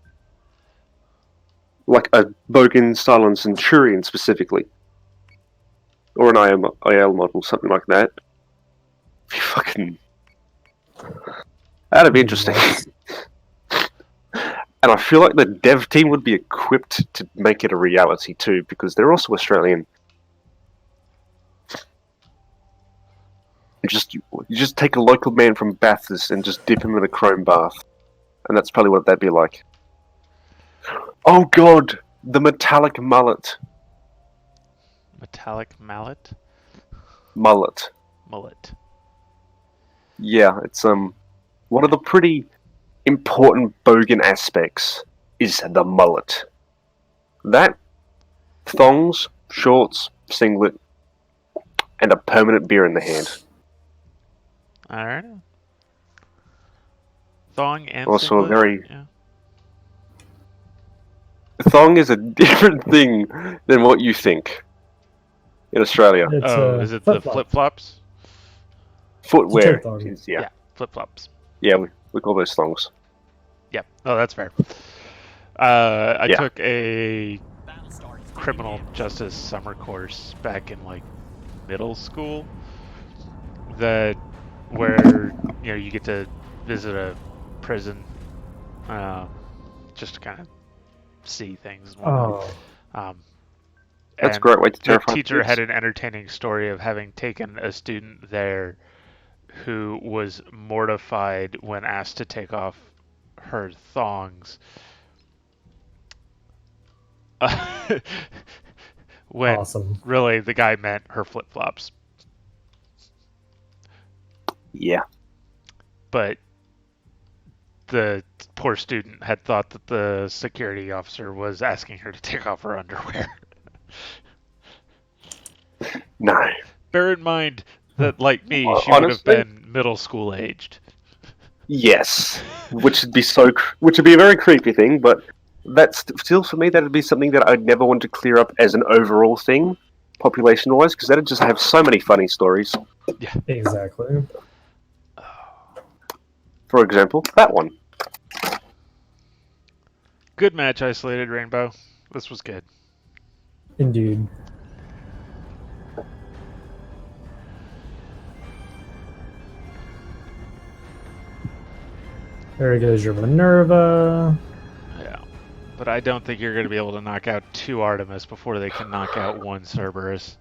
Like a Bogan Cylon Centurion specifically. Or an IL model, something like that. Fucking. That'd be interesting. And I feel like the dev team would be equipped to make it a reality too, because they're also Australian. You just take a local man from Bathurst and just dip him in a chrome bath. And that's probably what that'd be like. Oh god, the metallic mullet. Metallic mallet? Mullet. Mullet. Yeah, it's one of the pretty important bogan aspects is the mullet. That, thongs, shorts, singlet, and a permanent beer in the hand. Alright. Thong and Also singlet? a very... Yeah. Thong is a different thing than what you think in Australia. It's Is it the flip-flops? Footwear. thong. Is, yeah. Flip-flops. Yeah, we call those thongs. Yep. Oh, that's fair. I Yeah. took a Battlestar is taking criminal damage. justice summer course back in like middle school that where you get to visit a prison just to kind of see things and whatnot. Oh, That's a And great way to the terrify teacher kids. had an entertaining story of having taken a student there who was mortified when asked to take off her thongs. When awesome. really the guy meant her flip-flops. Yeah. But the poor student had thought that the security officer was asking her to take off her underwear. No. Bear in mind that, like me, she would have Honestly? been middle school aged. Yes. Which would be a very creepy thing, but that's still for me that'd be something that I'd never want to clear up as an overall thing, population-wise, because that'd just have so many funny stories. Exactly. For example, that one. Good match, Isolated Rainbow. This was good. Indeed. There goes your Minerva. Yeah. But I don't think you're going to be able to knock out 2 Artemis before they can knock out 1 Cerberus.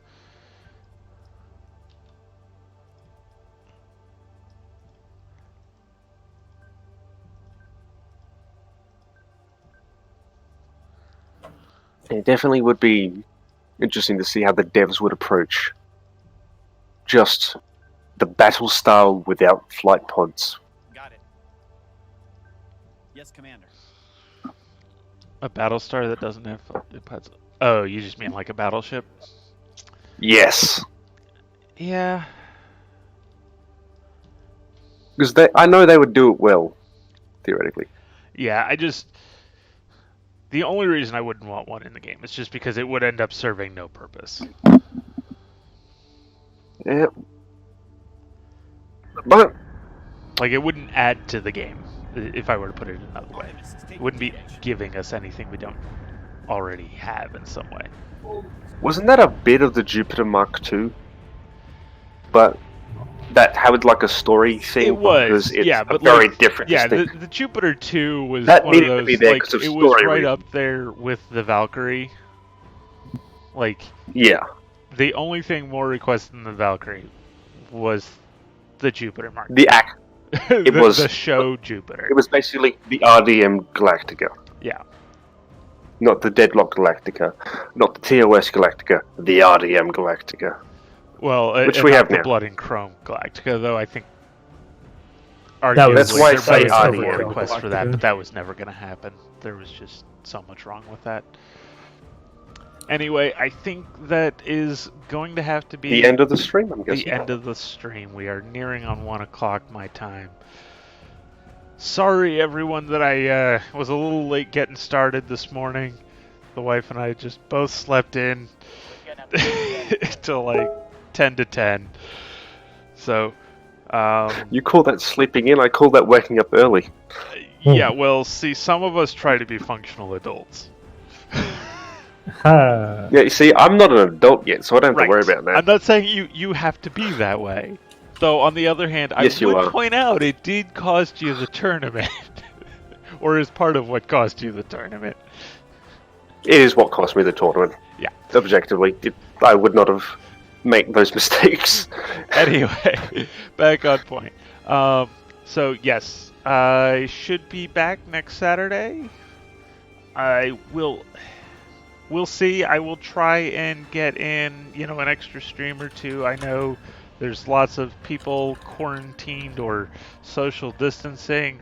It definitely would be interesting to see how the devs would approach just the battle style without flight pods. Got it. Yes, Commander. A Battlestar that doesn't have pads. Oh, you just mean like a battleship? Yes. Yeah. Because I know they would do it well, theoretically. Yeah, the only reason I wouldn't want one in the game is just because it would end up serving no purpose. Yeah. But Like, it wouldn't add to the game, if I were to put it another way. Artemis is It taking wouldn't be damage. giving us anything we don't already have in some way. wasn't that a bit of the Jupiter Mark II? But that had like a story thing. It was, because it's yeah, a but very like, different. yeah, distinct- the Jupiter 2 was That one of needed to those, be there like, 'cause of it was story right reasons. up there with the Valkyrie. Like, Yeah. the only thing more requested than the Valkyrie was the Jupiter Mark. The act. It was- the show Jupiter. It was basically the RDM Galactica. Yeah. Not the Deadlock Galactica. Not the TOS Galactica. The RDM Galactica. Well, Which and we not have the now. Blood and Chrome Galactica, though I think That arguably was- That's why I there say was RDM. more requests for that, Galactica. but that was never going to happen. There was just so much wrong with that. Anyway, I think that is going to have to be The end of the stream, I'm guessing. the end of the stream. We are nearing on 1 o'clock my time. Sorry, everyone, that I was a little late getting started this morning. The wife and I just both slept in till like 10 to 10. So, You call that sleeping in, I call that waking up early. yeah, well, see, some of us try to be functional adults. Ha. Yeah, you see, I'm not an adult yet, so I don't have Right. to worry about that. I'm not saying you have to be that way. Though, on the other hand, Yes, I you would are. point out it did cost you the tournament. Or is part of what cost you the tournament. It is what cost me the tournament. Yeah. Objectively, I would not have made those mistakes. Anyway, back on point. So, yes, I should be back next Saturday. I will. We'll see. I will try and get in, an extra stream or two. I know there's lots of people quarantined or social distancing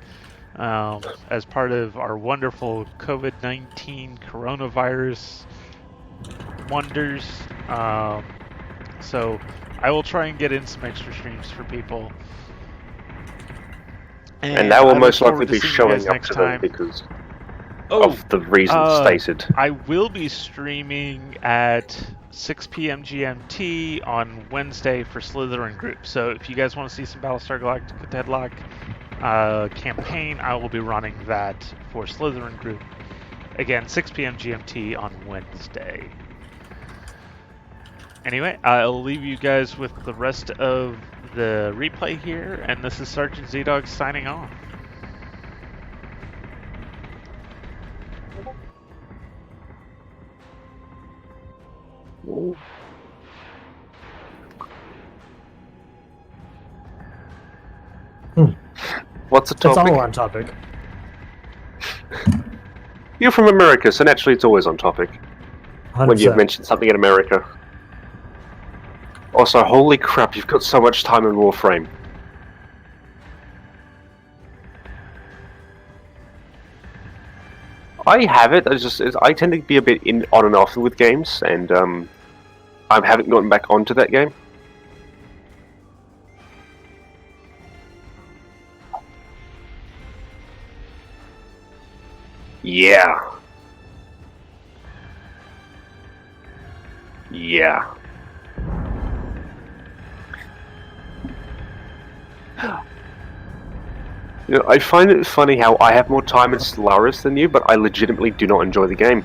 as part of our wonderful COVID-19 coronavirus wonders. So I will try and get in some extra streams for people. And that will I look most likely forward to be seeing you showing guys up next to them time. because Oh, of the reasons stated. I will be streaming at 6 p.m. GMT on Wednesday for Slytherin Group. So if you guys want to see some Battlestar Galactica Deadlock campaign, I will be running that for Slytherin Group. Again, 6 p.m. GMT on Wednesday. Anyway, I'll leave you guys with the rest of the replay here, and this is Sergeant Z-Dog signing off. What's the It's topic? all on topic. You're from America, so naturally it's always on topic 100%. when you've mentioned something in America. Also, holy crap, you've got so much time in Warframe. I have it. I tend to be a bit on and off with games, and I haven't gotten back onto that game. Yeah. Yeah. I find it funny how I have more time in Stellaris than you, but I legitimately do not enjoy the game.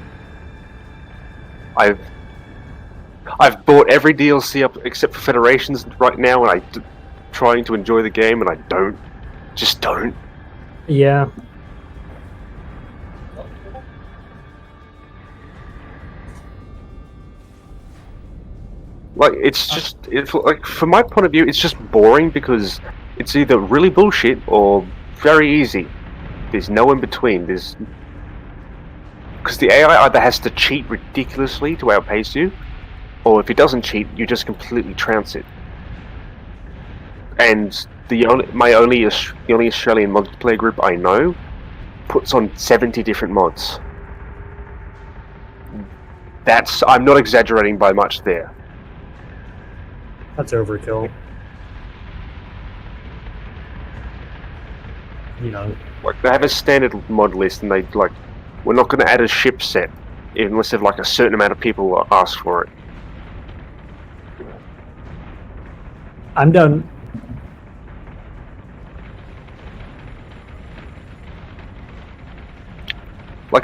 I've bought every DLC up except for Federations right now, and I'm trying to enjoy the game, and I don't. Just don't. Yeah. Like, it's like, from my point of view, it's just boring because it's either really bullshit or very easy. There's no in between. Because the AI either has to cheat ridiculously to outpace you, or if it doesn't cheat, you just completely trounce it. And the only Australian multiplayer group I know puts on 70 different mods. I'm not exaggerating by much there. That's overkill. Like, they have a standard mod list, and we're not going to add a ship set unless if a certain amount of people ask for it. I'm done.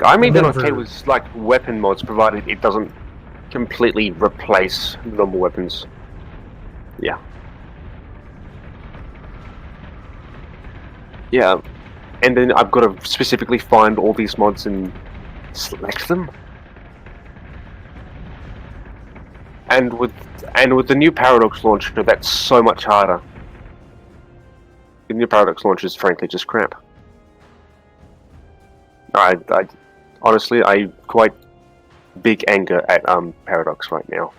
I'm even Never. okay with weapon mods, provided it doesn't completely replace normal weapons. Yeah. Yeah, and then I've got to specifically find all these mods and select them. And with the new Paradox launcher, that's so much harder. The new Paradox launcher is frankly just crap. I honestly, quite big anger at Paradox right now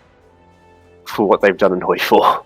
for what they've done in Hoi 4.